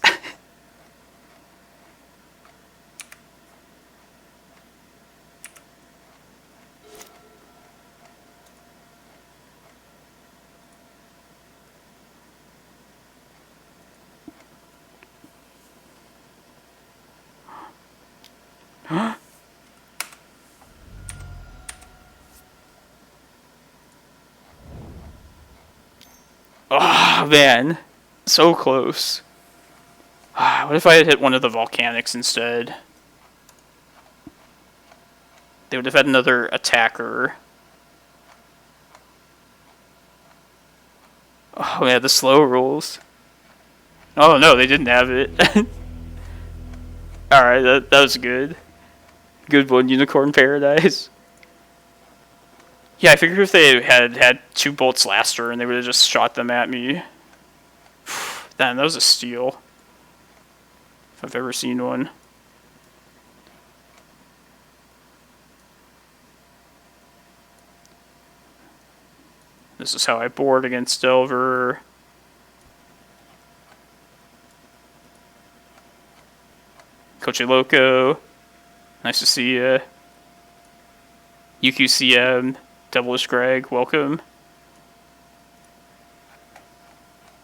Oh, man. So close. What if I had hit one of the Volcanics instead? They would have had another attacker. Oh, man, the slow rolls. Oh, no, they didn't have it. Alright, that was good. Good one, Unicorn Paradise. Yeah, I figured if they had 2 bolts last turn, they would have just shot them at me. Damn, that was a steal. If I've ever seen one. This is how I board against Delver. Coach Loco. Nice to see ya. UQCM. Devilish Greg, welcome.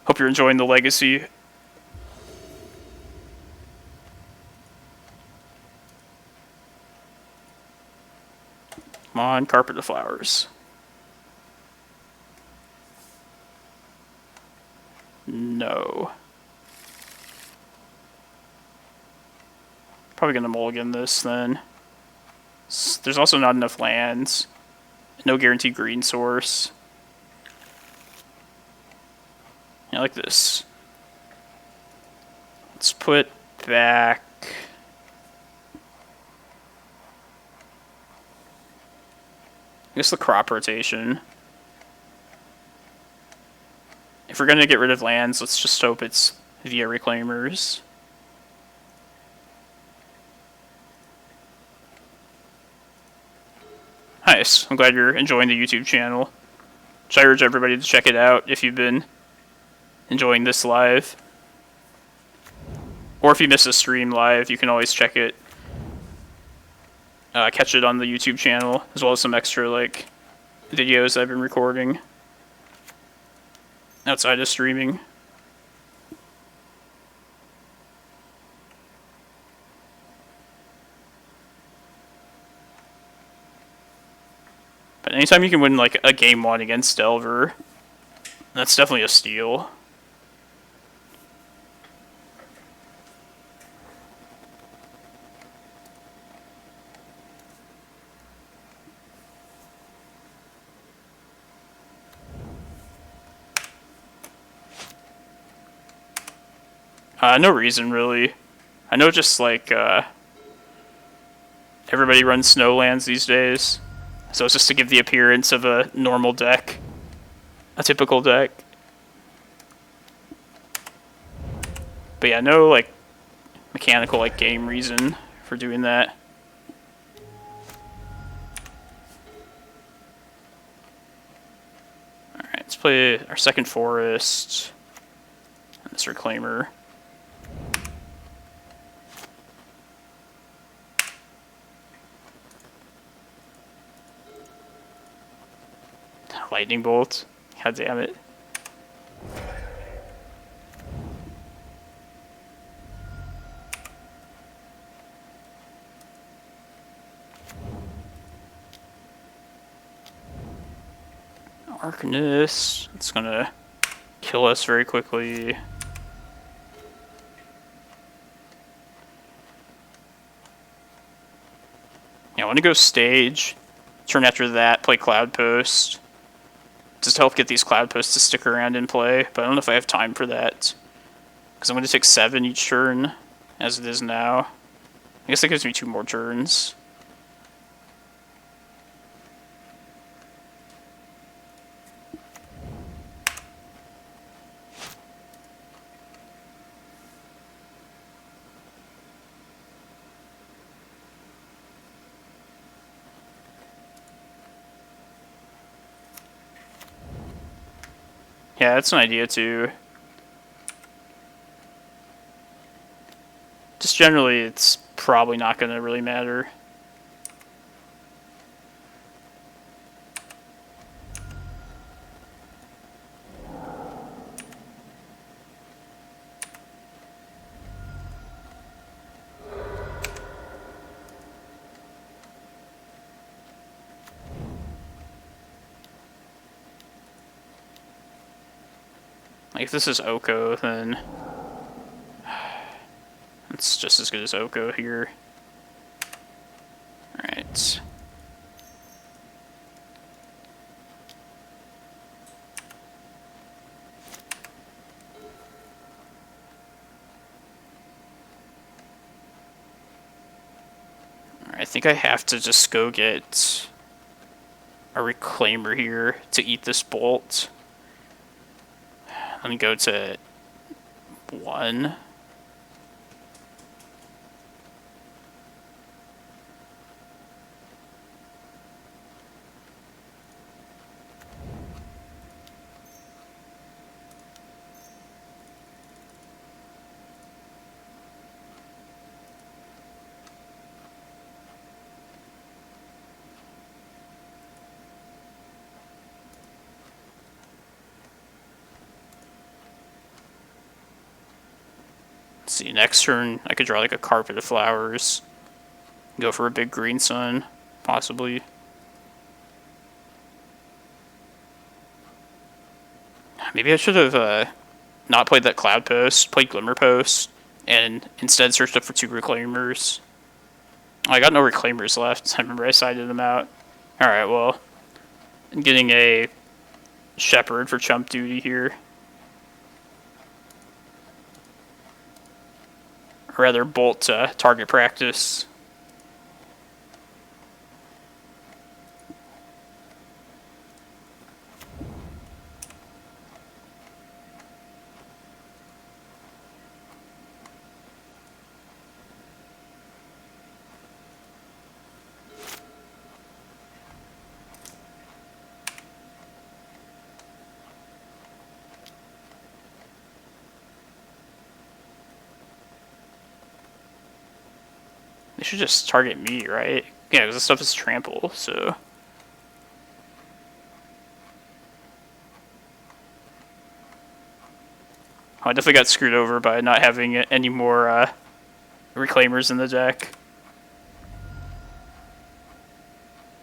Hope you're enjoying the legacy. Come on, Carpet of Flowers. No. probably gonna mulligan this then. There's also not enough lands. No guaranteed green source. I like this. Let's put back... I guess the crop rotation. If we're gonna get rid of lands, let's just hope it's via Reclaimers. Nice. I'm glad you're enjoying the YouTube channel. I urge everybody to check it out if you've been enjoying this live. Or if you miss a stream live, you can always check it. Catch it on the YouTube channel, as well as some extra like videos I've been recording outside of streaming. But anytime you can win like a game 1 against Delver, that's definitely a steal. No reason, really. I know just, like, everybody runs Snowlands these days. So it's just to give the appearance of a normal deck. A typical deck. But yeah, no, like, mechanical, like, game reason for doing that. Alright, let's play our second Forest. And this Reclaimer. Lightning bolt. God damn it. Arcanist. It's gonna kill us very quickly. Yeah, I want to go stage. Turn after that, play Cloudpost. Just to help get these Cloudposts to stick around and play, but I don't know if I have time for that. Because I'm going to take 7 each turn, as it is now. I guess that gives me 2 more turns. Yeah, that's an idea too. Just generally, it's probably not going to really matter. Like, if this is Oko, then it's just as good as Oko here. Alright. I think I have to just go get a Reclaimer here to eat this bolt. Let me go to 1. See, next turn I could draw like a Carpet of Flowers. Go for a big green sun, possibly. Maybe I should have not played that Cloudpost, played Glimmerpost, and instead searched up for 2 Reclaimers. I got no Reclaimers left. I remember I sided them out. Alright, well, I'm getting a Shepherd for chump duty here. Or rather, Bolt target practice. They should just target me, right? Yeah, because this stuff is trample, so... Oh, I definitely got screwed over by not having any more Reclaimers in the deck.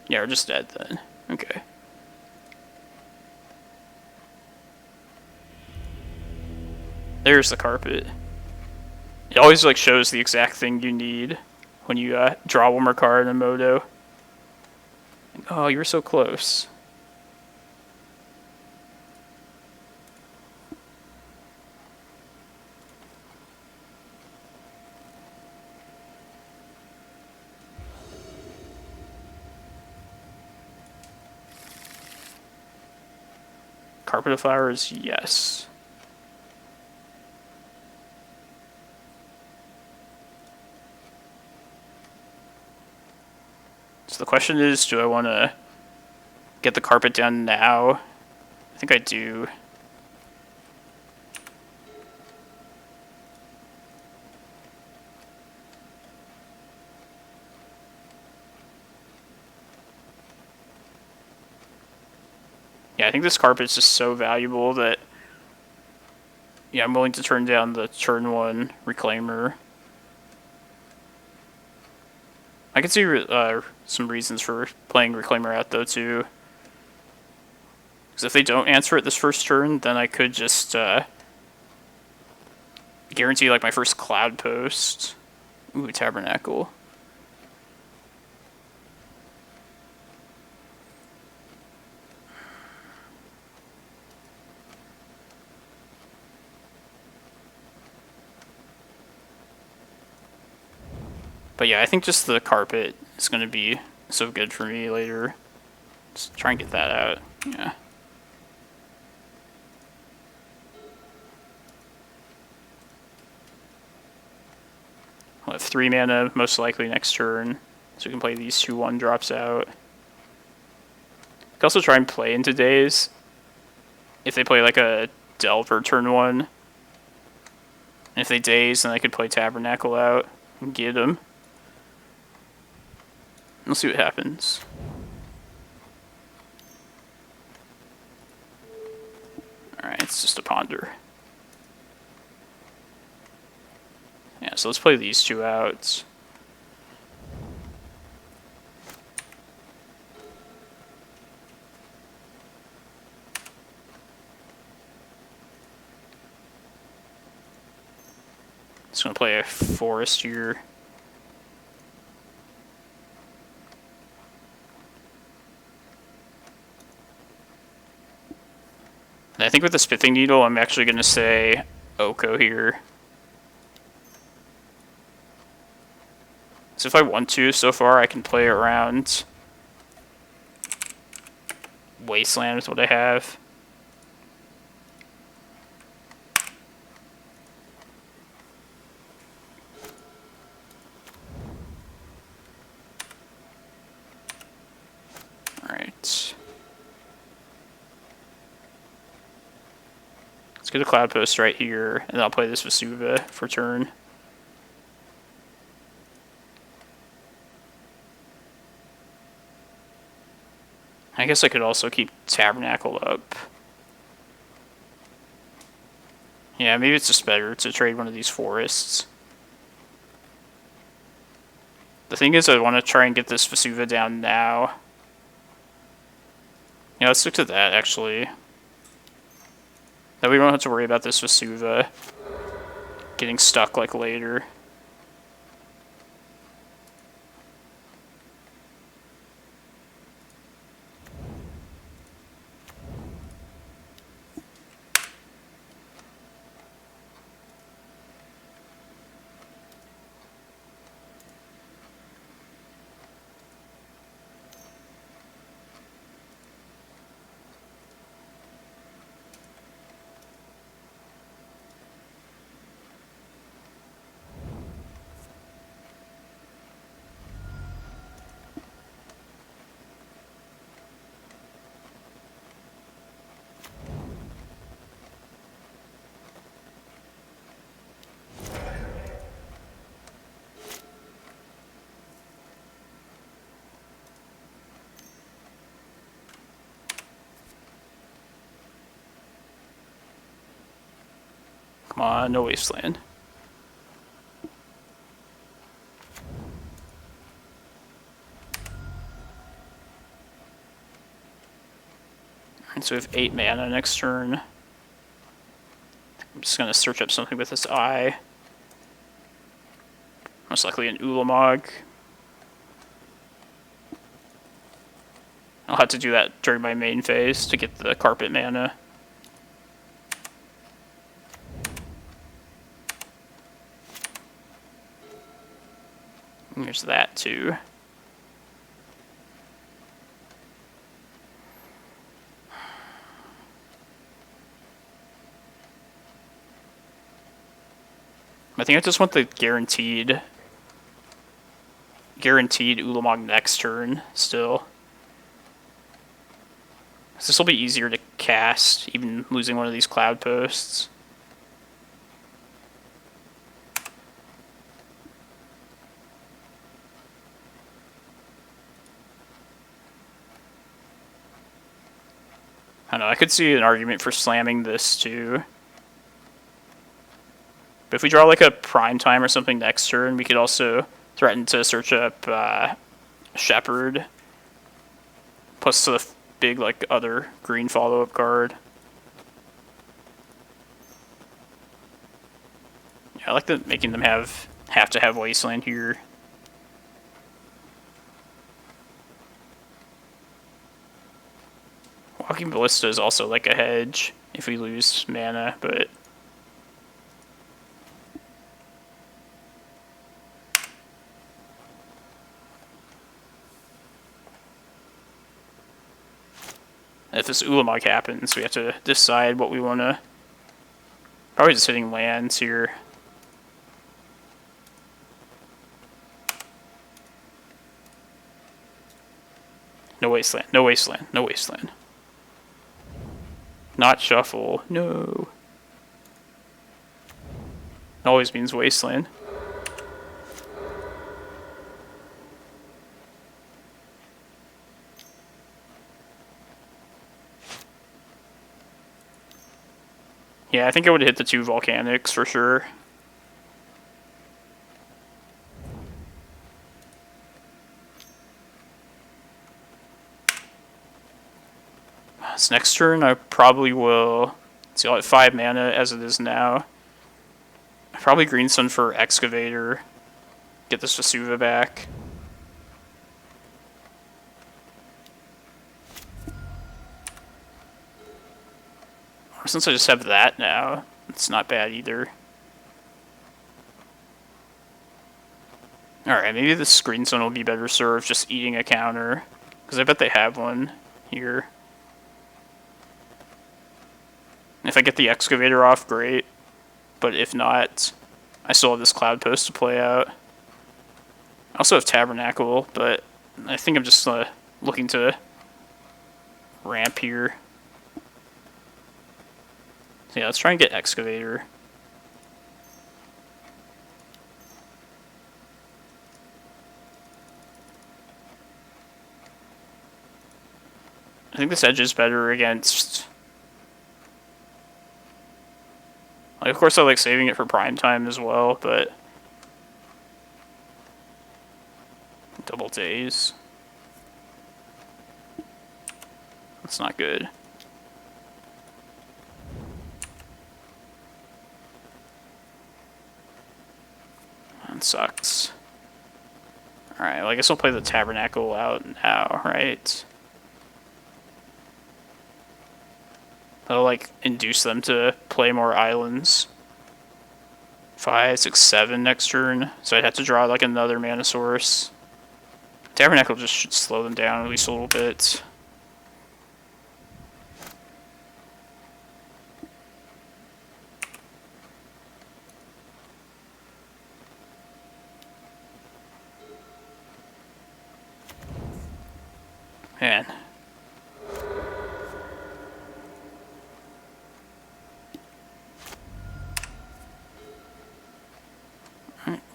Yeah, we're just dead then. Okay. There's the carpet. It always like shows the exact thing you need when you draw one more card in Moto. Oh, you were so close. Carpet of Flowers, yes. So the question is, do I want to get the carpet down now? I think I do. Yeah, I think this carpet is just so valuable that, yeah, I'm willing to turn down the turn 1 Reclaimer. I can see some reasons for playing Reclaimer out, though, too. Because if they don't answer it this first turn, then I could just guarantee, like, my first Cloudpost. Ooh, Tabernacle. But yeah, I think just the carpet is going to be so good for me later. Just try and get that out. Yeah. I'll have 3 mana, most likely next turn. So we can play these 2 1-drops out. I can also try and play into Daze. If they play like a Delver turn 1. And if they Daze, then I could play Tabernacle out and get them. We'll see what happens. Alright, it's just a Ponder. Yeah, so let's play these 2 out. Just gonna play a Forest here. And I think with this Pithing Needle, I'm actually going to say Oko here. So if I want to, so far I can play around Wasteland with what I have. Alright. Let's get a Cloudpost right here, and I'll play this Vesuva for turn. I guess I could also keep Tabernacle up. Yeah, maybe it's just better to trade one of these forests. The thing is, I want to try and get this Vesuva down now. Yeah, let's stick to that, actually. That we don't have to worry about this Vesuva getting stuck, like, later. Come on, no wasteland. Alright, so we have 8 mana next turn. I'm just gonna search up something with this eye. Most likely an Ulamog. I'll have to do that during my main phase to get the carpet mana. And there's that too. I think I just want the guaranteed Ulamog next turn still. This will be easier to cast, even losing one of these Cloudposts. I don't know, I could see an argument for slamming this too. But if we draw like a prime time or something next turn, we could also threaten to search up Shepherd. Plus the big like other green follow-up card. Yeah, I like making them have to have Wasteland here. Walking Ballista is also like a hedge if we lose mana, but if this Ulamog happens, we have to decide what we want to... Probably just hitting lands here. No wasteland, no wasteland, no wasteland. Not shuffle, no. Always means wasteland. Yeah, I think I would have hit the 2 volcanics for sure. This next turn, I probably will... See, I'll have 5 mana as it is now. Probably Greenstone for Excavator. Get this Vesuva back. Since I just have that now, it's not bad either. Alright, maybe this Greenstone will be better served just eating a counter. Because I bet they have one here. If I get the Excavator off, great. But if not, I still have this Cloudpost to play out. I also have Tabernacle, but I think I'm just looking to ramp here. So yeah, let's try and get Excavator. I think this edge is better against... Like, of course I like saving it for prime time as well, but... Double days. That's not good. That sucks. Alright, well I guess I'll play the Tabernacle out now, right? That'll like induce them to play more islands. 5, 6, 7 next turn. So I'd have to draw like another mana source. Tabernacle just should slow them down at least a little bit. Man.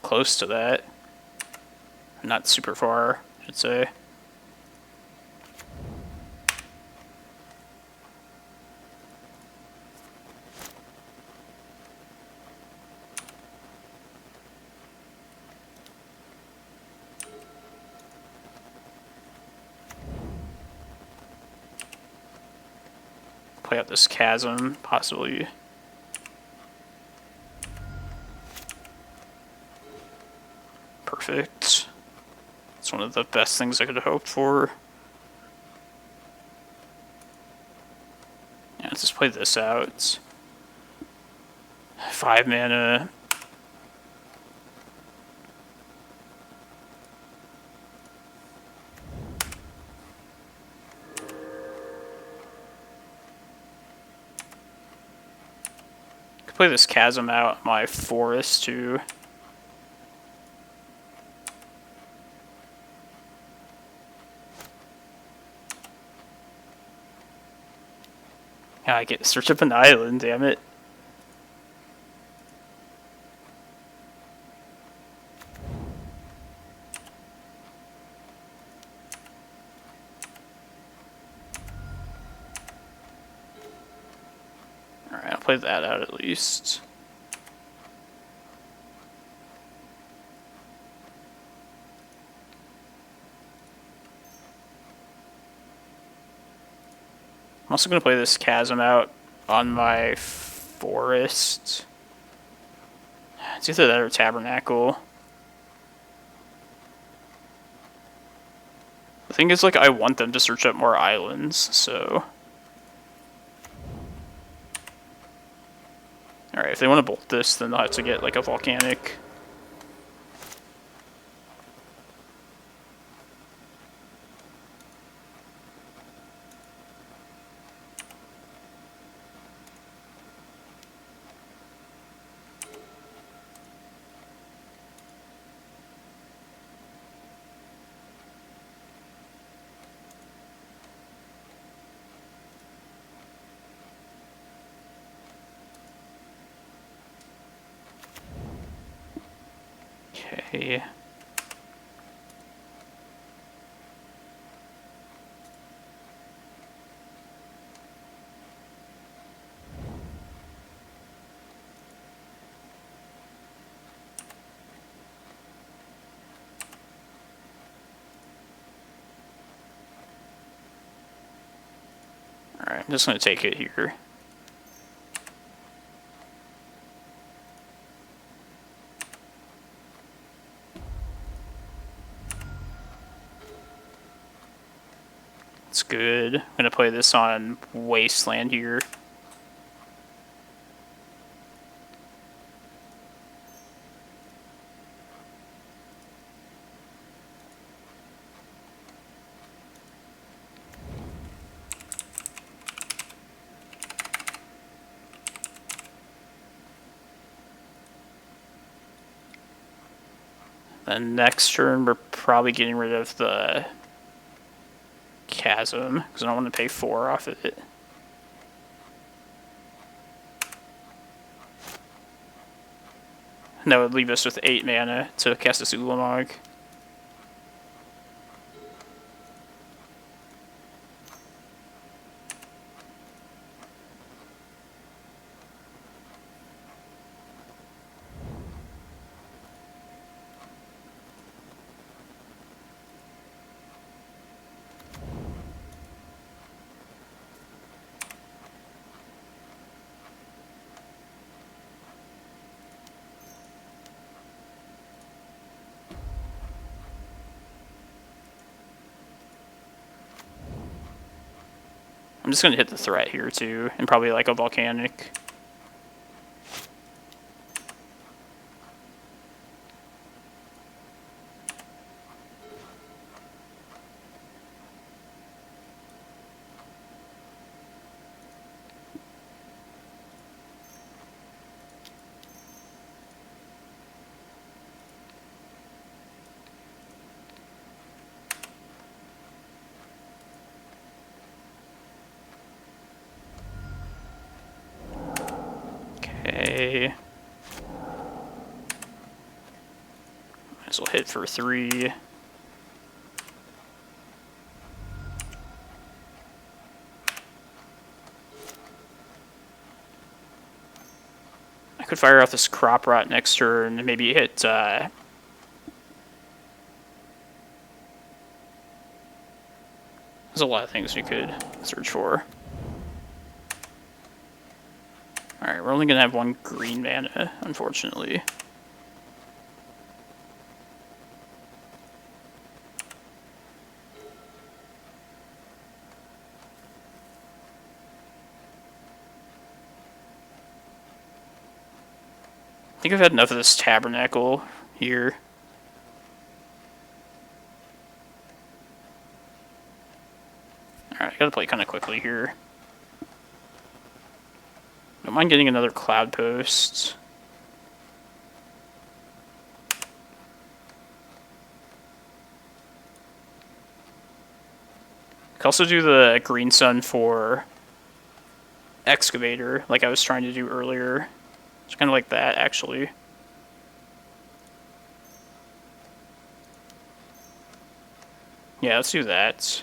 Close to that. Not super far, I should say. play out this Chasm, possibly. Perfect. It's one of the best things I could have hoped for. Yeah, let's just play this out. 5 mana. Could play this Chasm out my forest too. Yeah, I get to search up an island, damn it. Alright, I'll play that out at least. I'm also going to play this Chasm out on my forest. It's either that or Tabernacle. The thing is, like, I want them to search up more islands, so... Alright, if they want to bolt this, then they'll have to get, like, a volcanic. Okay. Alright, I'm just going to take it here. It's good. I'm going to play this on Wasteland here. Then next turn, we're probably getting rid of the Chasm, because I don't want to pay 4 off of it. And that would leave us with 8 mana to cast this Ulamog. I'm just going to hit the threat here too, and probably like a volcanic. Okay. Might as well hit for 3. I could fire off this Crop Rot next turn and maybe hit there's a lot of things we could search for. Alright, we're only gonna have one green mana, unfortunately. I think I've had enough of this Tabernacle here. Alright, I gotta play kind of quickly here. Don't mind getting another Cloudpost. I can also do the Green Sun for Excavator, like I was trying to do earlier. It's kind of like that, actually. Yeah, let's do that.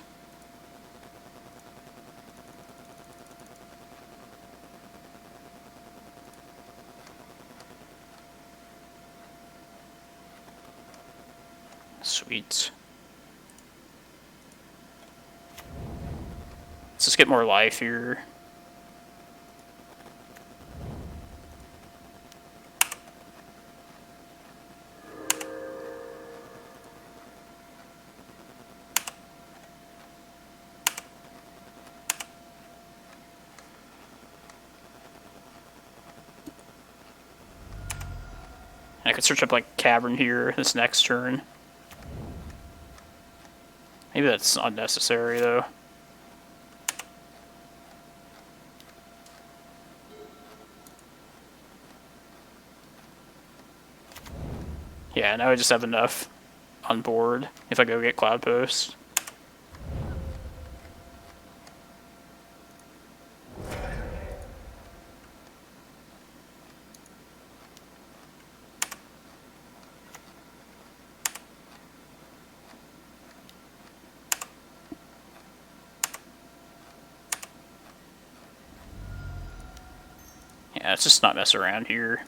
Sweet. Let's just get more life here. I could search up like Cavern here this next turn. Maybe that's unnecessary though. Yeah, now I just have enough on board if I go get Cloudpost. Yeah, let's just not mess around here.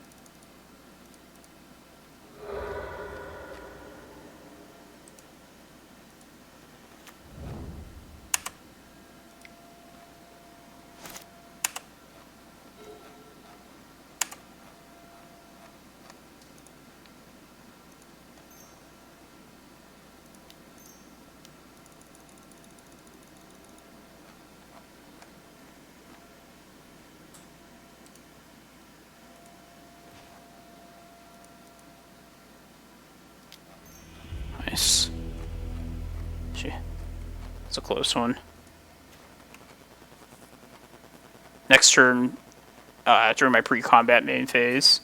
Nice. Gee, it's a close one. Next turn, during my pre-combat main phase,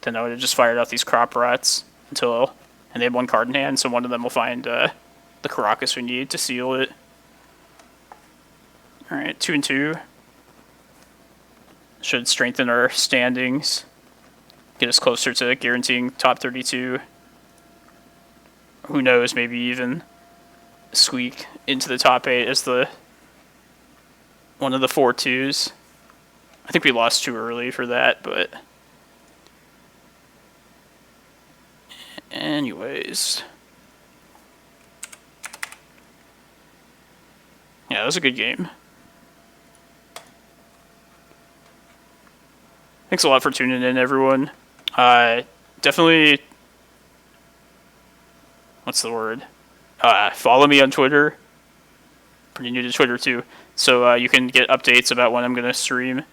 then I would have just fired out these crop rats until, and they have one card in hand, so one of them will find the Karakas we need to seal it. Alright, 2 and 2. Should strengthen our standings. Get us closer to guaranteeing top 32. Who knows, maybe even squeak into the top 8 as the one of the 4-2s. I think we lost too early for that, but anyways. Yeah, that was a good game. Thanks a lot for tuning in, everyone. Definitely, what's the word? Follow me on Twitter. Pretty new to Twitter too, so you can get updates about when I'm gonna stream.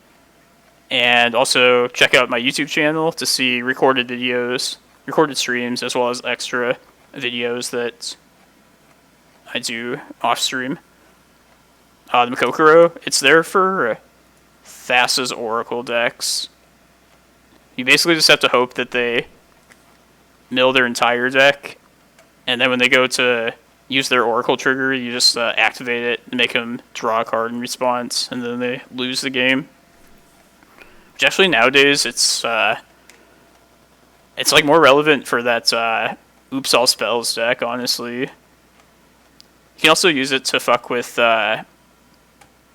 And also check out my YouTube channel to see recorded videos, recorded streams, as well as extra videos that I do off stream. The Makokoro, it's there for Thassa's Oracle decks. You basically just have to hope that they mill their entire deck, and then when they go to use their Oracle trigger, you just activate it and make them draw a card in response, and then they lose the game. Which actually nowadays it's like more relevant for that Oops All Spells deck, honestly. You can also use it to fuck with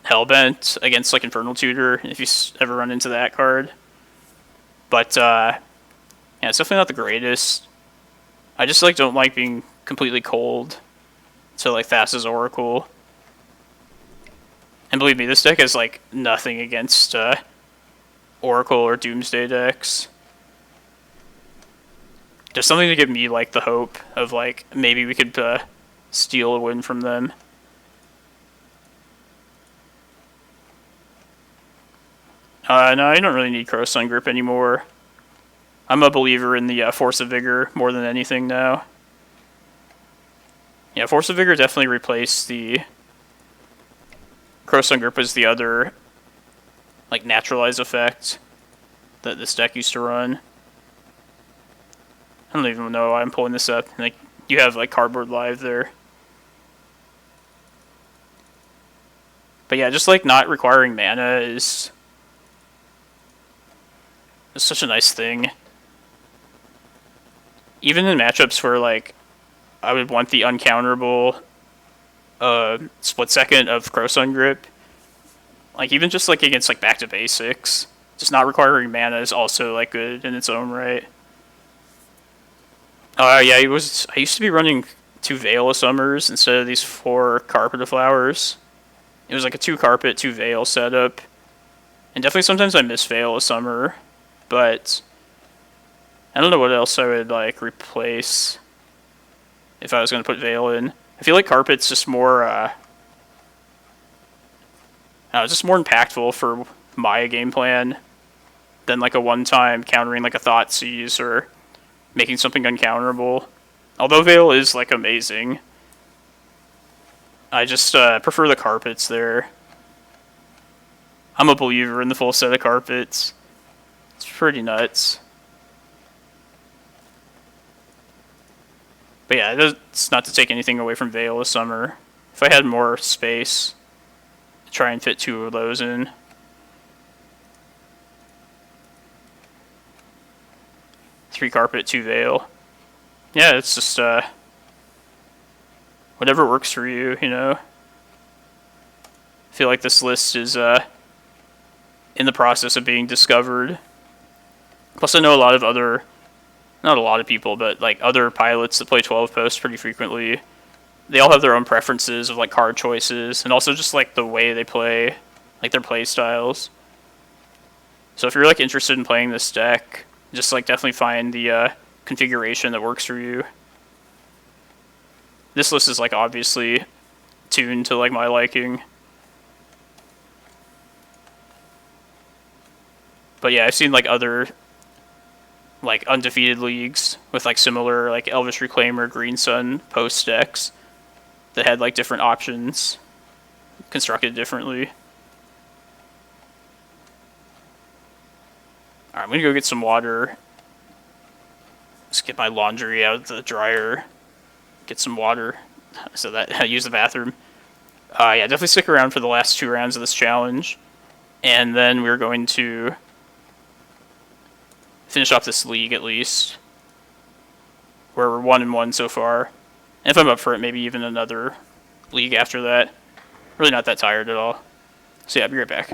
Hellbent against like Infernal Tutor if you ever run into that card. But yeah, it's definitely not the greatest. I just like don't like being completely cold to like Thassa's Oracle. And believe me, this deck has like nothing against Oracle or Doomsday decks. Just something to give me like the hope of like maybe we could steal a win from them. No, I don't really need Crow Sun Grip anymore. I'm a believer in the Force of Vigor more than anything now. Yeah, Force of Vigor definitely replaced the Crow Sun Grip as the other like naturalize effect that this deck used to run. I don't even know why I'm pulling this up. Like you have like Cardboard Live there. But yeah, just like not requiring mana is such a nice thing. Even in matchups where like I would want the uncounterable split second of Crow Sun Grip, like even just like against like back to basics, just not requiring mana is also like good in its own right. Yeah, I used to be running 2 Veil of Summers instead of these 4 Carpet of Flowers. It was like a 2 Carpet, 2 Veil setup. And definitely sometimes I miss Veil of Summer, but I don't know what else I would like replace if I was going to put Veil in. I feel like Carpet's just more just more impactful for my game plan than like a one-time countering like a Thoughtseize or making something uncounterable. Although Veil is like amazing, I just prefer the Carpets there. I'm a believer in the full set of Carpets. It's pretty nuts. But yeah, it's not to take anything away from Veil of Summer. If I had more space to try and fit 2 of those in. Three Carpet, 2 Veil. Yeah, it's just whatever works for you, you know. I feel like this list is in the process of being discovered. Plus, I know a lot of other, not a lot of people, but like other pilots that play 12 posts pretty frequently. They all have their own preferences of like card choices, and also just like the way they play, like their play styles. So if you're like interested in playing this deck, just like definitely find the configuration that works for you. This list is like obviously tuned to like my liking. But yeah, I've seen like other like undefeated leagues with like similar like Elvish Reclaimer, Green Sun post decks that had like different options constructed differently. Alright, I'm gonna go get some water. Let's get my laundry out of the dryer. Get some water so that I use the bathroom. Yeah, definitely stick around for the last 2 rounds of this challenge. And then we're going to finish off this league at least, where we're 1-1 so far. And if I'm up for it, maybe even another league after that. Really not that tired at all. So yeah, I'll be right back.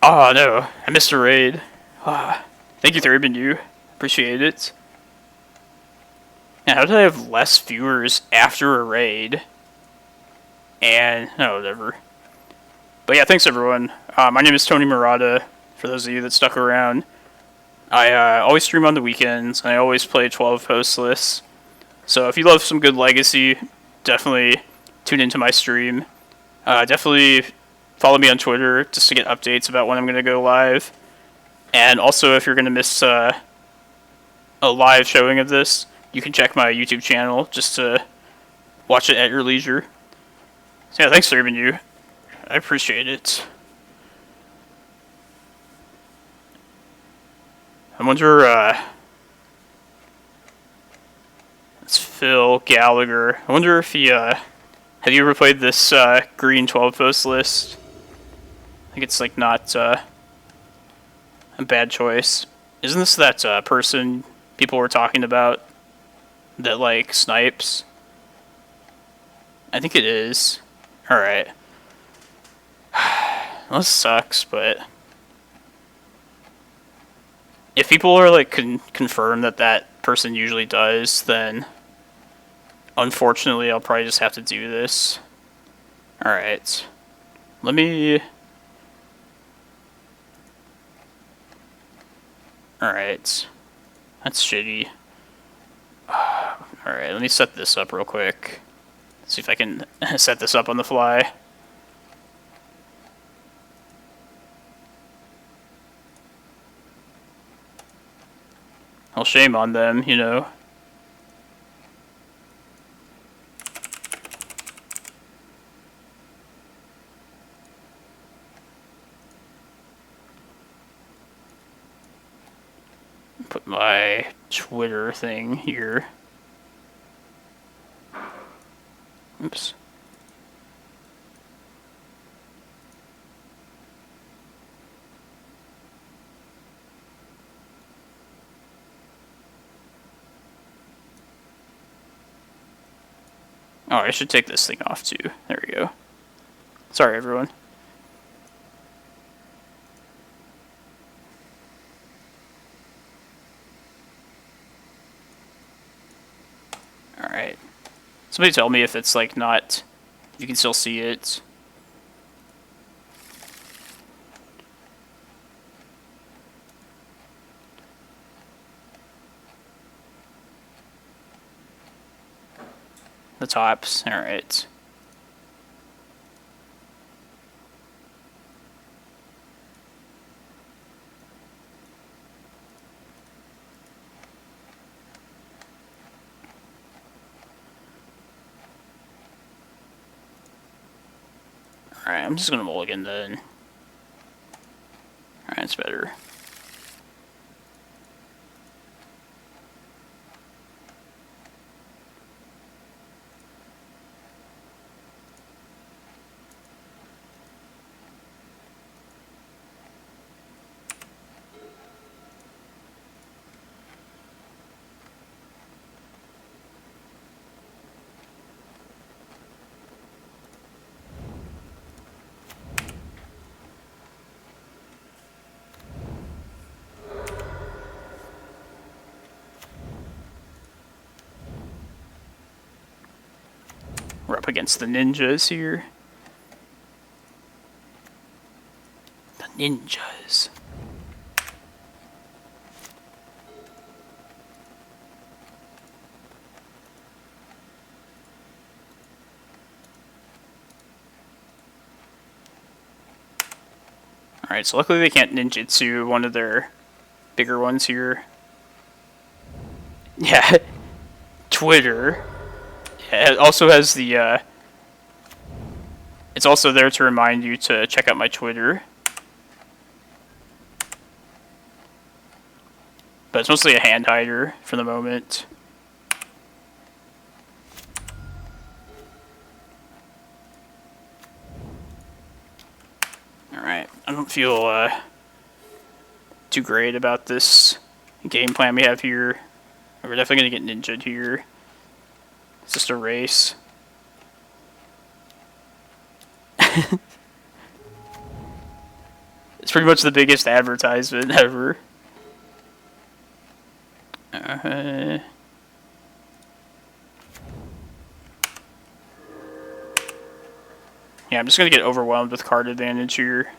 Oh no, I missed a raid. Thank you, Thespian. You appreciate it. Now, how did I have less viewers after a raid? And no, whatever. But yeah, thanks everyone. My name is Tony Murata. For those of you that stuck around, I always stream on the weekends, and I always play 12 post lists. So if you love some good Legacy, definitely tune into my stream. Definitely follow me on Twitter just to get updates about when I'm going to go live. And also, if you're going to miss a live showing of this, you can check my YouTube channel just to watch it at your leisure. So yeah, thanks for having you. I appreciate it. I wonder, it's Phil Gallagher. I wonder if he, have you ever played this, green 12 post list? I think it's, like, not, a bad choice. Isn't this that, person people were talking about that, like, snipes? I think it is. Alright. Well, this sucks, but if people are, like, confirmed that that person usually does, then unfortunately I'll probably just have to do this. Alright. Let me... Alright. That's shitty. Alright, let me set this up real quick. See if I can set this up on the fly. Well, shame on them, you know. Put my Twitter thing here. Oops. Oh, I should take this thing off too. There we go. Sorry, everyone. Alright. Somebody tell me if it's, like, not... If you can still see it. The tops. Alright. Alright, I'm just gonna mulligan then. Alright, that's better. We're up against the ninjas here. The ninjas. Alright, so luckily they can't ninjutsu one of their bigger ones here. Yeah. Twitter. It also has the, it's also there to remind you to check out my Twitter. But it's mostly a hand hider for the moment. Alright, I don't feel, too great about this game plan we have here. We're definitely gonna get ninja'd here. It's just a race. It's pretty much the biggest advertisement ever. Yeah, I'm just gonna get overwhelmed with card advantage here.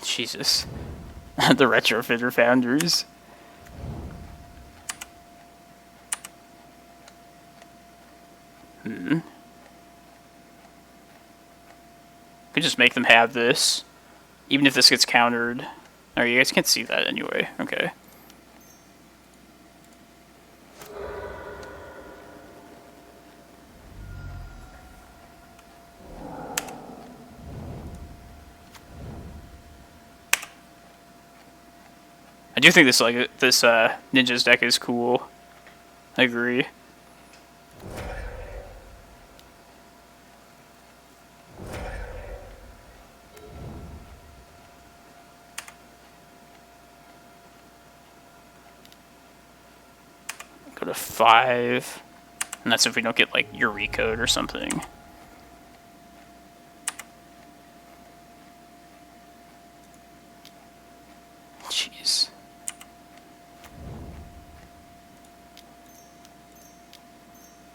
Jesus. The Retrofitter Founders. Could just make them have this. Even if this gets countered. Oh, you guys can't see that anyway. Okay. I do think this Ninja's deck is cool. I agree. Go to 5. And that's if we don't get like Eureka or something. Jeez.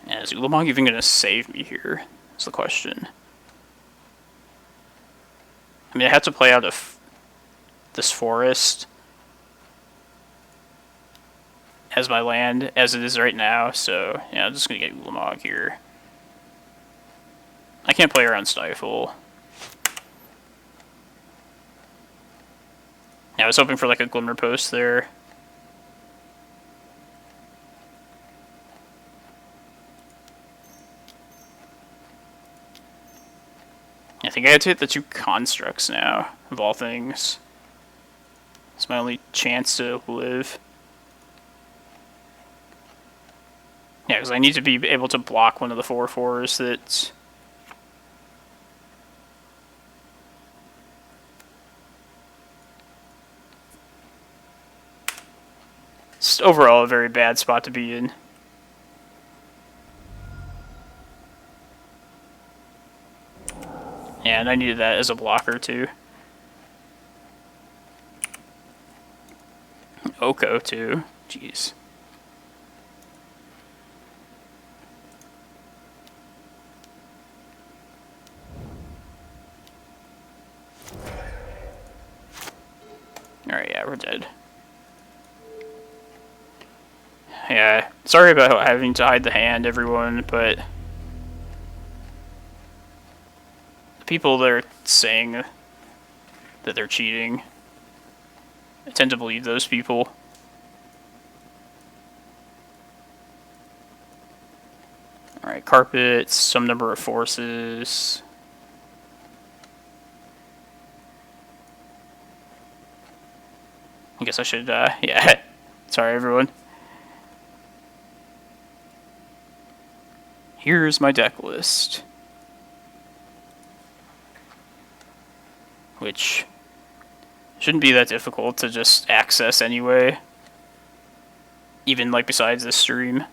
Yeah, is Ulamog even going to save me here? That's the question. I mean, I have to play out of this forest as my land, as it is right now, so yeah, I'm just going to get Ulamog here. I can't play around Stifle. Yeah, I was hoping for like a Glimmerpost there. I think I had to hit the 2 constructs now, of all things. It's my only chance to live. Yeah, because I need to be able to block one of the 4/4s that's... It's overall a very bad spot to be in. Yeah, and I needed that as a blocker too. Oko too. Jeez. Alright, yeah, we're dead. Yeah, sorry about having to hide the hand, everyone, but... people that are saying that they're cheating, I tend to believe those people. Alright, carpets, some number of forces. I guess I should, yeah. Sorry, everyone. Here's my deck list. Which shouldn't be that difficult to just access anyway. Even, like, besides this stream.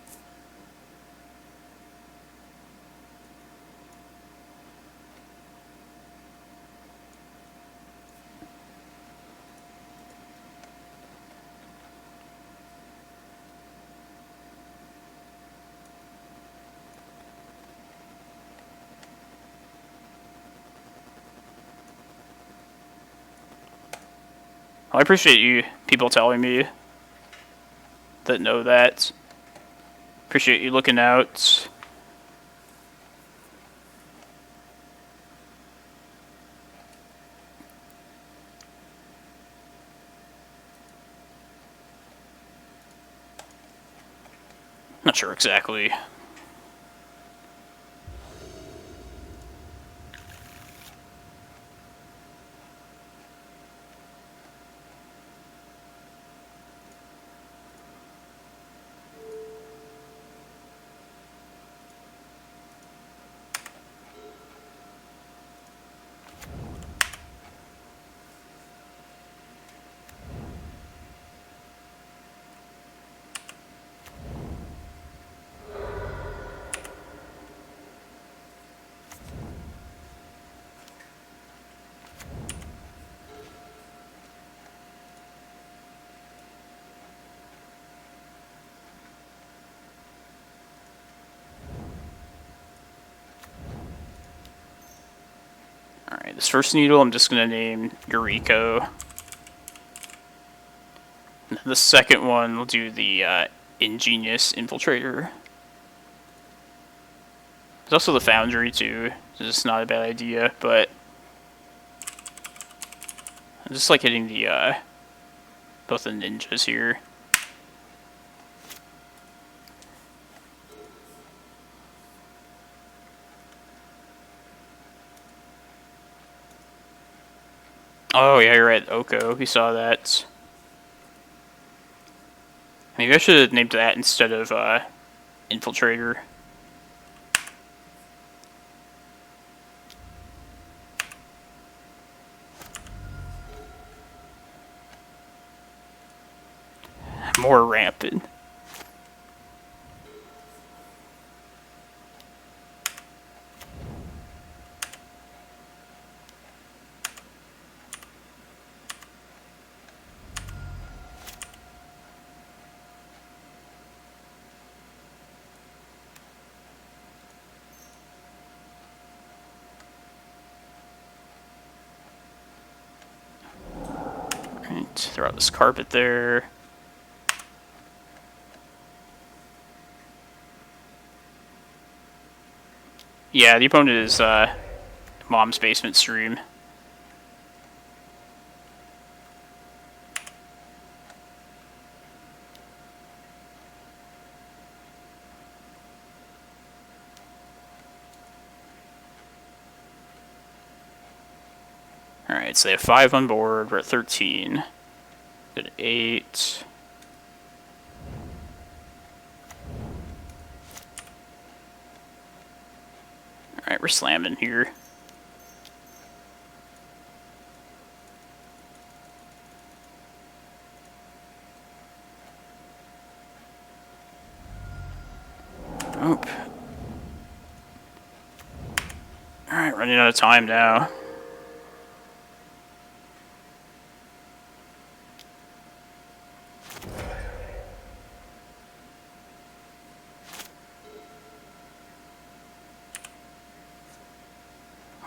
Well, I appreciate you people telling me that know that. Appreciate you looking out. Not sure exactly. Alright, this first needle I'm just going to name Eureka. And the second one we'll do the Ingenious Infiltrator. There's also the Foundry too, so it's not a bad idea, but I just like hitting the both the ninjas here. Oh yeah, you're right, Oko, we saw that. Maybe I should have named that instead of Infiltrator. More rampant. Right, throw out this carpet there. Yeah, the opponent is Mom's Basement Stream. Alright, so they have 5 on board, we're at 13. Good at 8. Alright, we're slamming here. Nope. Alright, running out of time now.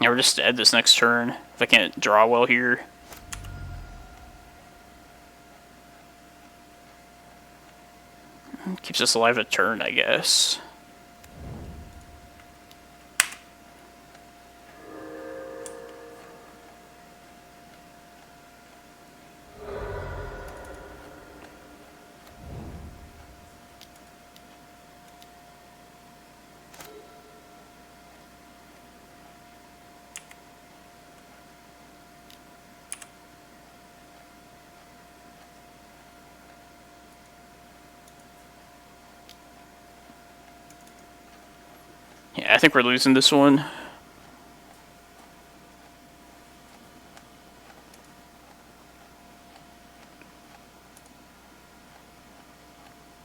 Yeah, we're just dead this next turn. If I can't draw well here. Keeps us alive a turn, I guess. Yeah, I think we're losing this one.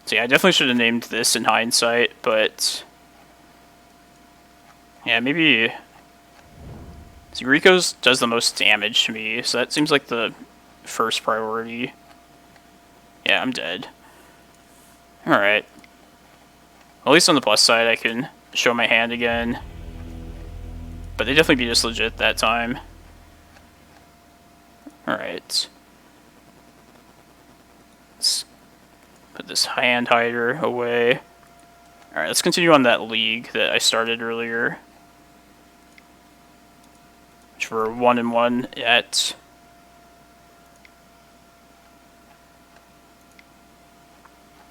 So yeah, I definitely should have named this in hindsight, but yeah, maybe Rico's does the most damage to me, so that seems like the first priority. Yeah, I'm dead. Alright. At least on the plus side, I can show my hand again. But they definitely beat us legit that time. Alright. Let's put this hand hider away. Alright, let's continue on that league that I started earlier. Which we're 1-1 at.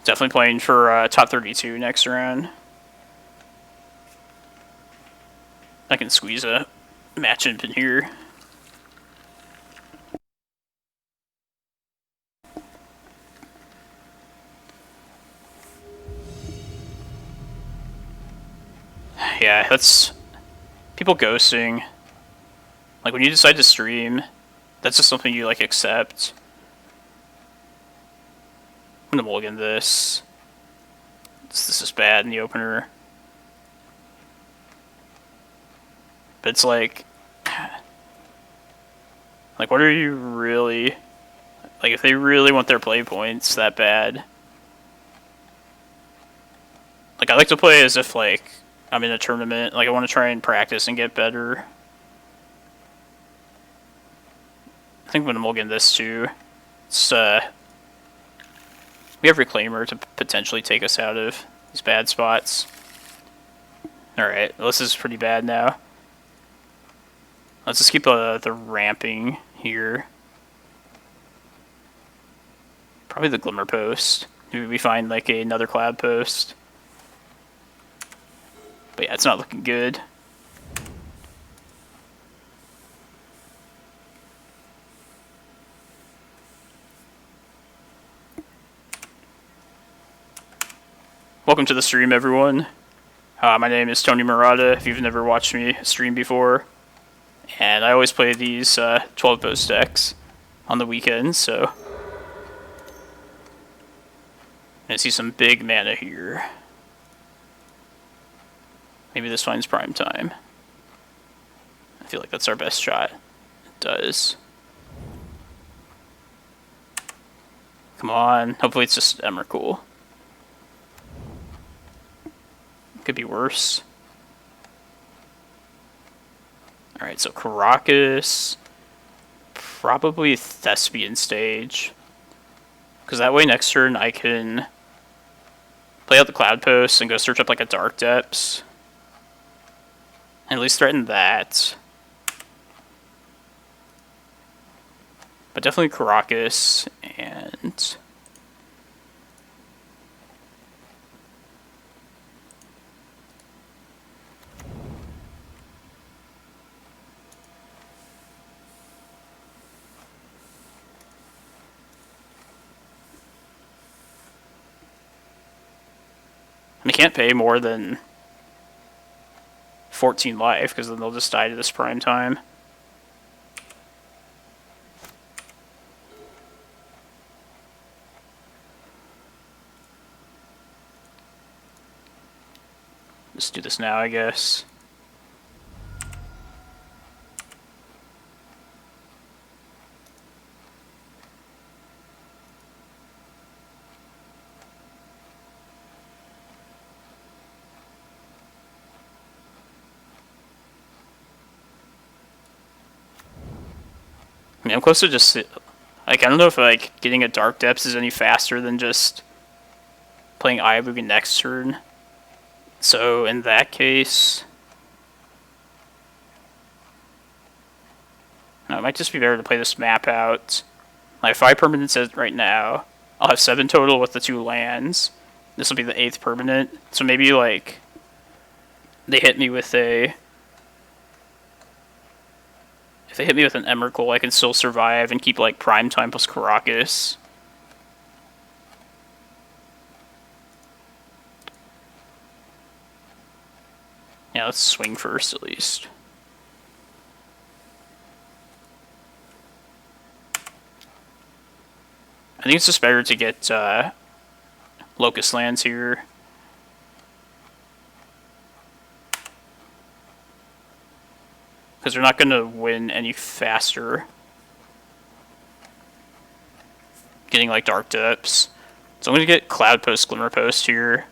Definitely playing for top 32 next round. I can squeeze a matchup in here. Yeah, that's people ghosting. Like when you decide to stream, that's just something you like accept. I'm gonna mulligan this. This is bad in the opener. But it's like what are you really... Like, if they really want their play points that bad... Like, I like to play as if, like, I'm in a tournament. Like, I want to try and practice and get better. I think I'm gonna mulligan this too. It's we have Reclaimer to potentially take us out of these bad spots. Alright, well, this is pretty bad now. Let's just keep the ramping here. Probably the Glimmerpost. Maybe we find like another Cloudpost. But yeah, it's not looking good. Welcome to the stream, everyone. My name is Tony Murata, if you've never watched me stream before. And I always play these 12 post decks on the weekends, so... I see some big mana here. Maybe this finds prime time. I feel like that's our best shot. It does. Come on, hopefully it's just Emrakul. Could be worse. Alright, so Karakas. Probably Thespian stage. Because that way next turn I can play out the Cloudpost and go search up like a Dark Depths. And at least threaten that. But definitely Karakas and... I can't pay more than 14 life, because then they'll just die to this prime time. Just do this now, I guess. I mean, I'm close to just, like, I don't know if, like, getting a Dark Depths is any faster than just playing Eye of Ugin next turn. So, in that case... No, it might just be better to play this map out. I have 5 permanents right now. I'll have 7 total with the 2 lands. This will be the 8th permanent. So maybe, like, they hit me with a... If they hit me with an Emrakul, I can still survive and keep, like, Prime Time plus Karakas. Yeah, let's swing first, at least. I think it's just better to get Locust lands here. Because they're not going to win any faster. Getting like Dark Depths. So I'm going to get Cloudpost, Glimmerpost here.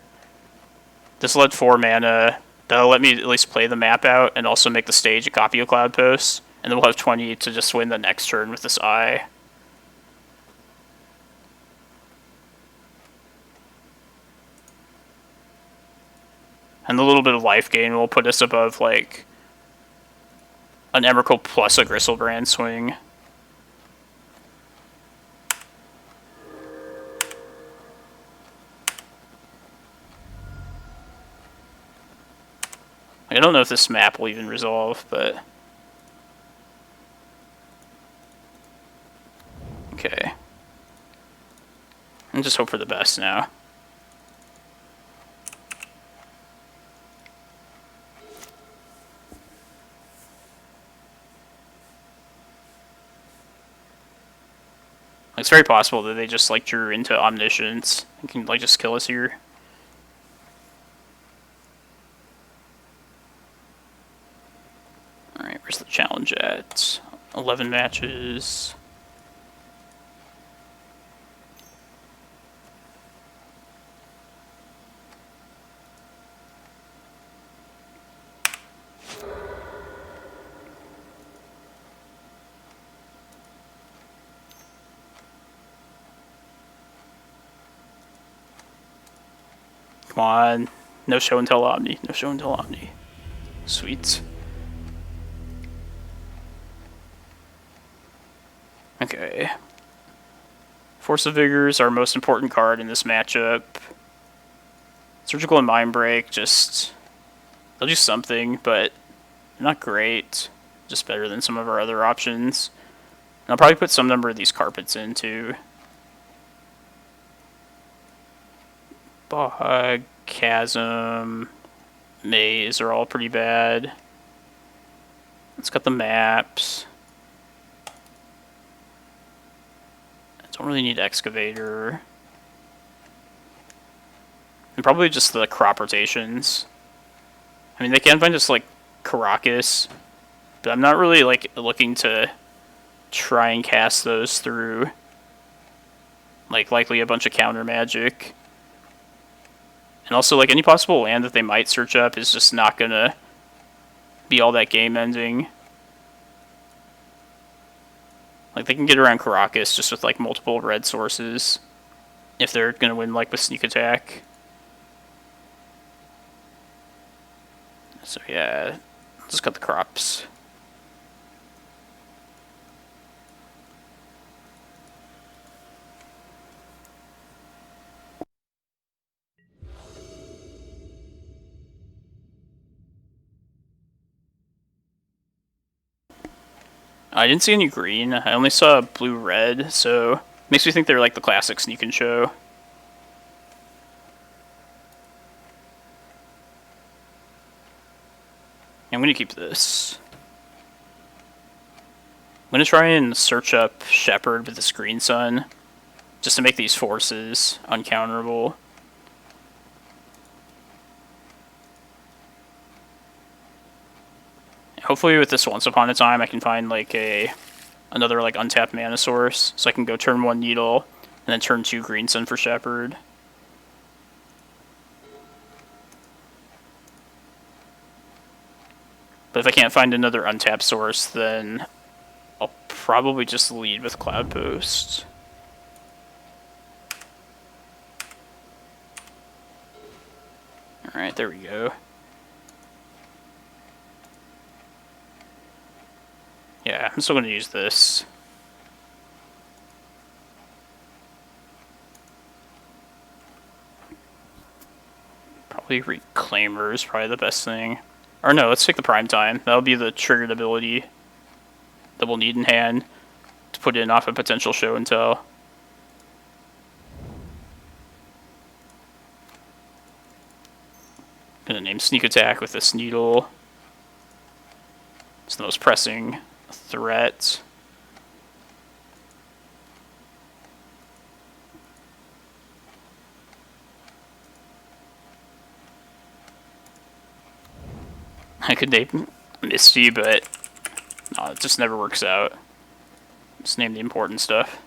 This will add 4 mana. That'll let me at least play the map out and also make the stage a copy of Cloudpost. And then we'll have 20 to just win the next turn with this Eye. And the little bit of life gain will put us above, like, an Emrakul plus a Gristlebrand swing. I don't know if this map will even resolve, but... Okay. And just hope for the best now. It's very possible that they just, like, drew into Omniscience and can, like, just kill us here. Alright, where's the challenge at? 11 matches. Come on. No show and tell Omni. No show and tell Omni. Sweet. Okay. Force of Vigor is our most important card in this matchup. Surgical and Mindbreak, just... they'll do something, but not great. Just better than some of our other options. And I'll probably put some number of these carpets in, too. Bog, Chasm, Maze are all pretty bad. Let's got the maps. I don't really need Excavator. And probably just the crop rotations. I mean, they can find just, like, Karakas, but I'm not really, like, looking to try and cast those through, like, likely a bunch of counter magic. And also, like, any possible land that they might search up is just not gonna be all that game-ending. Like, they can get around Karakas just with, like, multiple red sources if they're gonna win, like, with Sneak Attack. So, yeah, just cut the crops. I didn't see any green. I only saw blue-red, so makes me think they're like the classic Sneak and Show. I'm going to keep this. I'm going to try and search up Shepherd with this green sun, just to make these forces uncounterable. Hopefully with this Once Upon a Time I can find like another like untapped mana source, so I can go turn 1 Needle, and then turn 2 Green Sun for Shepherd. But if I can't find another untapped source, then I'll probably just lead with Cloudpost. Alright, there we go. Yeah, I'm still going to use this. Probably Reclaimer is probably the best thing. Or no, let's take the Prime Time. That'll be the triggered ability that we'll need in hand to put in off a potential show and tell. Gonna name Sneak Attack with this Needle. It's the most pressing threat. I could name Misty, but no, it just never works out. Just name the important stuff.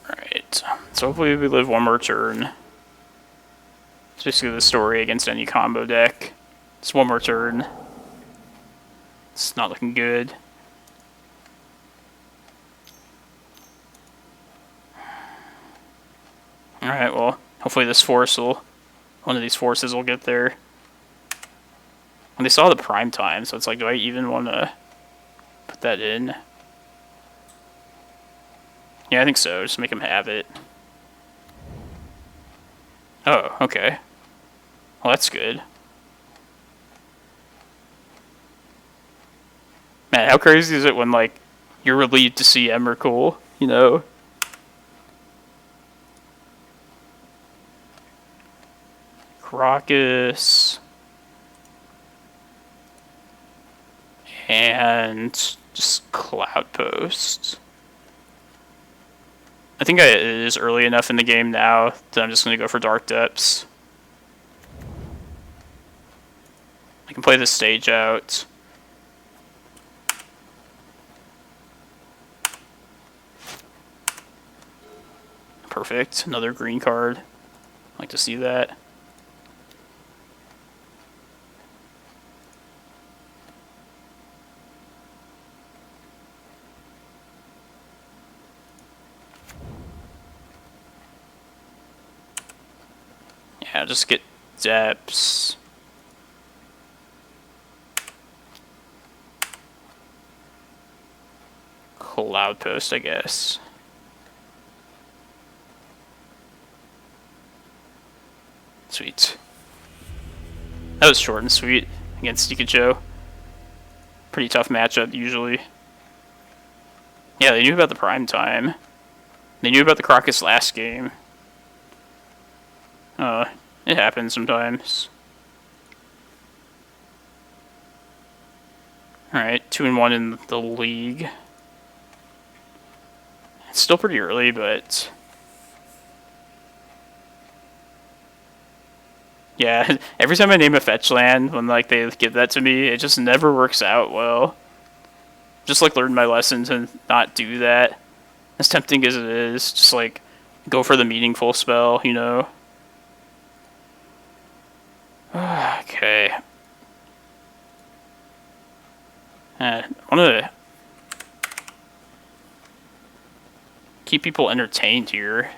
Alright, so hopefully we live one more turn. It's basically the story against any combo deck. It's one more turn. It's not looking good. Alright, well, hopefully this force will... one of these forces will get there. And they saw the Prime Time, so it's like, do I even want to put that in? Yeah, I think so. Just make him have it. Oh, okay. Well, that's good. Man, how crazy is it when, like, you're relieved to see Emrakul, you know? Karakas. And just Cloudpost. I think it is early enough in the game now that I'm just going to go for Dark Depths. I can play this stage out. Perfect. Another green card. Like to see that. Yeah, just get depths. Cloudpost, I guess. Sweet. That was short and sweet against Stikacho. Pretty tough matchup, usually. Yeah, they knew about the prime time. They knew about the Karakas last game. It happens sometimes. Alright, 2-1 in the league. It's still pretty early, but... yeah, every time I name a fetch land, when like they give that to me, it just never works out well. Just like learn my lesson to not do that. As tempting as it is, just like go for the meaningful spell, you know? Okay. I want to keep people entertained here.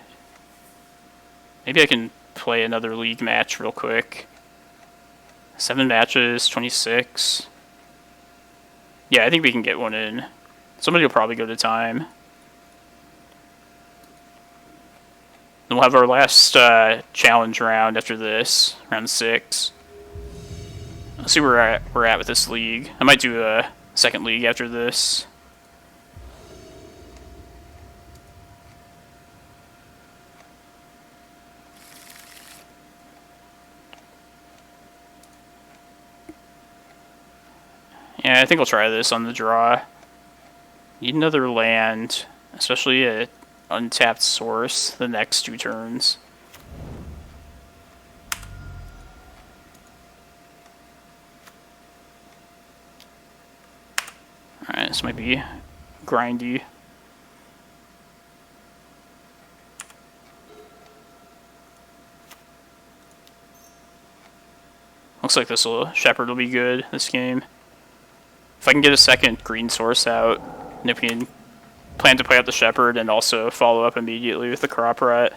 Maybe I can play another league match real quick. 7 matches, 26. Yeah, I think we can get one in. Somebody will probably go to time. Then we'll have our last challenge round after this, round 6. Let's see where we're at with this league. I might do a second league after this. Yeah, I think I'll try this on the draw. Need another land, especially a untapped source the next 2 turns. Alright, this might be grindy. Looks like this Shepherd will be good this game. If I can get a second green source out, and if we can plan to play out the Shepherd and also follow up immediately with the Crop Rat.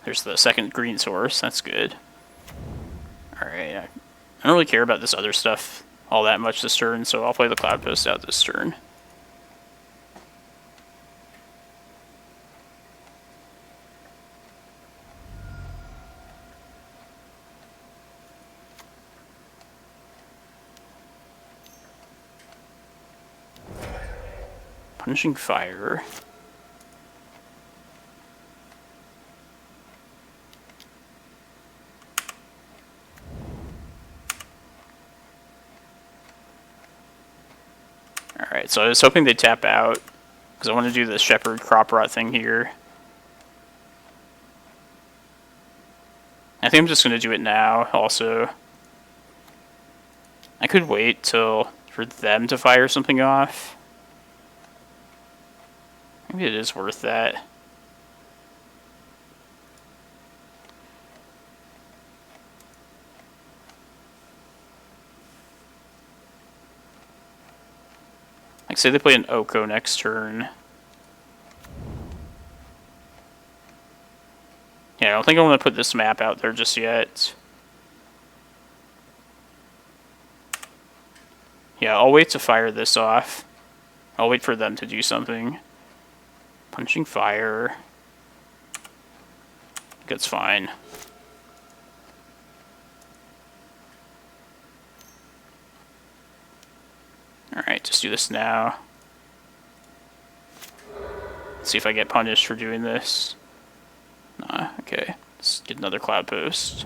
There's the second green source, that's good. Alright, I don't really care about this other stuff all that much this turn, so I'll play the Cloudpost out this turn. Punishing Fire. Alright, so I was hoping they'd tap out, because I want to do the Shepherd Crop Rot thing here. I think I'm just going to do it now, also. I could wait for them to fire something off. Maybe it is worth that. Like, say they play an Oko next turn. Yeah, I don't think I want to put this map out there just yet. Yeah, I'll wait to fire this off. I'll wait for them to do something. Punching Fire. That's fine. Alright, just do this now. Let's see if I get punished for doing this. Nah, okay. Let's get another Cloudpost.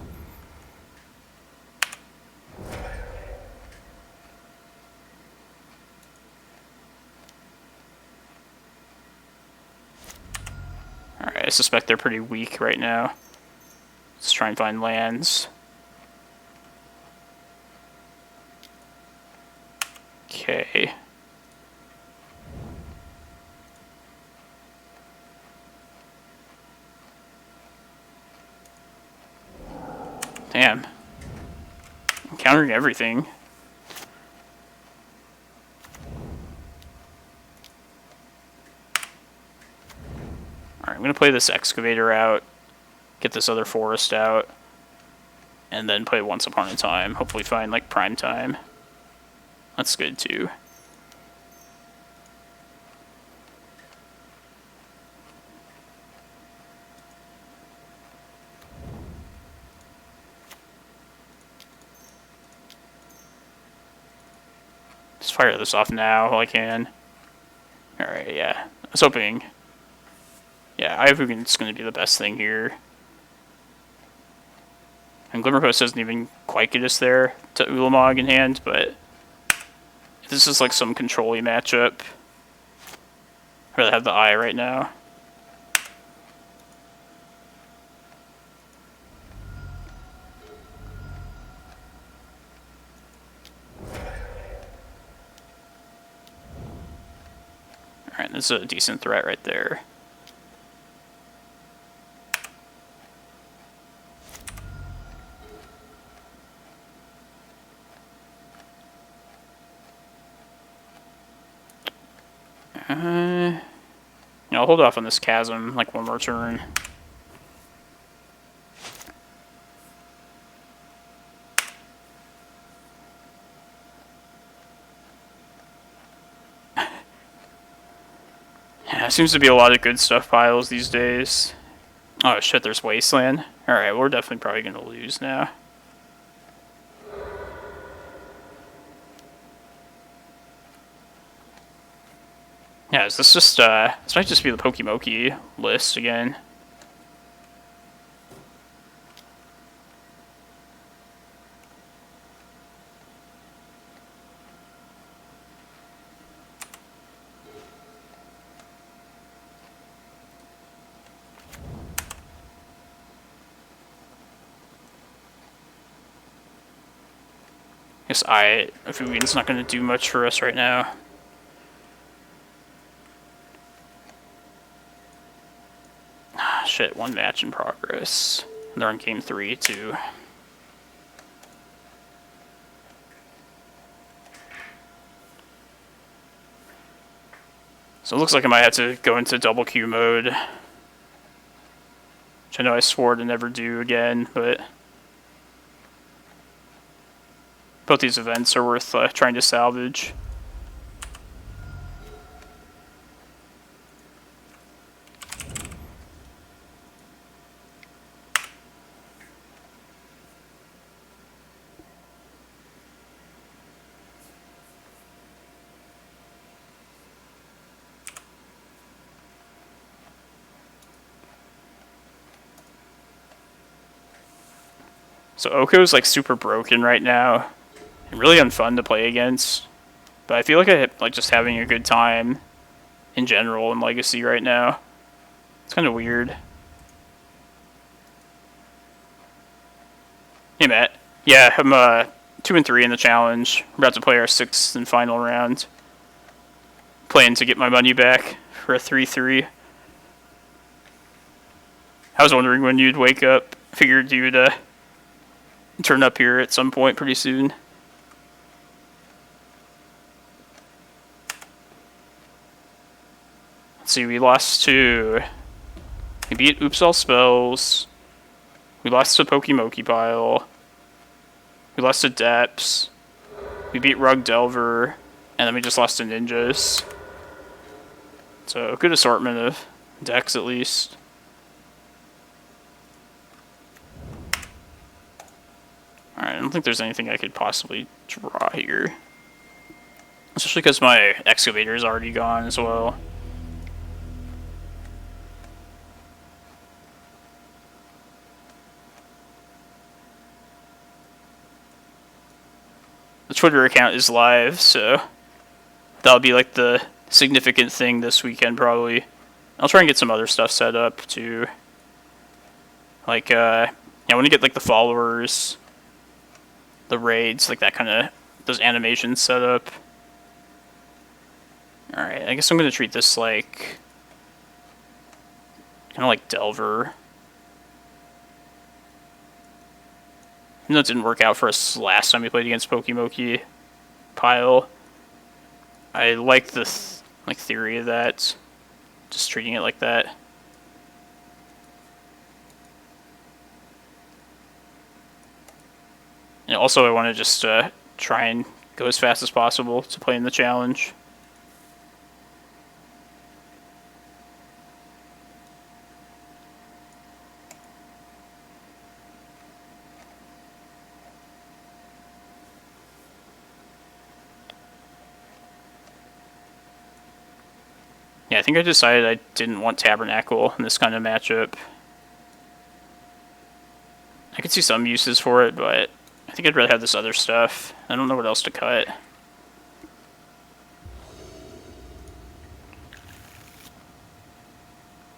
Alright, I suspect they're pretty weak right now. Let's try and find lands. Okay. Damn. Encountering everything. Alright, I'm gonna play this excavator out, get this other forest out, and then play Once Upon a Time. Hopefully find, like, prime time. That's good, too. Just fire this off now while I can. Alright, yeah. I was hoping... Yeah, Eye of Ugin is going to be the best thing here. And Glimmerpost doesn't even quite get us there to Ulamog in hand, but... If this is like some control-y matchup, I'd rather have the Eye right now. Alright, this is a decent threat right there. I'll hold off on this chasm like one more turn. Yeah, seems to be a lot of good stuff piles these days. Oh shit, there's Wasteland. Alright, we're definitely probably gonna lose now. Yeah, is this just, this might just be the Pokimoki list again. Guess Eye of Ugin's not going to do much for us right now. Shit, one match in progress. They're on game 3, too. So it looks like I might have to go into double Q mode. Which I know I swore to never do again, but... both these events are worth trying to salvage. So Oko's like super broken right now, and really unfun to play against. But I feel like I like just having a good time in general in Legacy right now. It's kind of weird. Hey Matt, yeah, I'm 2 and 3 in the challenge. We're about to play our 6th and final round. Playing to get my money back for a 3-3. I was wondering when you'd wake up. Figured you'd turn up here at some point pretty soon. Let's see, we lost to... we beat Oops All Spells. We lost to Pokimoki Pile. We lost to Depths. We beat Rug Delver. And then we just lost to Ninjas. So, a good assortment of decks at least. Alright, I don't think there's anything I could possibly draw here. Especially because my Excavator is already gone as well. The Twitter account is live, so that'll be like the significant thing this weekend probably. I'll try and get some other stuff set up too. Like, I want to get like the followers, the raids, like that kind of, those animations set up. Alright, I guess I'm gonna treat this like... kind of like Delver. Even though it didn't work out for us last time we played against Pokimoki Pile, I like the theory of that. Just treating it like that. And also I want to just try and go as fast as possible to play in the challenge. Yeah, I think I decided I didn't want Tabernacle in this kind of matchup. I could see some uses for it, but I think I'd rather have this other stuff. I don't know what else to cut.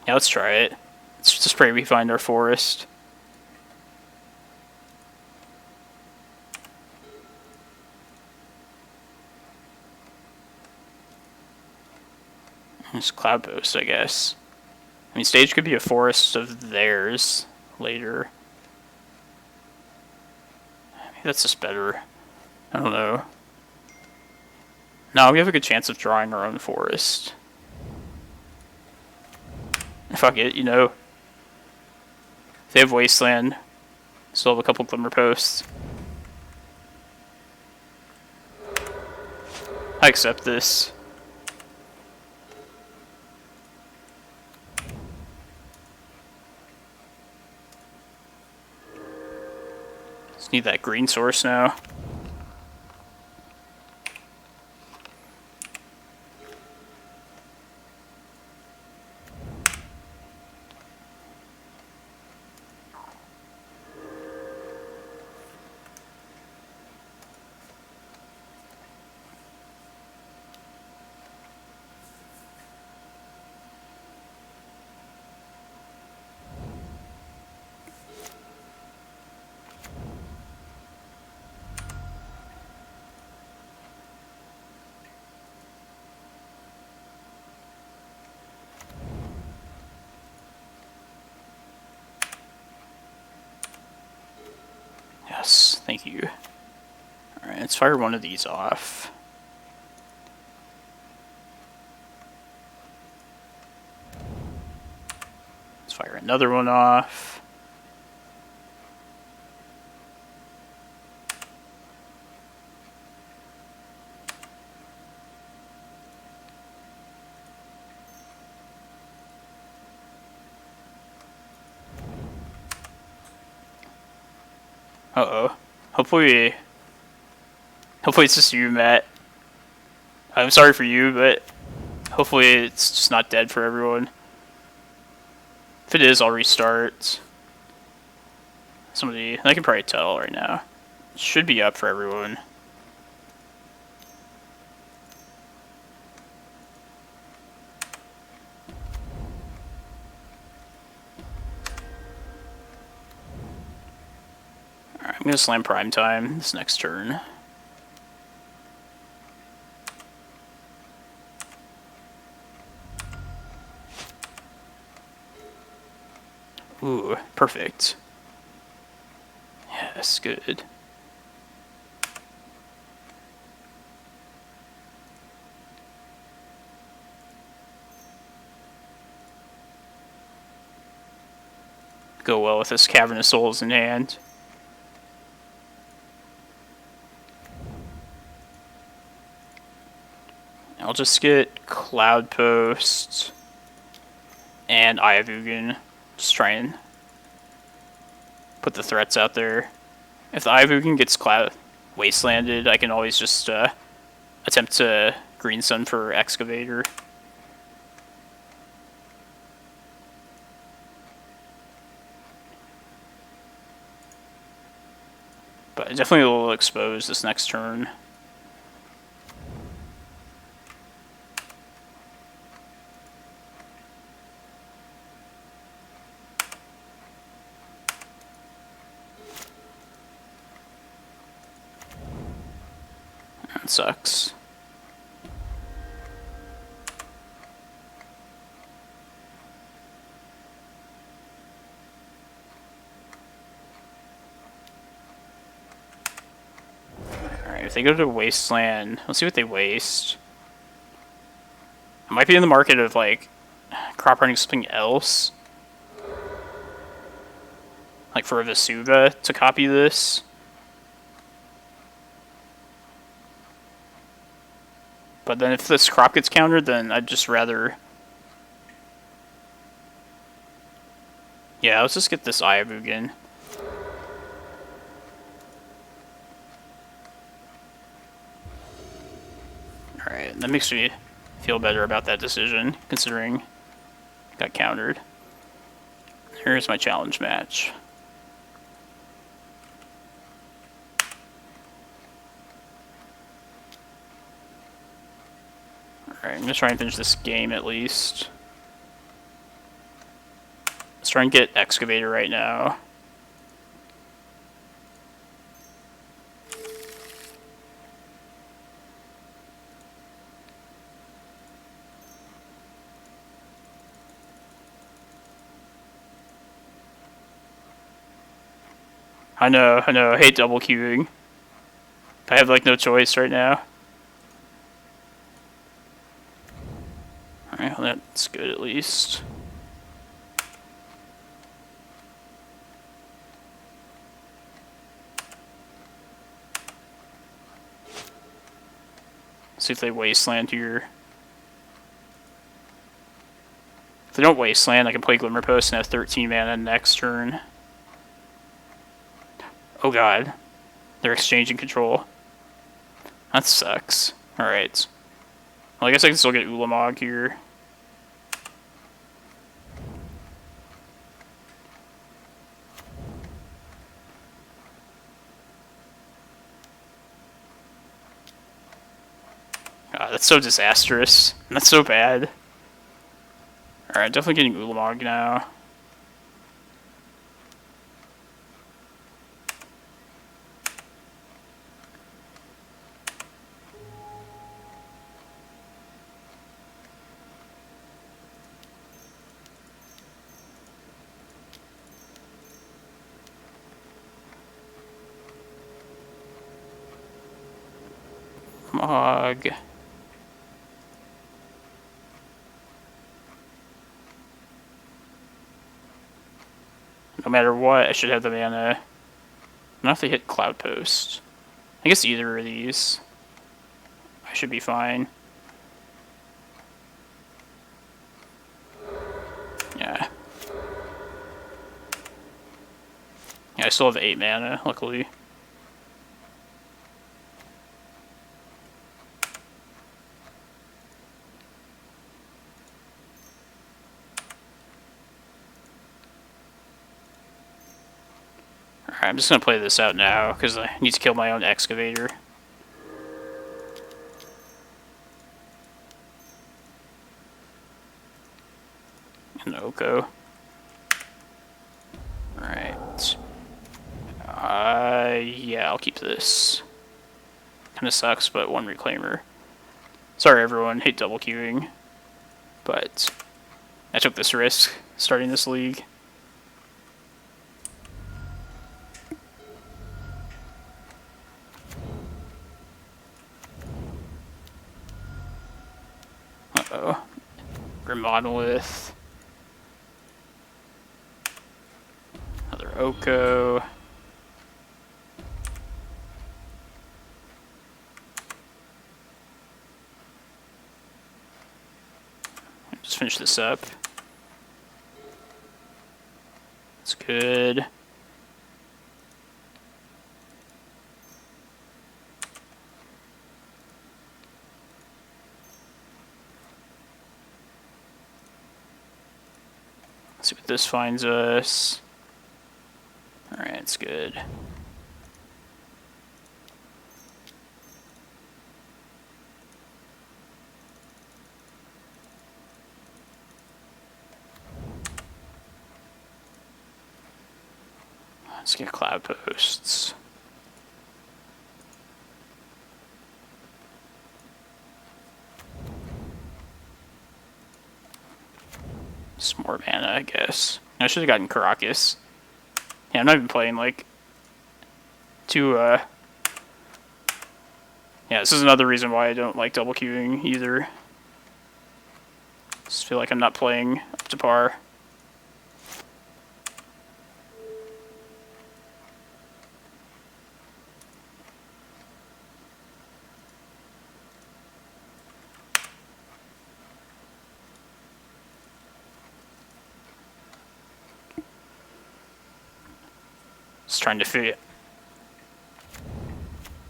Yeah, let's try it. Let's just pray we find our forest. It's Cloudpost, I guess. I mean, stage could be a forest of theirs later. Maybe that's just better. I don't know. No, we have a good chance of drawing our own forest. Fuck it, you know. If they have Wasteland, still have a couple Glimmerposts. I accept this. Just need that green source now. Yes, thank you. Alright, let's fire one of these off. Let's fire another one off. Uh-oh. Hopefully it's just you, Matt. I'm sorry for you, but hopefully it's just not dead for everyone. If it is, I'll restart. Somebody, I can probably tell right now. It should be up for everyone. I'm gonna slam Prime Time this next turn. Ooh, perfect. Yes, good. Go well with this Cavern of Souls in hand. I'll just get Cloudpost and Eye of Ugin. Just try and put the threats out there. If the Eye of Ugin gets Wastelanded, I can always just attempt to Green Sun for Excavator. But definitely a little exposed this next turn. That sucks. If they go to Wasteland, let's see what they waste. I might be in the market of, like, crop running something else. Like for a Vesuva to copy this. But then if this crop gets countered, then I'd just rather... Yeah, let's just get this Eye of Ugin. Alright, that makes me feel better about that decision, considering it got countered. Here's my challenge match. Alright, I'm gonna try and finish this game at least. Let's try and get Excavator right now. I know, I hate double queuing. I have like no choice right now. Alright, well that's good at least. See if they Wasteland here. If they don't Wasteland, I can play Glimmerpost and have 13 mana next turn. Oh god. They're exchanging control. That sucks. Alright. Well, I guess I can still get Ulamog here. God, that's so disastrous. That's so bad. Alright, definitely getting Ulamog now. Mog. No matter what, I should have the mana. I don't know if they hit Cloudpost. I guess either of these. I should be fine. Yeah. Yeah, I still have 8 mana, luckily. I'm just gonna play this out now, because I need to kill my own Excavator. And Oko. Alright. Yeah, I'll keep this. Kinda sucks, but 1 Reclaimer. Sorry everyone, hate double queuing. But I took this risk starting this league. Uh-oh. Monolith. Another Oko. Just finish this up. That's good. Let's see what this finds us. Alright, it's good. Let's get Cloudposts. Some more mana, I guess. I should have gotten Karakas. Yeah, I'm not even playing, like, too Yeah, this is another reason why I don't like double queuing either. Just feel like I'm not playing up to par. Just trying to fit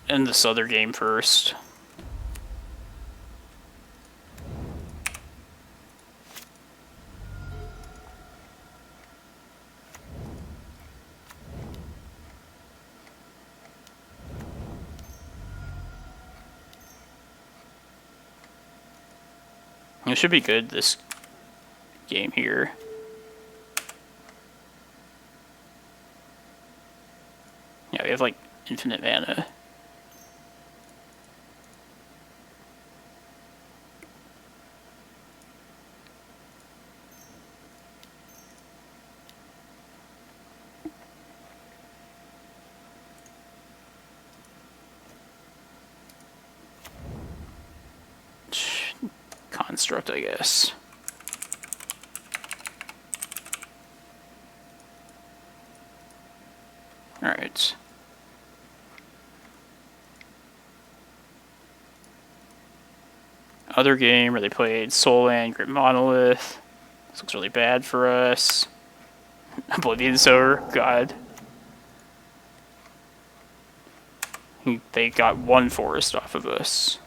in this other game first. It should be good this game here. Yeah, we have like infinite mana. Construct, I guess. Alright. Other game where they played Soulland, Grit Monolith. This looks really bad for us. Oblivion Sower, God. They got one forest off of us.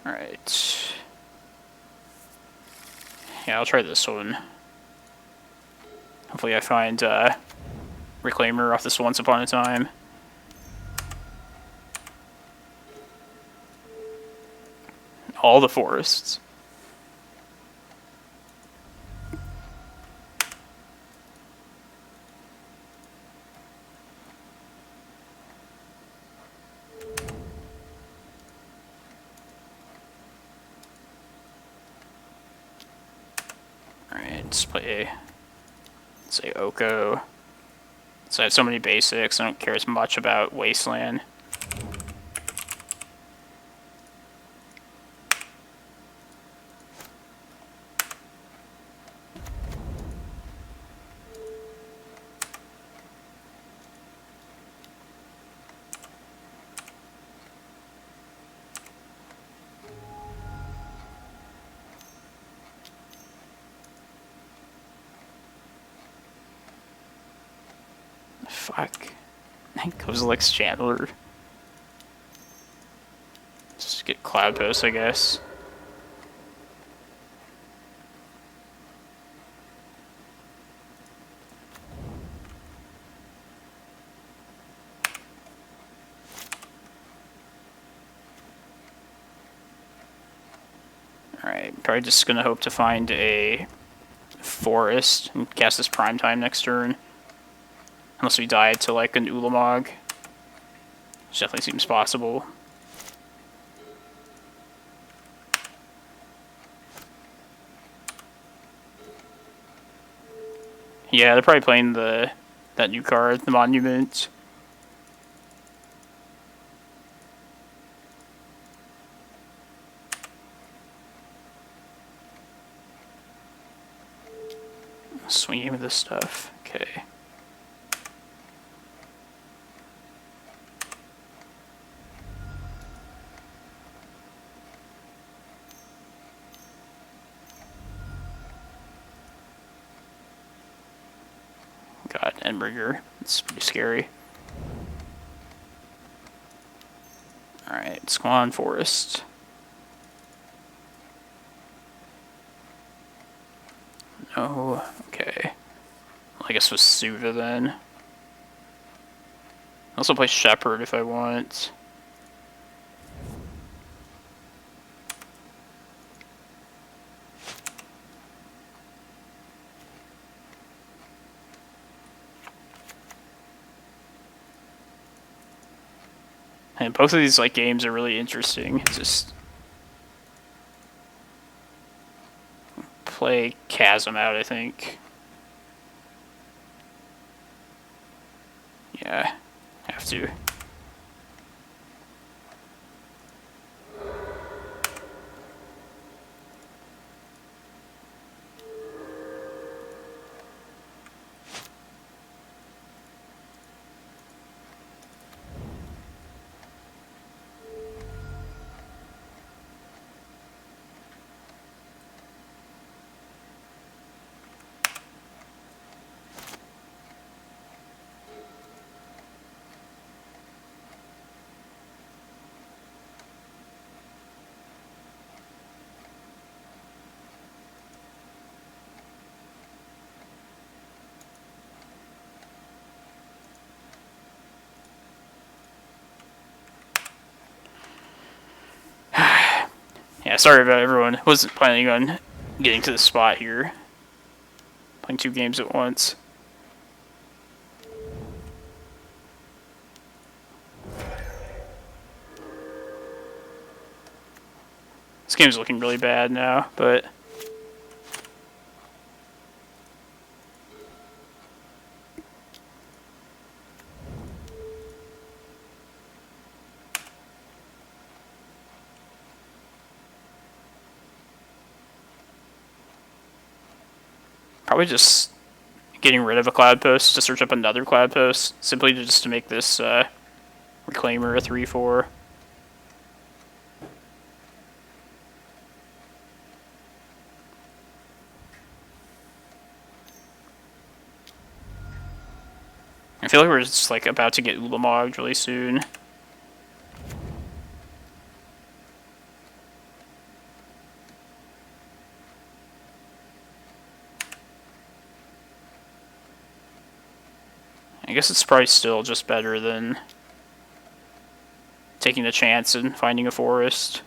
Alright. Yeah, I'll try this one. Hopefully I find Reclaimer off this Once Upon a Time. All the forests. Let's play, let's say Oko. So I have so many basics, I don't care as much about Wasteland. Fuck. Kozilek's Chandler. Just get Cloudpost, I guess. Alright, probably just gonna hope to find a forest and cast this prime time next turn. Unless we die to like an Ulamog. Which definitely seems possible. Yeah, they're probably playing that new card, the Monument. Swinging with this stuff. Okay. God, Endbringer. It's pretty scary. Alright, Squan Forest. No, okay. Well, I guess with Vesuva then. Also play Shepherd if I want. And both of these like games are really interesting. Just play Chasm out, I think. Yeah, have to. Yeah, sorry about everyone. Wasn't planning on getting to the spot here. Playing 2 games at once. This game's looking really bad now, but probably just getting rid of a Cloudpost to search up another Cloudpost, simply just to make this Reclaimer a 3/4. I feel like we're just like about to get Ulamog really soon. I guess it's probably still just better than taking the chance and finding a forest.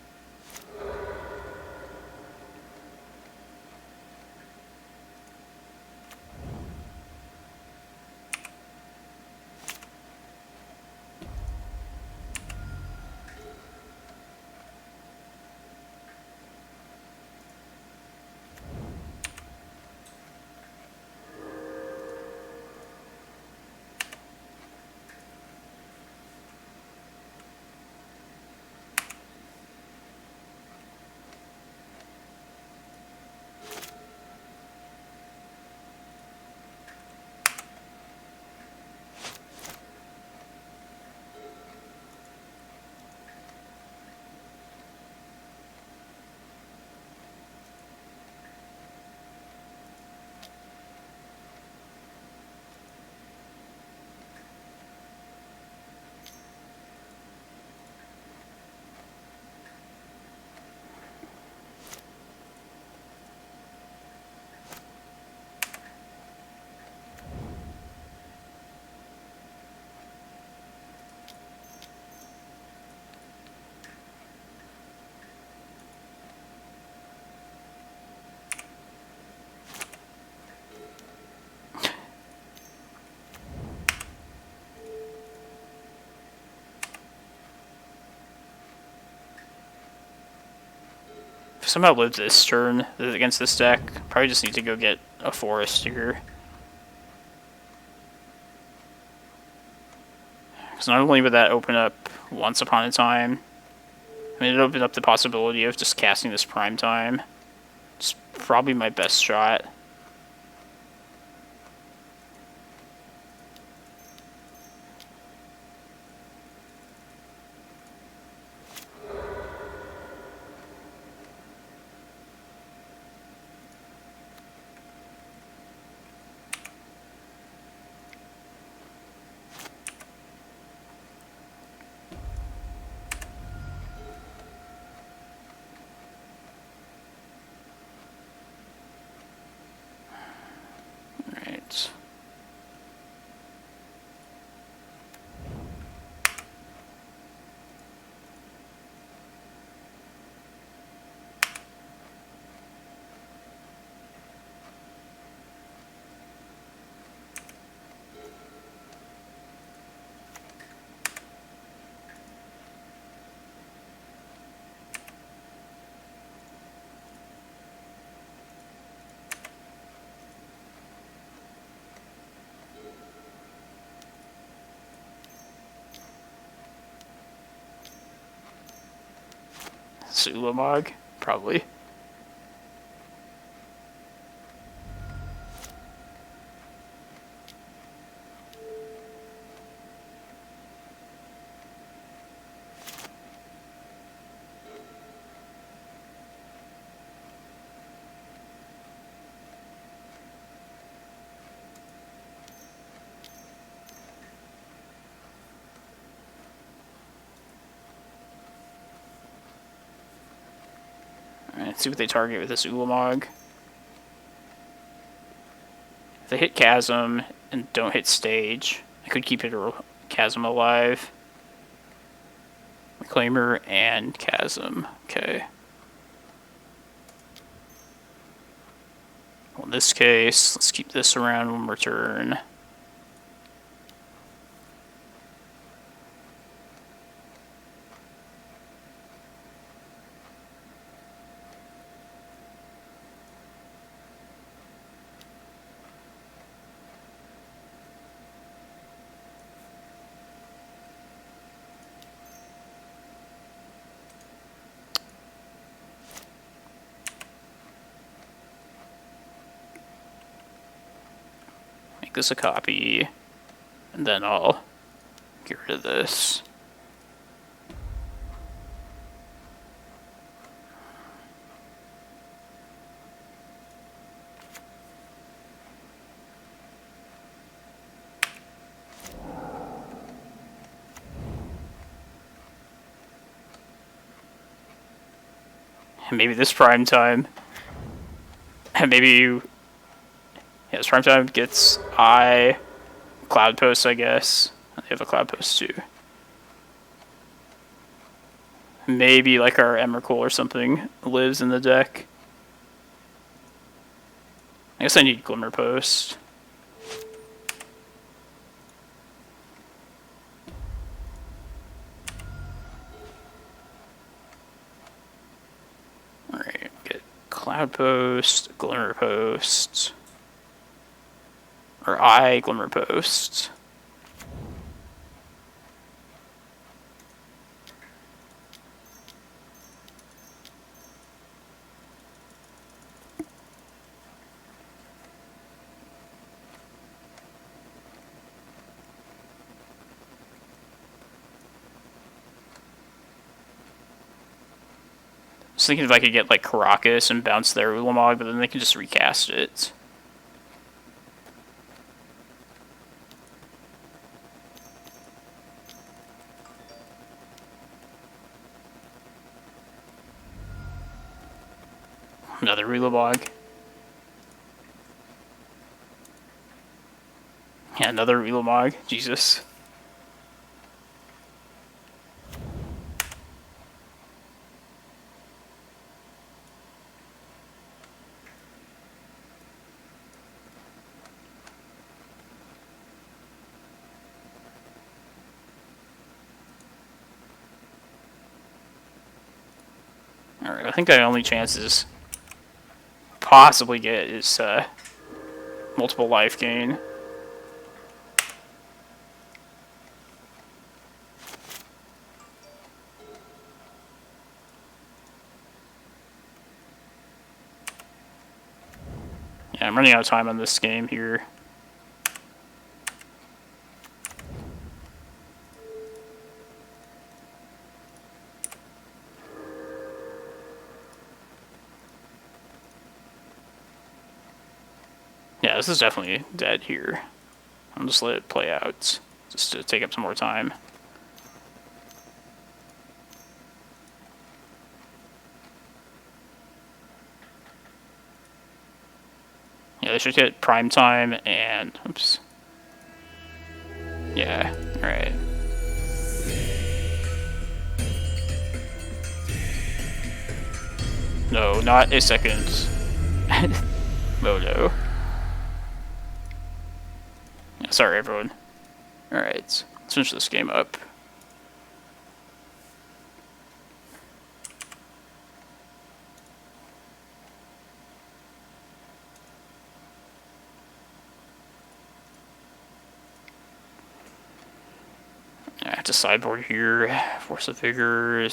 If I somehow live this turn against this deck, probably just need to go get a forest here. Because not only would that open up Once Upon a Time, I mean, it opened up the possibility of just casting this Prime Time. It's probably my best shot. this Ulamog, probably. Alright, see what they target with this Ulamog. If they hit Chasm and don't hit Stage, I could keep it Chasm alive. Reclaimer and Chasm. Okay. Well, in this case, let's keep this around one more turn. Make this a copy, and then I'll get rid of this. And maybe this prime time, and maybe this prime time gets Cloudpost, I guess. They have a Cloudpost too. Maybe like our Emrakul or something lives in the deck. I guess I need Glimmerpost. Alright, get Cloudpost, Glimmerpost. Or Glimmerpost. I was thinking if I could get like Karakas and bounce their Ulamog, but then they can just recast it. Another Ulamog. Yeah, another Ulamog. Jesus. Alright, I think the only chances possibly get is multiple life gain. Yeah, I'm running out of time on this game here. Yeah, this is definitely dead here. I'll just let it play out, just to take up some more time. Yeah, they should get prime time and... Oops. Yeah, alright. No, not a second. Oh no. Sorry, everyone. Alright, let's finish this game up. I have to sideboard here. Force of Vigor.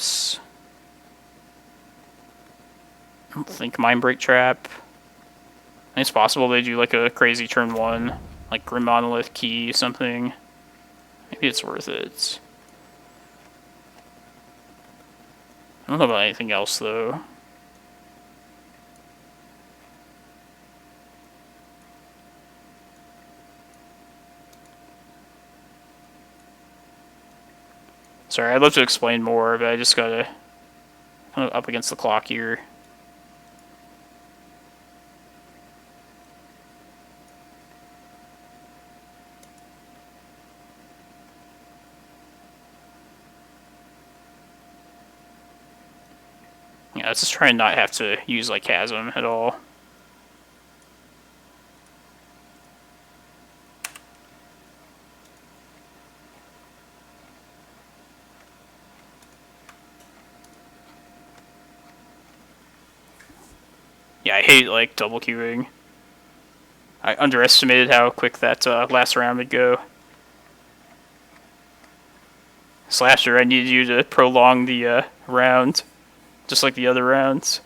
don't think Mindbreak Trap. I think it's possible they do like a crazy turn 1, like Grim Monolith Key something. Maybe it's worth it. I don't know about anything else though. Sorry, I'd love to explain more, but I just gotta kind of up against the clock here. Yeah, let's just try and not have to use like Chasm at all. Yeah, I hate like double queuing. I underestimated how quick that last round would go. Slasher, I needed you to prolong the round, just like the other rounds.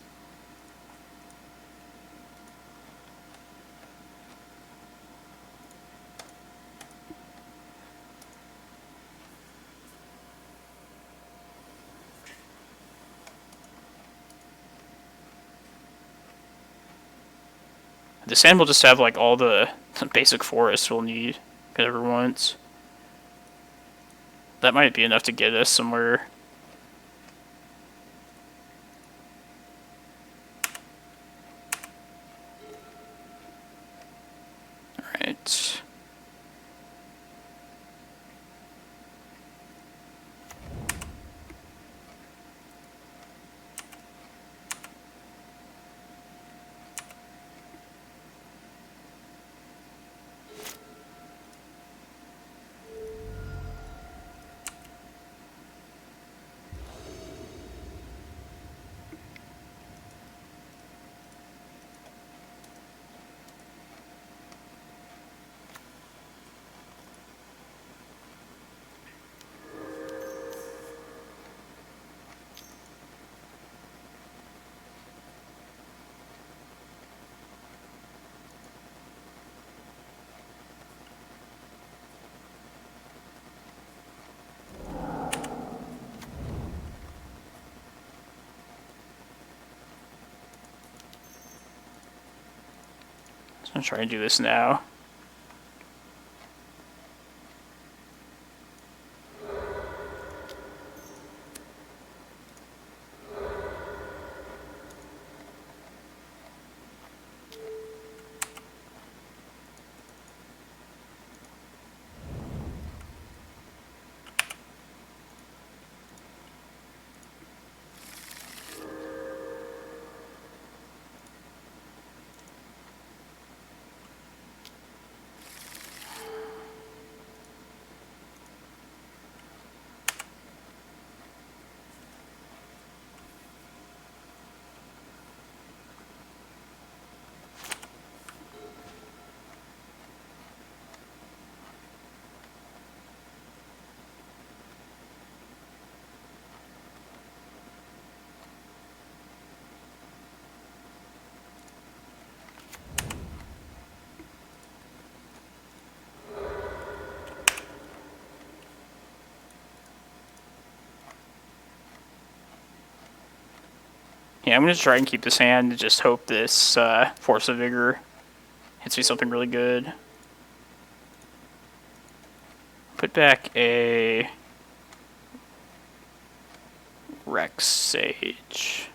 The sand will just have like all the basic forests we'll need ever once. That might be enough to get us somewhere. Alright. I'm trying to do this now. Yeah, I'm going to try and keep this hand and just hope this Force of Vigor hits me something really good. Put back a Rex Sage.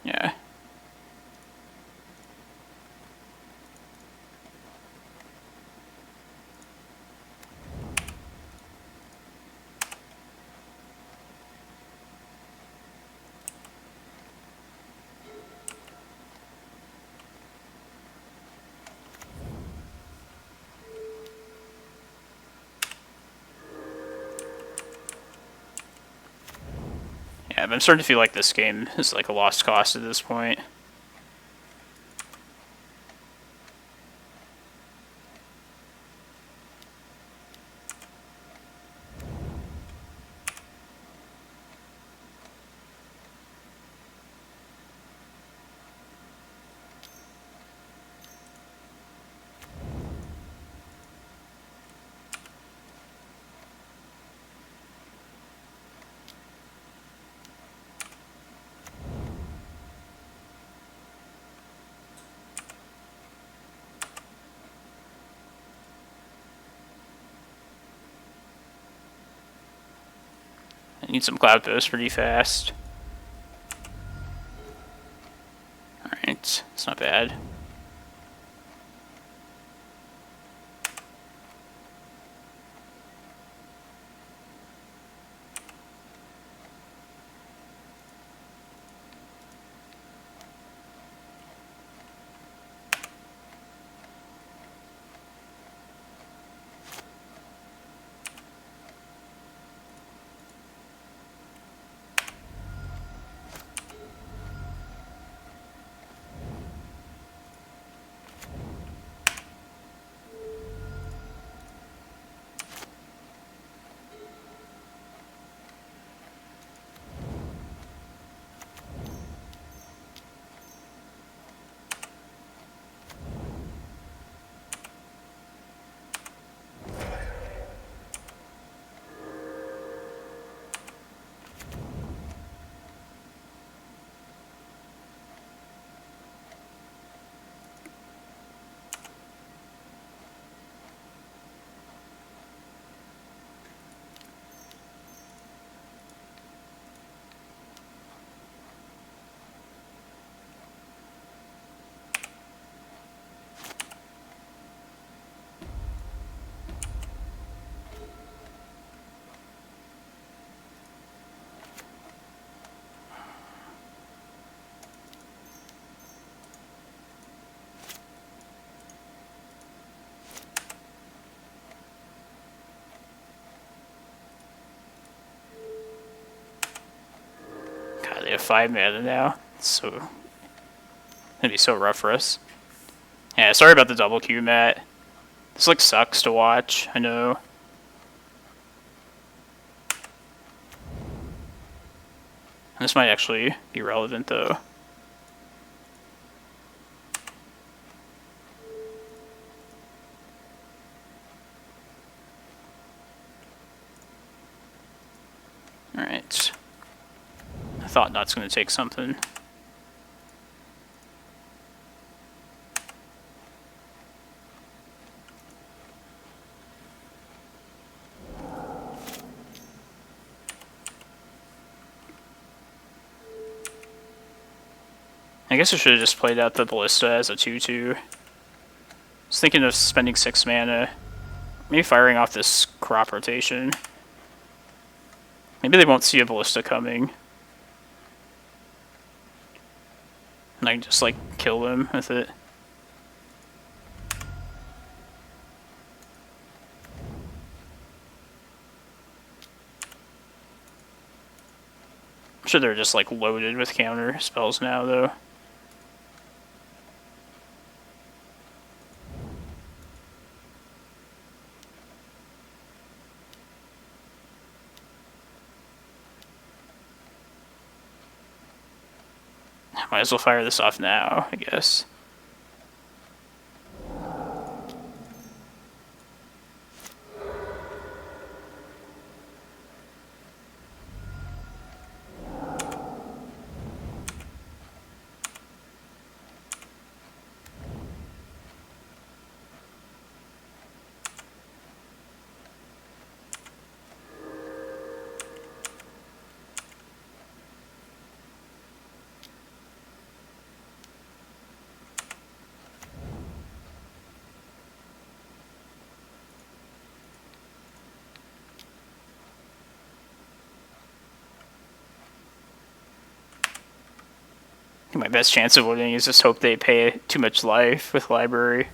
Yeah. Yeah, but I'm starting to feel like this game is like a lost cause at this point. Need some Cloudpost pretty fast. Alright, it's not bad. God, they have 5 mana now. It's so gonna be so rough for us. Yeah, sorry about the double Q, Matt. This like sucks to watch, I know. This might actually be relevant though. Alright. I thought that's gonna take something. I guess I should have just played out the Ballista as a 2-2. I was thinking of spending 6 mana. Maybe firing off this crop rotation. Maybe they won't see a Ballista coming. And I can just like kill them with it. I'm sure they're just like loaded with counter spells now though. Might as well fire this off now, I guess. I think my best chance of winning is just hope they pay too much life with library.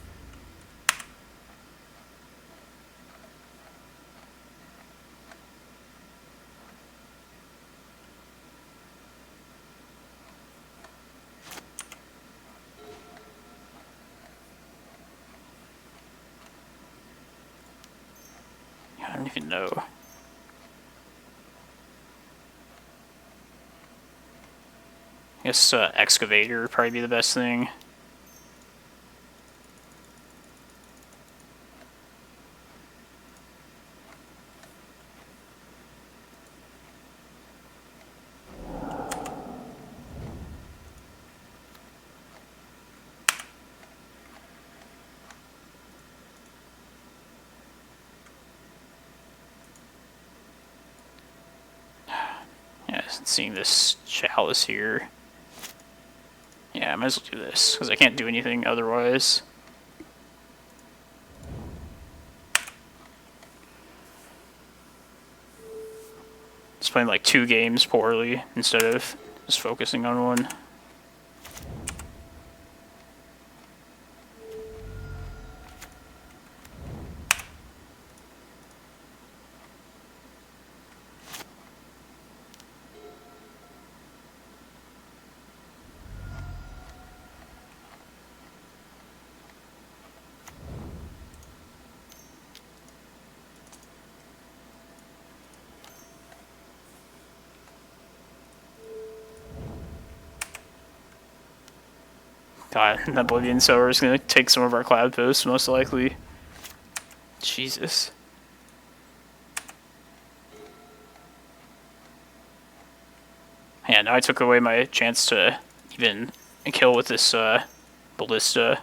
I don't even know. I guess Excavator would probably be the best thing. seeing this Chalice here. Yeah, I might as well do this, because I can't do anything otherwise. Just playing like 2 games poorly instead of just focusing on one. God, the Oblivion Sower is going to take some of our Cloudposts, most likely. Jesus. Yeah, now I took away my chance to even kill with this Ballista.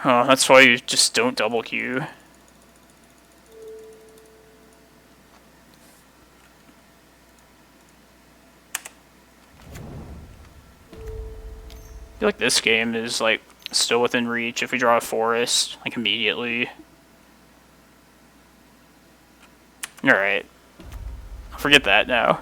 Oh, that's why you just don't double queue. I feel like this game is like still within reach if we draw a forest like immediately. Alright. I'll forget that now.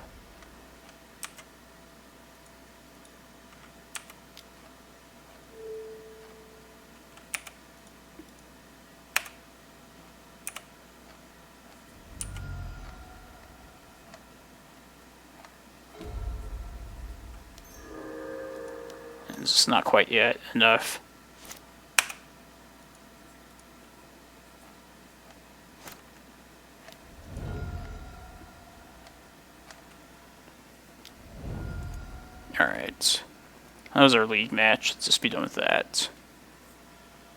It's not quite yet enough. Alright. That was our league match. Let's just be done with that.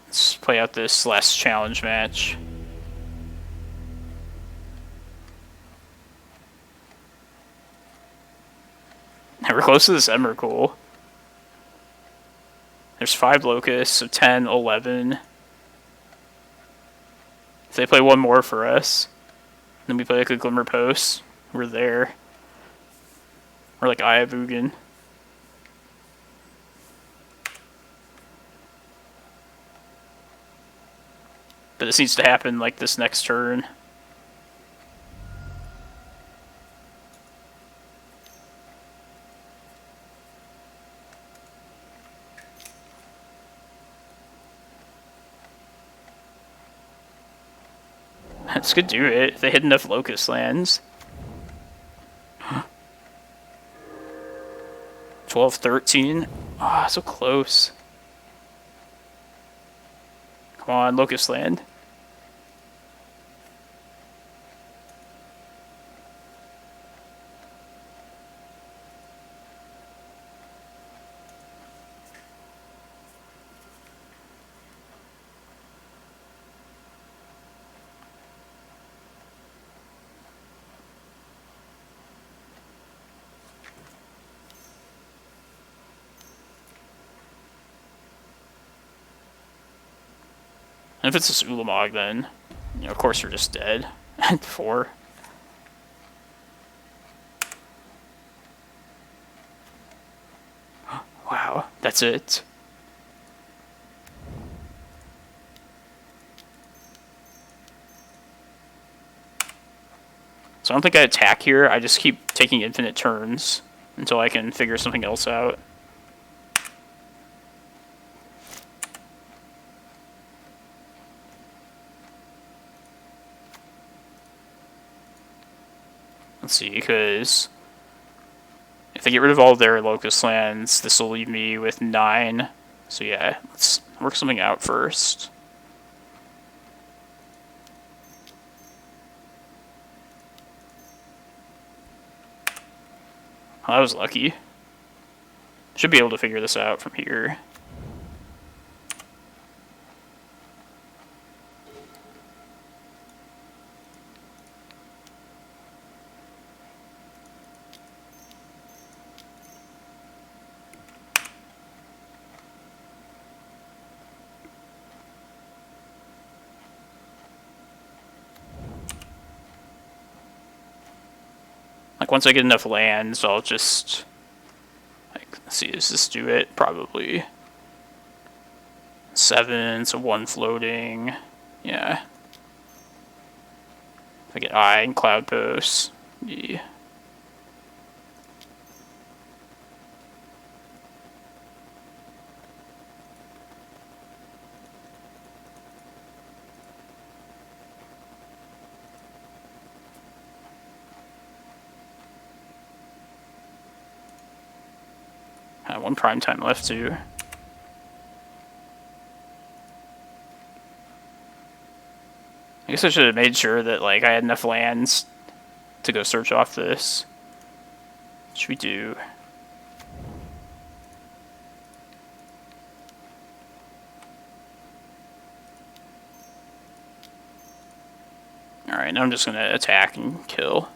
Let's play out this last challenge match. We're close to this Emrakul. There's 5 locusts, so 10, 11. If they play one more for us, then we play like a Glimmerpost, we're there. Or like Eye of Ugin. But this needs to happen like this next turn. This could do it if they hit enough locust lands. 12, 13. Ah, so close. Come on, locust land. And if it's this Ulamog, then, you know, of course you're just dead at 4. Wow, that's it. So I don't think I attack here, I just keep taking infinite turns until I can figure something else out. Let's see, because if they get rid of all their locust lands, this will leave me with 9. So yeah, let's work something out first. Oh, that was lucky. Should be able to figure this out from here. Like, once I get enough lands, I'll just, like, let's see, does this do it? Probably. 7, so 1 floating. Yeah. If I get Eye and Cloudpost. Yeah. One prime time left too. I guess I should have made sure that like I had enough lands to go search off this. Which we do. Alright, now I'm just gonna attack and kill.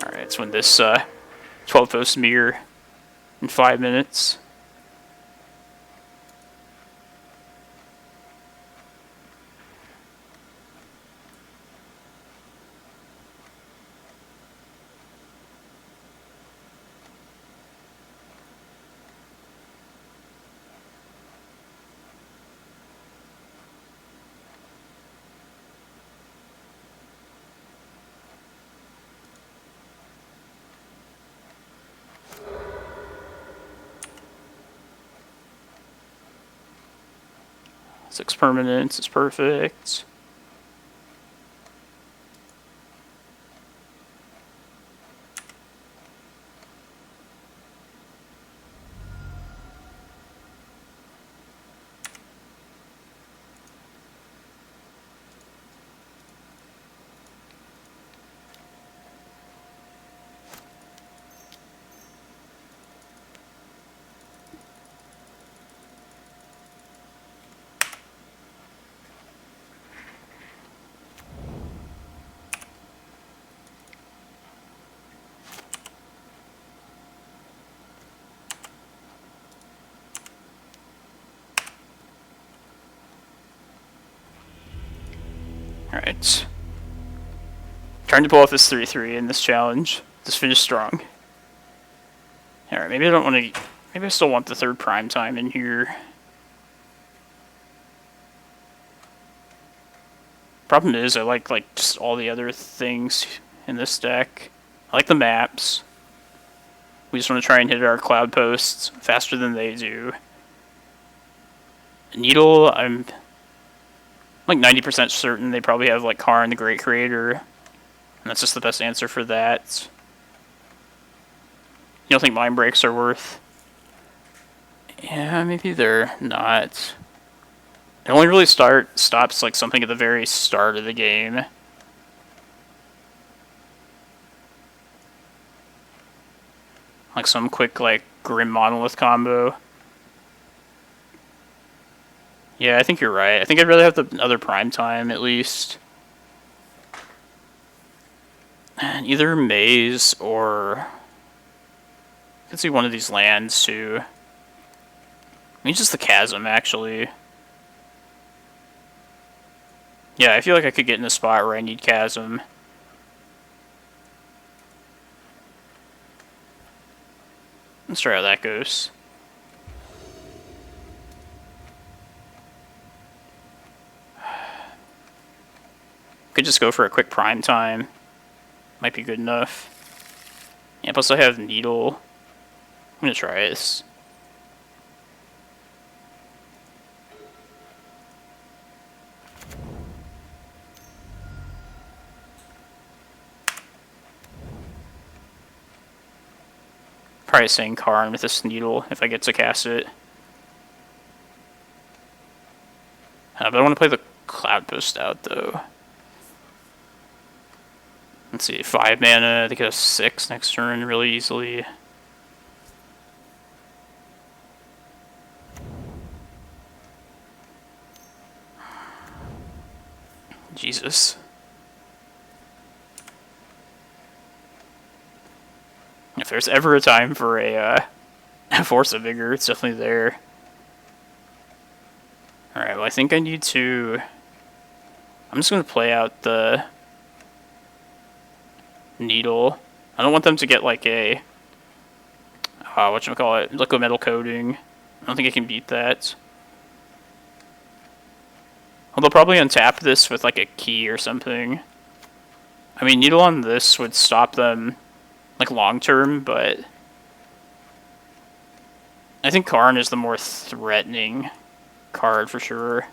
Alright, let's win this 12 post mirror in 5 minutes. Six permanents is perfect. Alright. Trying to pull off this 3-3 in this challenge. Just finish strong. Alright, maybe I don't want to... Maybe I still want the third prime time in here. Problem is, I like just all the other things in this deck. I like the maps. We just want to try and hit our Cloudposts faster than they do. Needle, I'm like 90% certain they probably have like Karn the Great Creator, and that's just the best answer for that. You don't think Mind Breaks are worth? Yeah, maybe they're not. It only really stops like something at the very start of the game. Like some quick like Grim Monolith combo. Yeah, I think you're right. I think I'd rather have the other prime time, at least. And either Maze or... I could see one of these lands, too. I mean, just the Chasm, actually. Yeah, I feel like I could get in a spot where I need Chasm. Let's try how that goes. Could just go for a quick prime time. Might be good enough. Yeah, plus I have Needle. I'm gonna try this. Probably saying Karn with this Needle if I get to cast it. But I want to play the Cloudpost out, though. Let's see, 5 mana, they could have 6 next turn really easily. Jesus. If there's ever a time for a Force of Vigor, it's definitely there. Alright, well I think I need to... I'm just going to play out the Needle. I don't want them to get like a... whatchamacallit, liquid metal coating. I don't think I can beat that. Well, they'll probably untap this with like a key or something. I mean, Needle on this would stop them like long term, but I think Karn is the more threatening card for sure.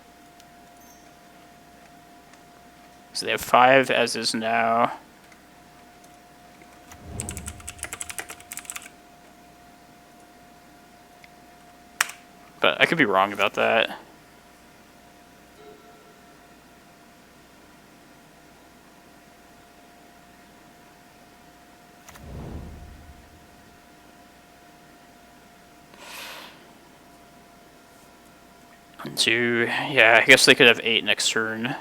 So they have 5 as is now. But I could be wrong about that. Yeah, I guess they could have 8 next turn.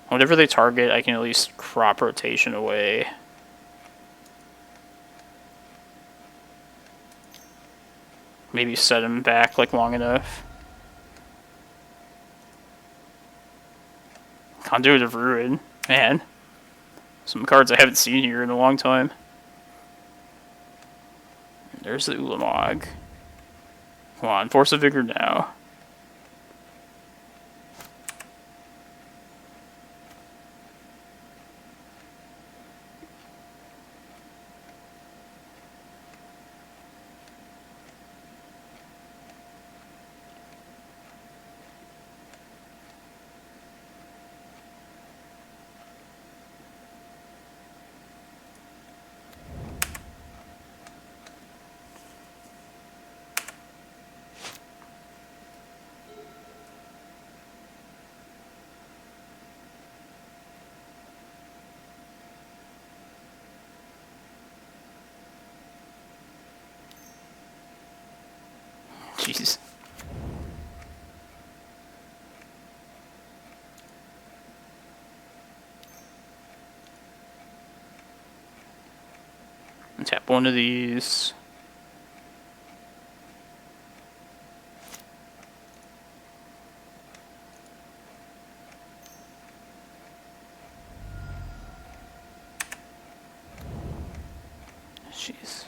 Whatever they target, I can at least crop rotation away. Maybe set him back like long enough. Conduit of Ruin, man. Some cards I haven't seen here in a long time. There's the Ulamog. Come on, Force of Vigor now. Jeez. Tap one of these. Jeez.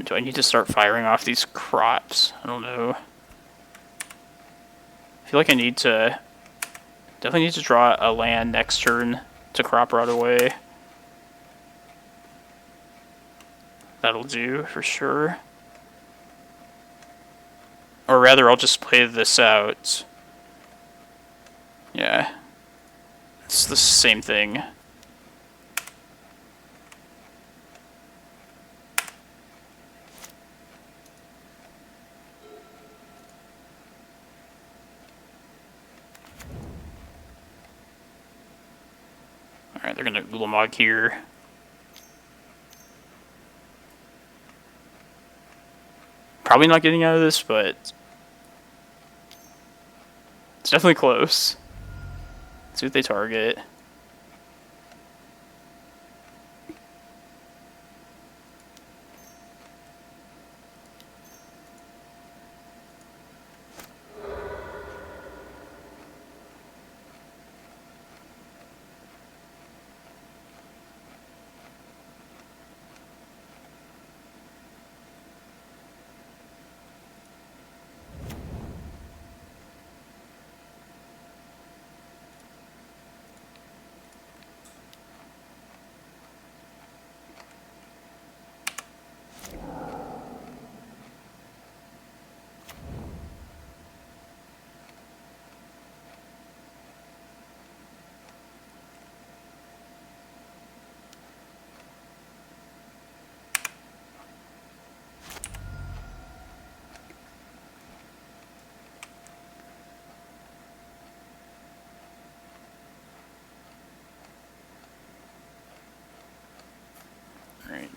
Do I need to start firing off these crops? I don't know. I feel like I need to... Definitely need to draw a land next turn to crop rot away. That'll do, for sure. Or rather, I'll just play this out. Yeah. It's the same thing. Alright, they're gonna Ulamog here. Probably not getting out of this, but it's definitely close. Let's see what they target.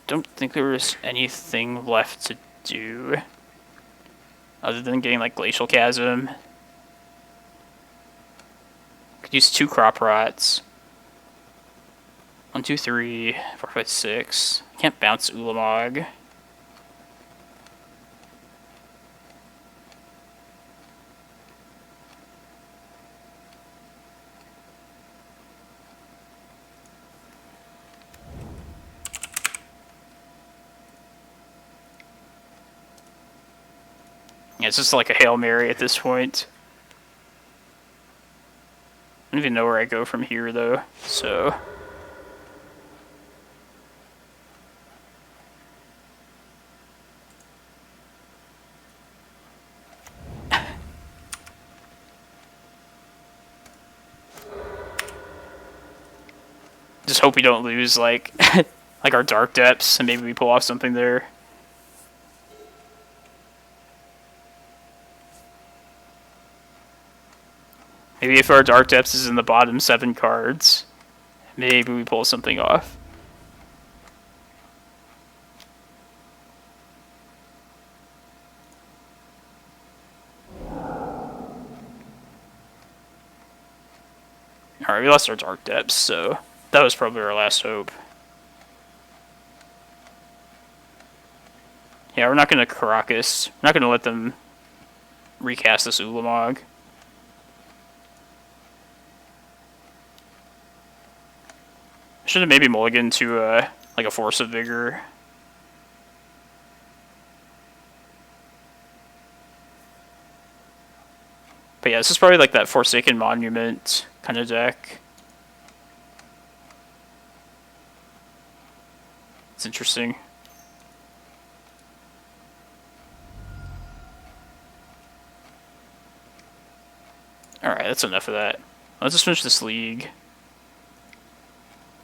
don't think there was anything left to do other than getting like Glacial Chasm. Could use 2 crop rots. 1, 2, 3, 4, 5, 6. Can't bounce Ulamog. Yeah, it's just like a Hail Mary at this point. I don't even know where I go from here, though, so... Just hope we don't lose, like, like our Dark Depths, and maybe we pull off something there. Maybe if our Dark Depths is in the bottom 7 cards, maybe we pull something off. Alright, we lost our Dark Depths, so that was probably our last hope. Yeah, we're not going to Karakas. We're not going to let them recast this Ulamog. Should have maybe mulliganed to like a Force of Vigor. But yeah, this is probably like that Forsaken Monument kind of deck. It's interesting. Alright, that's enough of that. Let's just finish this league.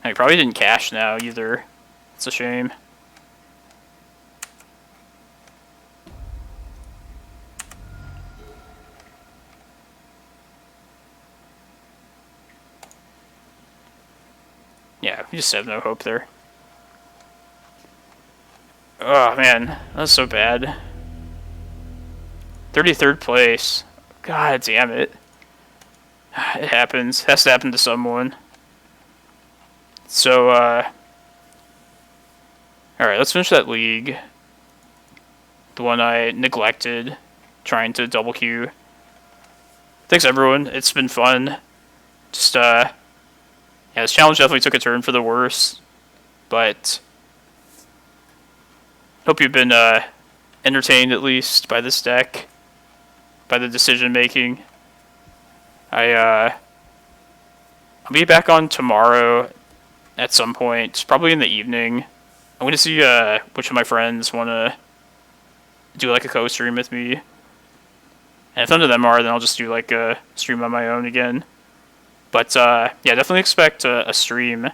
I probably didn't cash now either. It's a shame. Yeah, we just have no hope there. Oh man, that's so bad. 33rd place. God damn it. It happens. It has to happen to someone. So, alright, let's finish that league. The one I neglected, trying to double queue. Thanks everyone, it's been fun. Just, yeah, this challenge definitely took a turn for the worse. But, hope you've been, entertained at least by this deck. By the decision making. I'll be back on tomorrow at some point, probably in the evening. I'm gonna see which of my friends want to do like a co-stream with me. And if none of them are, then I'll just do like a stream on my own again. But yeah, definitely expect a stream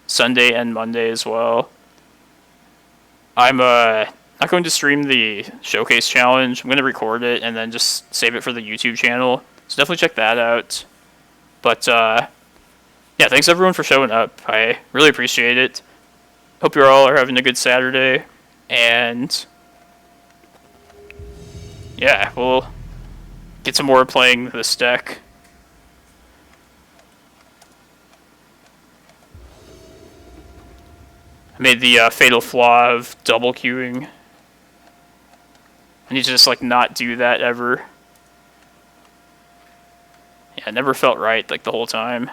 Sunday and Monday as well. I'm not going to stream the Showcase Challenge. I'm going to record it and then just save it for the YouTube channel. So definitely check that out. But yeah, thanks everyone for showing up. I really appreciate it. Hope you all are having a good Saturday. And yeah, we'll get some more playing this deck. I made the fatal flaw of double queuing. I need to just like not do that ever. Yeah, it never felt right like the whole time.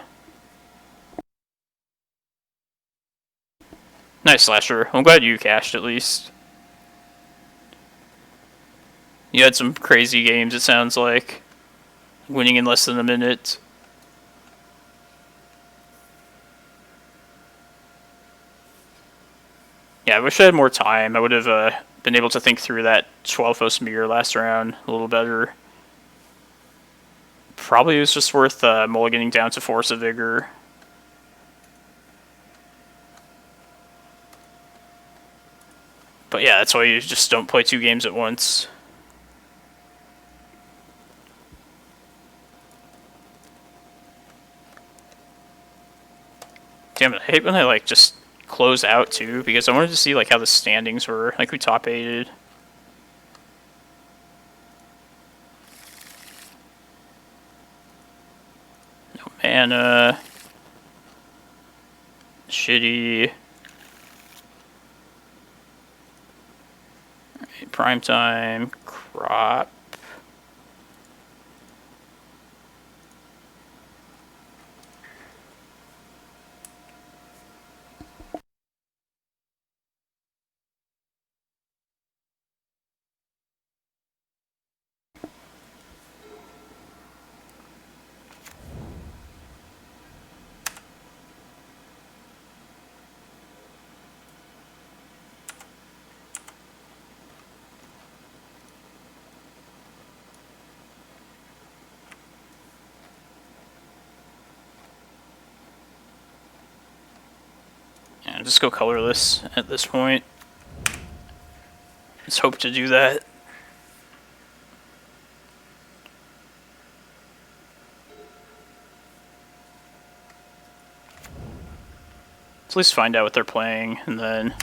Nice Slasher. I'm glad you cashed at least. You had some crazy games, it sounds like. Winning in less than a minute. Yeah, I wish I had more time. I would have been able to think through that 12-host mirror last round a little better. Probably it was just worth mulliganing down to Force of Vigor. But yeah, that's why you just don't play 2 games at once. Damn it, I hate when I like just close out too, because I wanted to see like how the standings were, like who top 8'd. No mana. Shitty. Alright, prime time. Crop. Yeah, just go colorless at this point. Let's hope to do that. Let's at least find out what they're playing, and then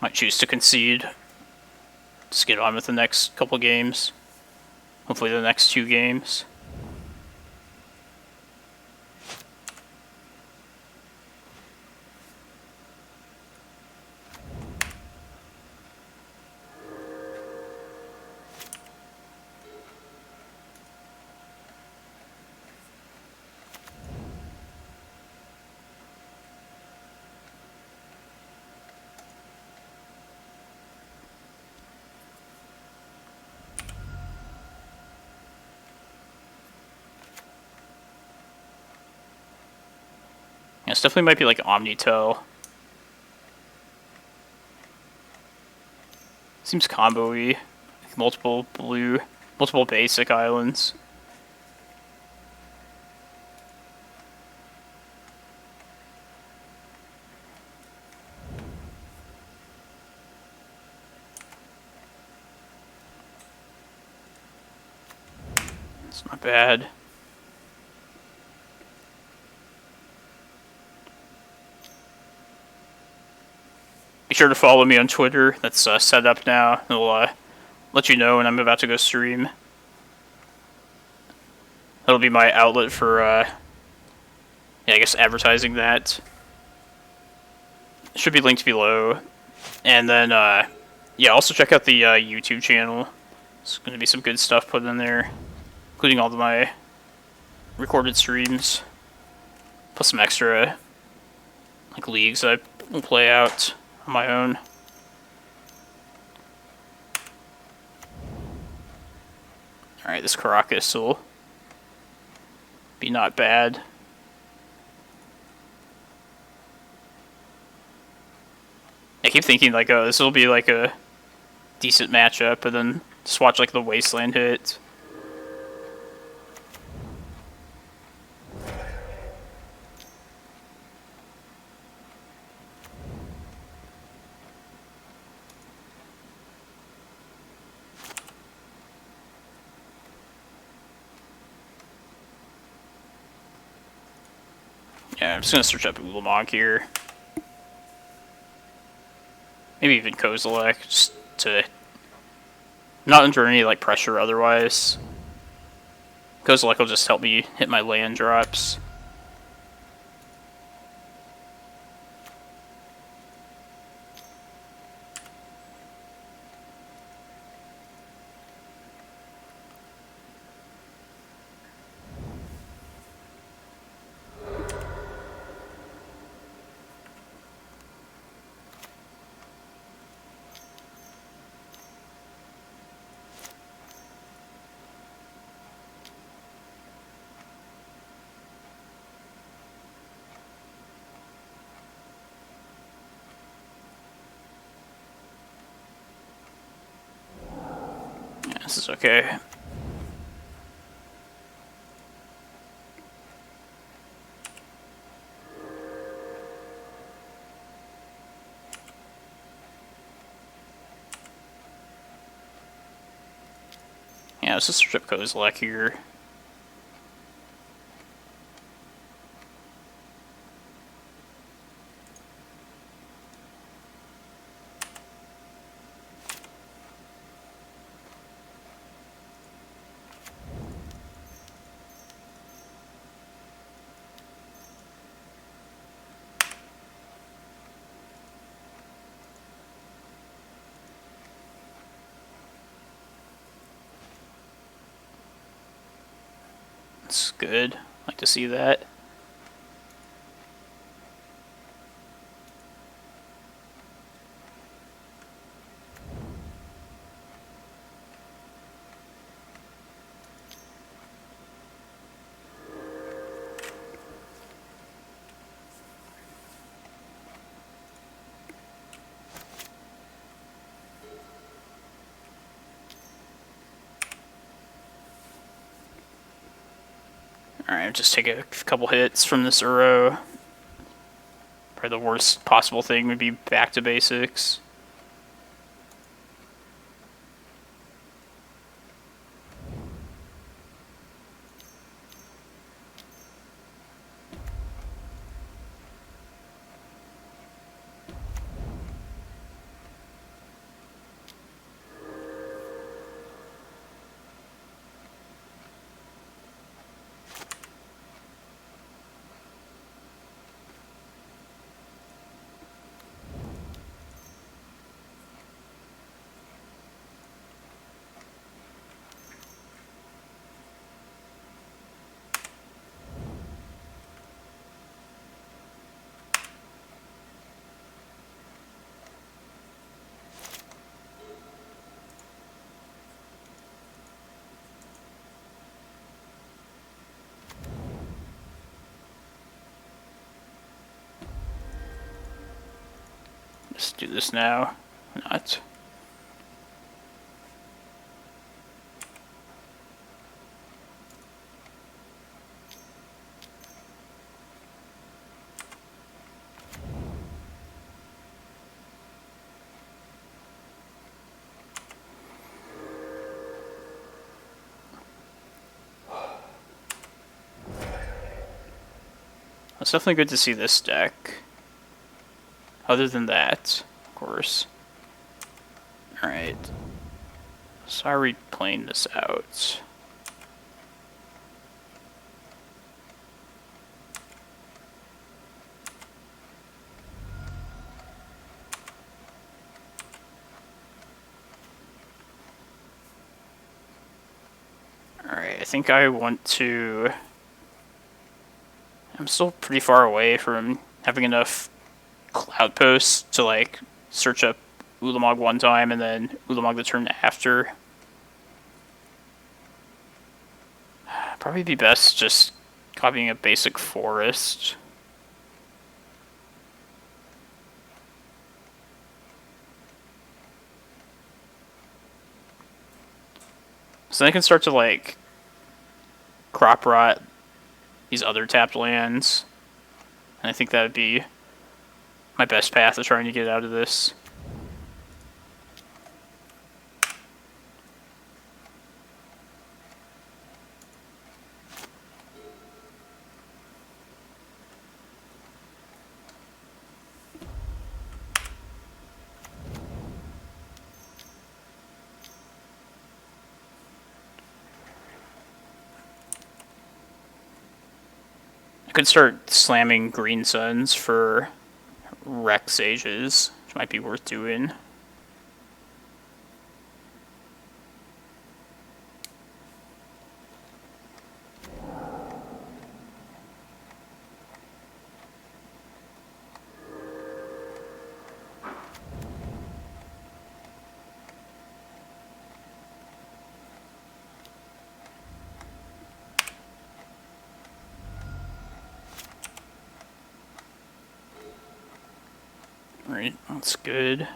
might choose to concede. Just get on with the next couple games. Hopefully the next 2 games. Yeah, this definitely might be like Omnitel. Seems combo-y. Multiple blue, multiple basic islands. It's not bad. Be sure to follow me on Twitter. That's set up now. It'll let you know when I'm about to go stream. That'll be my outlet for, yeah, I guess advertising that. It should be linked below. And then, yeah, also check out the YouTube channel. There's going to be some good stuff put in there, including all of my recorded streams, plus some extra, like, leagues I will play out on my own. Alright, this Karakas will be not bad. I keep thinking, like, oh, this will be, like, a decent matchup, but then just watch, like, the Wasteland hit. Yeah, I'm just gonna search up Ulamog here. Maybe even Kozilek, just to not under any like pressure otherwise. Kozilek will just help me hit my land drops. This is okay. Yeah, Yeah, let's just strip Kozilek here. That's good. Like to see that. Alright, just take a couple hits from this Uro. Probably the worst possible thing would be back to basics. Let's do this now. Not. It's definitely good to see this deck. Other than that, of course. Alright. So are we playing this out? Alright, I think I want to... I'm still pretty far away from having enough Cloudpost to like search up Ulamog one time and then Ulamog the turn after. Probably be best just copying a basic forest. So then I can start to like crop rot these other tapped lands. And I think that would be my best path to trying to get out of this. I could start slamming Green Suns for Rec Sages, which might be worth doing. Alright, that's good.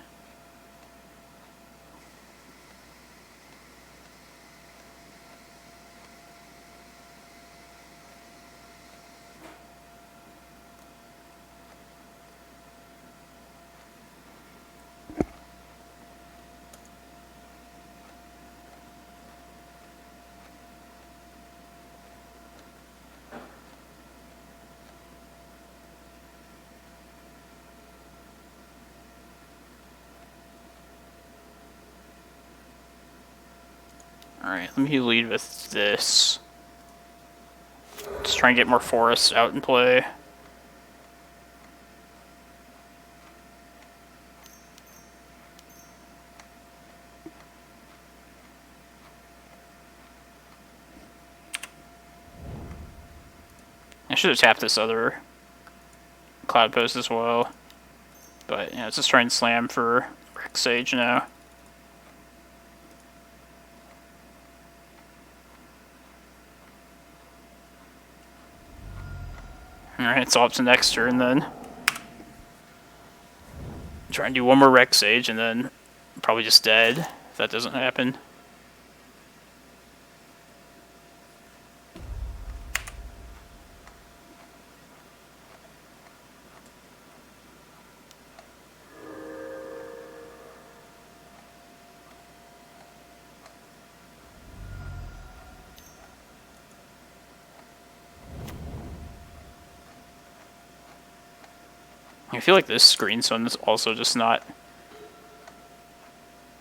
Alright, let me lead with this. Just try and get more forests out in play. I should have tapped this other Cloudpost as well. But, yeah, let's just try and slam for Rec Sage now. Alright, so up to next turn then. Try and do one more Rec Sage and then probably just dead if that doesn't happen. I feel like this green sun is also just not...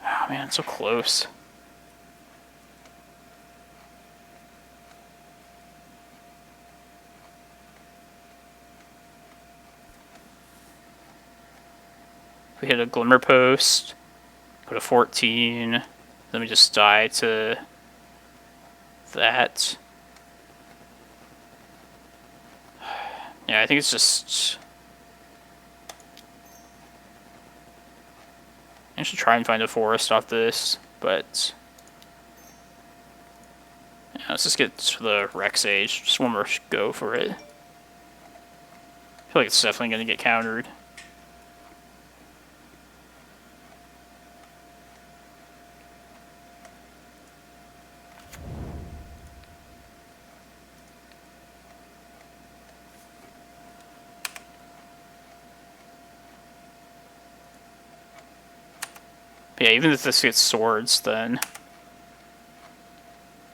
Oh man, it's so close. We hit a Glimmerpost, go to 14, then we just die to that. Yeah, I think it's just... I should try and find a forest off this, but... Yeah, let's just get to the Rec Sage. Just one more go for it. I feel like it's definitely going to get countered. Yeah, even if this gets swords, then...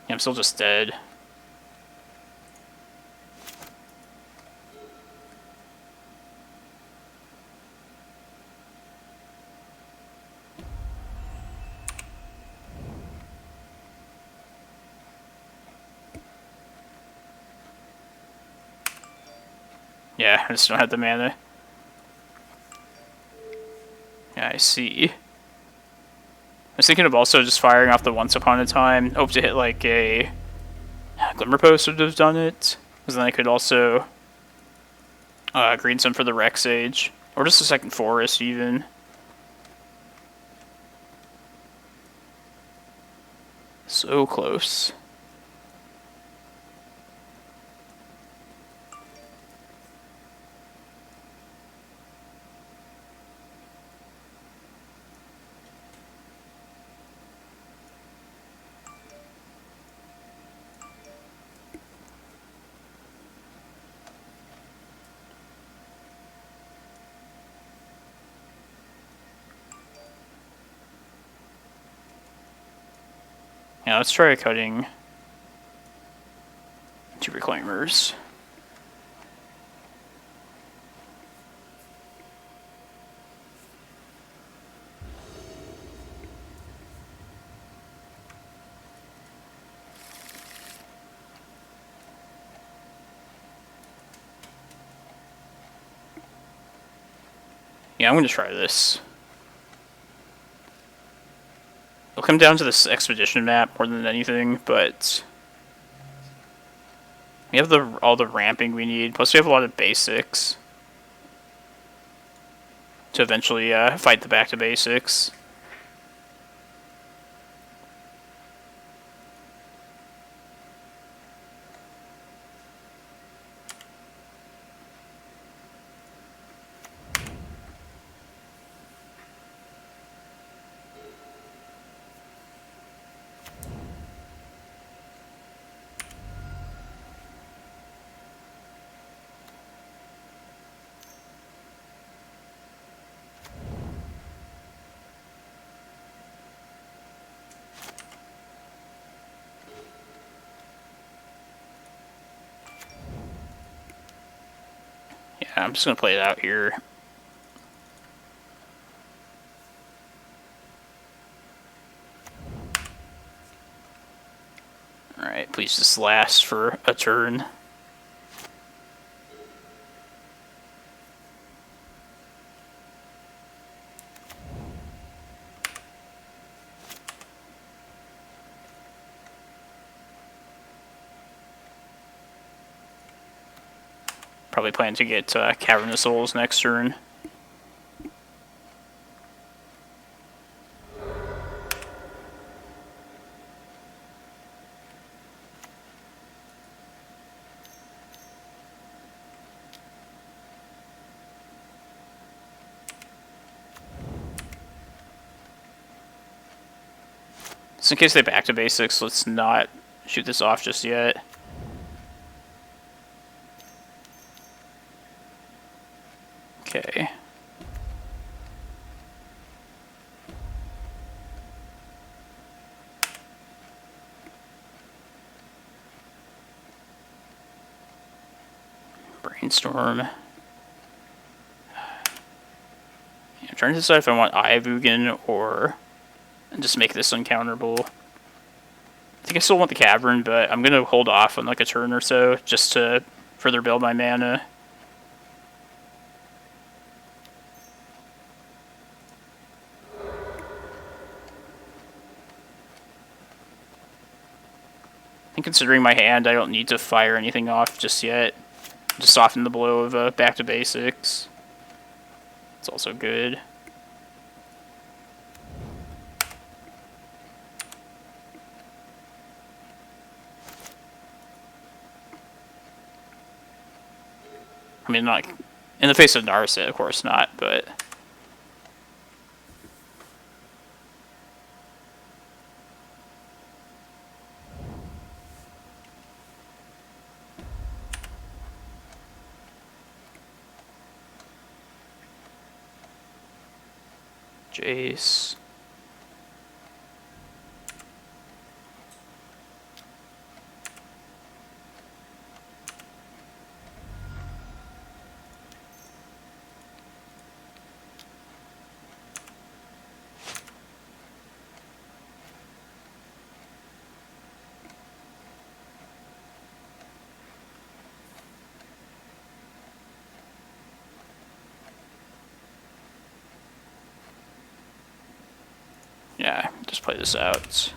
Yeah, I'm still just dead. Yeah, I just don't have the mana. Yeah, I see. I was thinking of also just firing off the Once Upon a Time. Hope to hit like a Glimmerpost would have done it. Because then I could also green some for the Rec Sage. Or just a second forest even. So close. Yeah, let's try cutting 2 Reclaimers. Yeah, I'm going to try this. It'll come down to this expedition map more than anything, but we have all the ramping we need. Plus, we have a lot of basics to eventually fight the back to basics. Yeah, I'm just going to play it out here. Alright, please just last for a turn. Probably plan to get Cavern of Souls next turn. So in case they back to basics, let's not shoot this off just yet. Okay. Brainstorm. Yeah, I'm trying to decide if I want Eye of Ugin or just make this uncounterable. I think I still want the Cavern, but I'm gonna hold off on like a turn or so just to further build my mana. And considering my hand, I don't need to fire anything off just yet. Just soften the blow of back to basics. It's also good. I mean, not in the face of Narset, of course not, but Jace. Yeah, just play this out.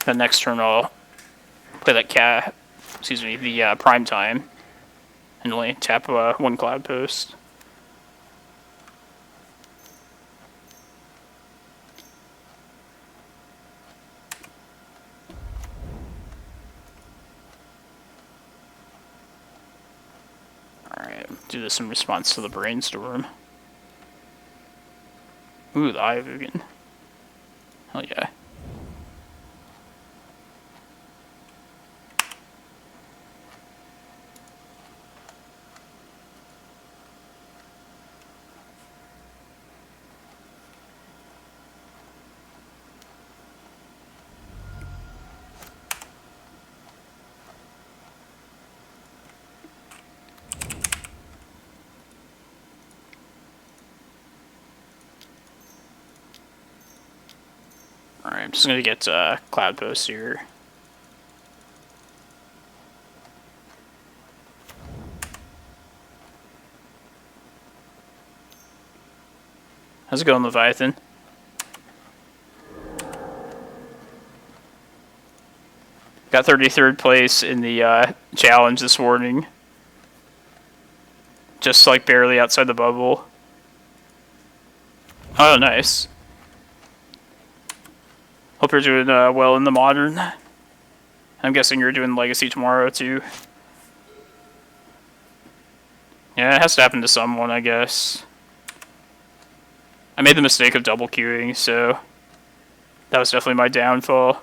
The next turn I'll play that the Prime Time, and only tap one Cloudpost. Alright, do this in response to the Brainstorm. Ooh, the Eye of Ugin. Hell yeah. Alright, I'm just gonna get Cloudpost here. How's it going, Leviathan? Got 33rd place in the challenge this morning. Just like barely outside the bubble. Oh, nice. Hope you're doing well in the Modern. I'm guessing you're doing Legacy tomorrow, too. Yeah, it has to happen to someone, I guess. I made the mistake of double queuing, so that was definitely my downfall.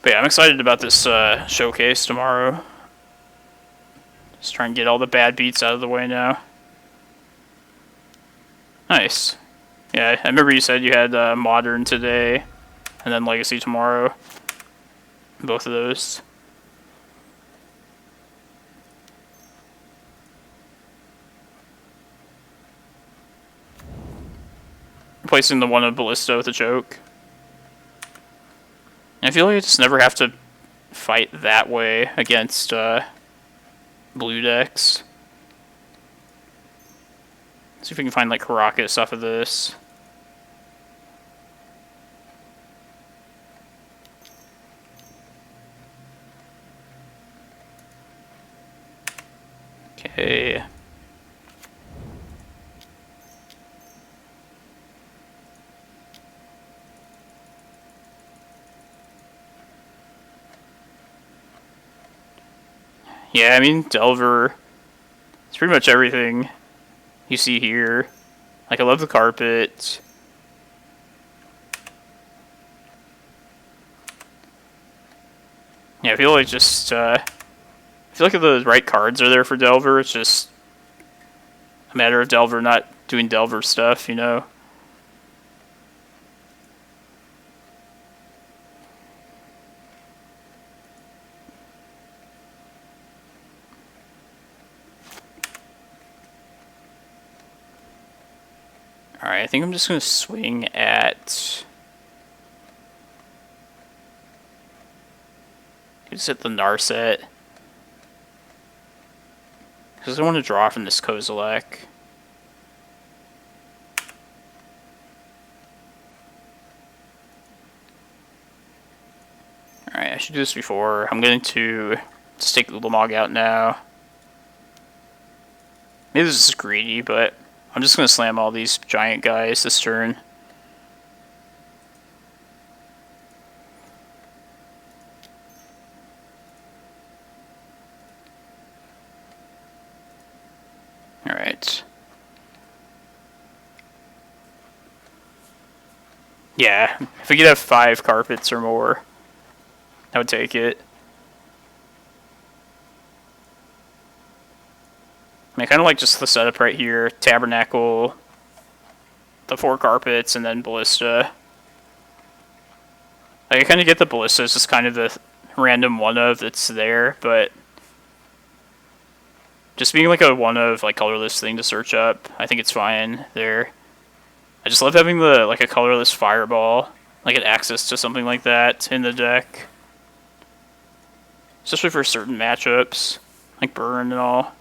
But yeah, I'm excited about this showcase tomorrow. Just try and get all the bad beats out of the way now. Nice. Yeah, I remember you said you had Modern today, and then Legacy tomorrow. Both of those. replacing the one of Ballista with a choke. And I feel like I just never have to fight that way against blue decks. See if we can find like Karakas off of this. Okay. Yeah, I mean, Delver, it's pretty much everything you see here. Like, I love the carpet. Yeah, I feel like just, I feel like if the right cards are there for Delver, it's just a matter of Delver not doing Delver stuff, you know? Alright, I think I'm just going to swing at... Just hit the Narset. Because I want to draw from this Kozilek. Alright, I should do this before. I'm going to just take Ulamog out now. Maybe this is greedy, but I'm just going to slam all these giant guys this turn. Alright. Yeah, if we could have 5 carpets or more, I would take it. I kind of like just the setup right here. Tabernacle, the 4 carpets, and then Ballista. Like, I kind of get the Ballista is just kind of the random one-of that's there, but just being like a one-of, like, colorless thing to search up, I think it's fine there. I just love having the, like, a colorless fireball, like, an access to something like that in the deck. Especially for certain matchups, like Burn and all.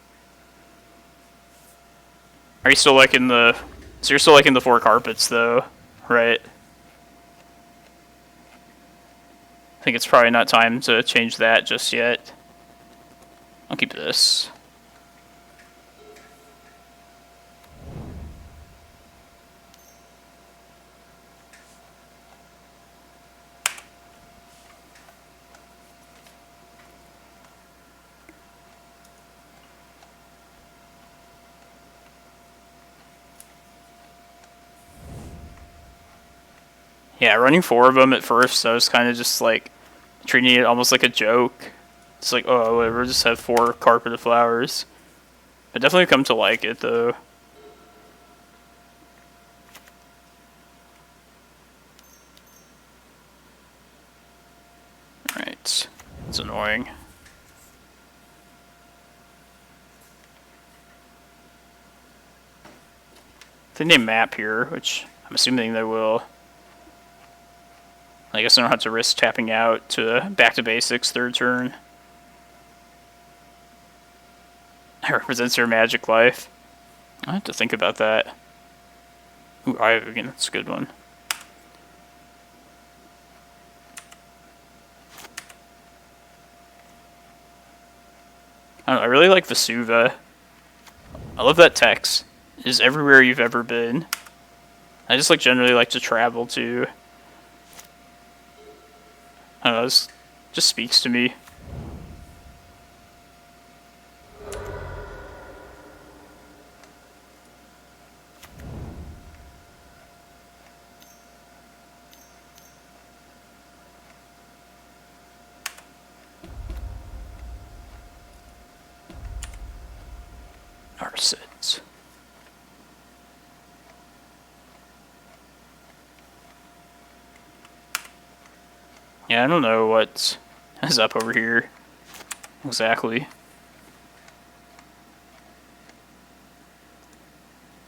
Are you still liking the... So you're still liking the 4 carpets, though, right? I think it's probably not time to change that just yet. I'll keep this. Yeah, running 4 of them at first, I was kind of just like treating it almost like a joke. It's like, oh, whatever, just have 4 carpet of flowers. I definitely come to like it, though. Alright, it's annoying. They name map here, which I'm assuming they will. I guess I don't have to risk tapping out to back to basics 3rd turn. That represents your magic life. I have to think about that. Ooh, Eye of Ugin, that's a good one. I don't know, I really like Vesuva. I love that text. It is everywhere you've ever been. I just like generally like to travel too. I don't know, this just speaks to me. Narset. Yeah, I don't know what is up over here exactly. I'm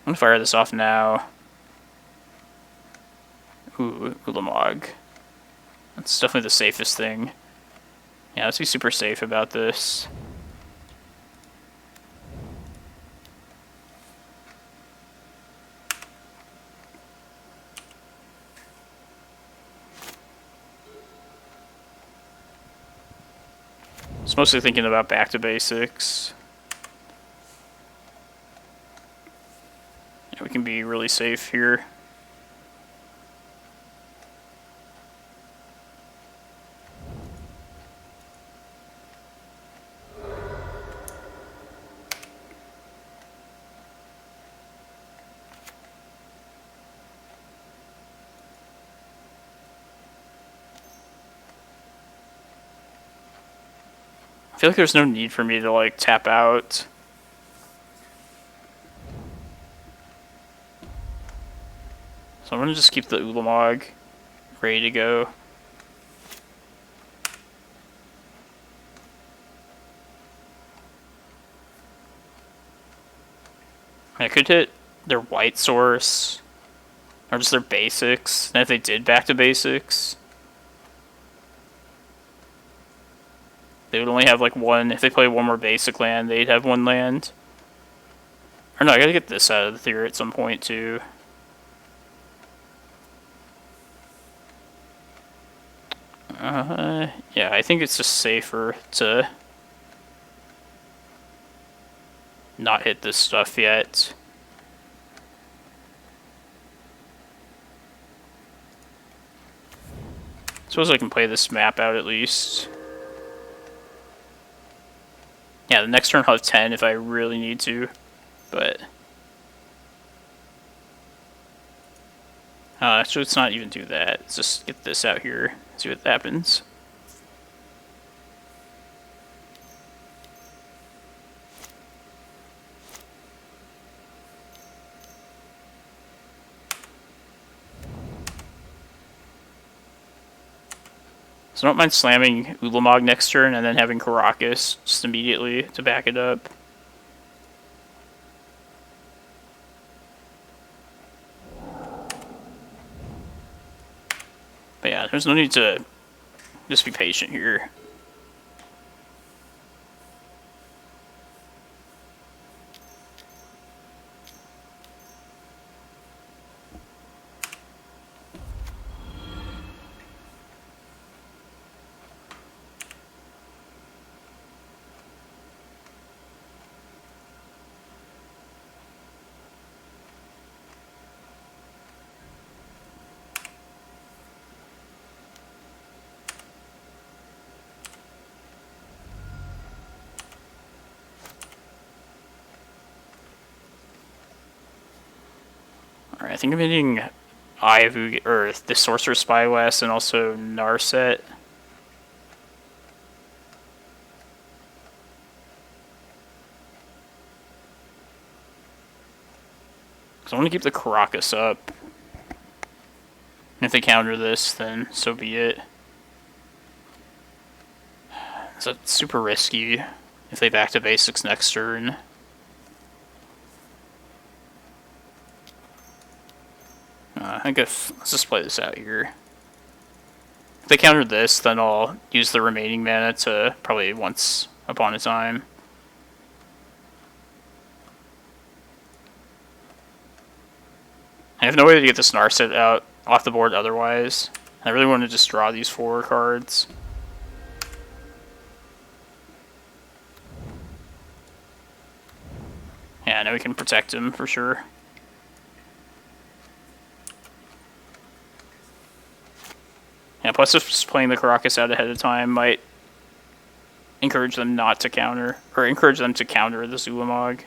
gonna fire this off now. Ooh, Ulamog. That's definitely the safest thing. Yeah, let's be super safe about this. I was mostly thinking about back to basics. Yeah, we can be really safe here. I feel like there's no need for me to like tap out. So I'm gonna just keep the Ulamog ready to go. I could hit their white source, or just their basics, and if they did back to basics, they would only have like one. If they play one more basic land, they'd have one land. Or no, I gotta get this out of the theory at some point too. Yeah, I think it's just safer to not hit this stuff yet. Suppose I can play this map out at least. Yeah, the next turn I'll have 10 if I really need to, but... actually, let's not even do that. Let's just get this out here, see what happens. So I don't mind slamming Ulamog next turn and then having Karakas just immediately to back it up. But yeah, there's no need to just be patient here. Alright, I think I'm hitting Eye of Ugin, or the Sorcerer's Spyglass, and also Narset. Because I want to keep the Karakas up. And if they counter this, then so be it. It's super risky if they back to basics next turn. I guess let's just play this out here. If they counter this, then I'll use the remaining mana to probably Once Upon a Time. I have no way to get this Narset out off the board otherwise. I really want to just draw these 4 cards. Yeah, now we can protect him for sure. Yeah, plus if just playing the Karakas out ahead of time might encourage them not to counter, or encourage them to counter the Ulamog.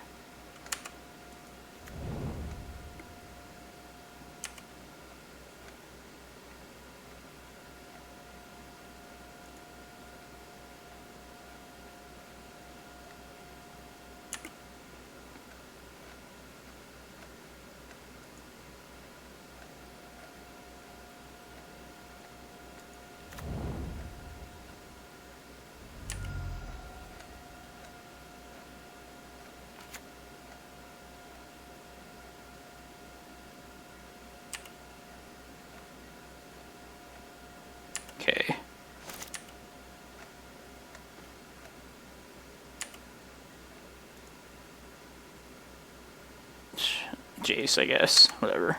Jace, I guess. Whatever.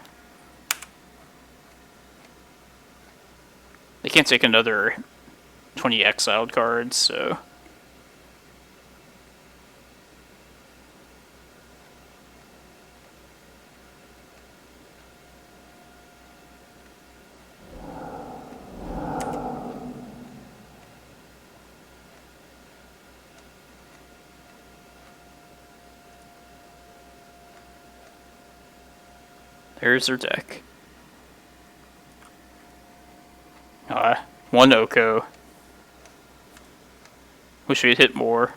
They can't take another 20 exiled cards, so... There's their deck. One Oko. Wish we had hit more.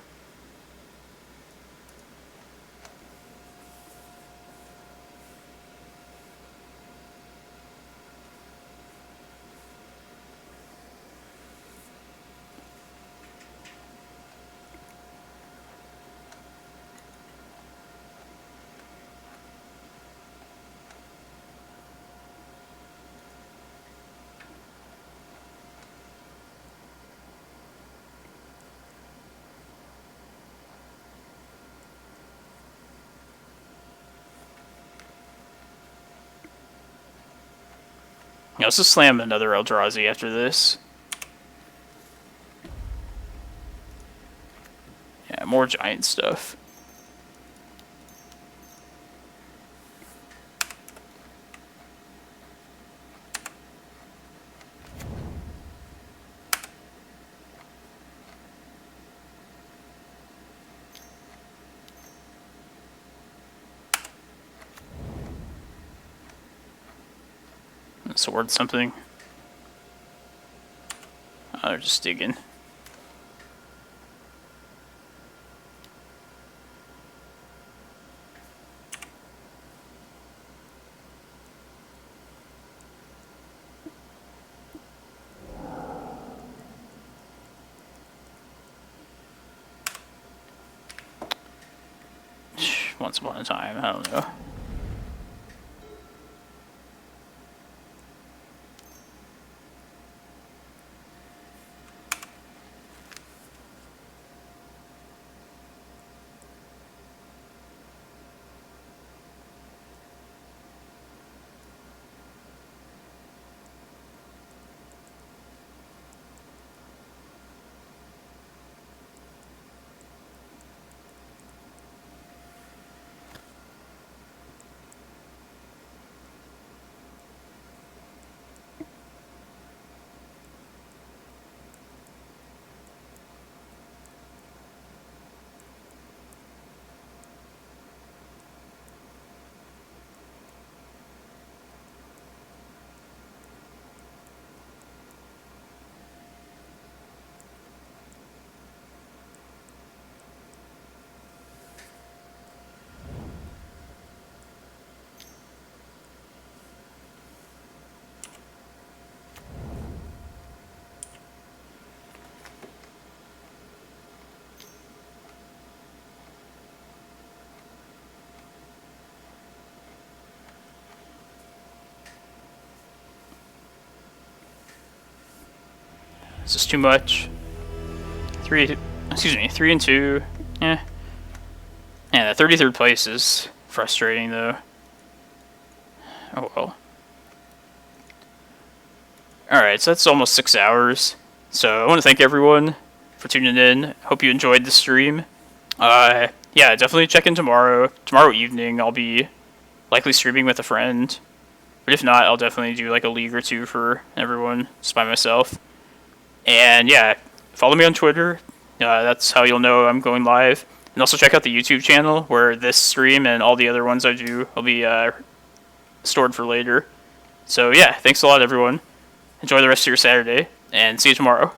Yeah, let's just slam another Eldrazi after this. Yeah, more giant stuff. Sword something. Oh, they're just digging. Once upon a time, I don't know. Is this too much? 3 and 2. Yeah. Yeah, that 33rd place is frustrating though. Oh well. Alright, so that's almost 6 hours. So I want to thank everyone for tuning in. Hope you enjoyed the stream. Yeah, definitely check in tomorrow. Tomorrow evening I'll be likely streaming with a friend. But if not, I'll definitely do like a league or two for everyone, just by myself. And yeah, follow me on Twitter. That's how you'll know I'm going live. And also check out the YouTube channel where this stream and all the other ones I do will be stored for later. So yeah, thanks a lot everyone. Enjoy the rest of your Saturday, and see you tomorrow.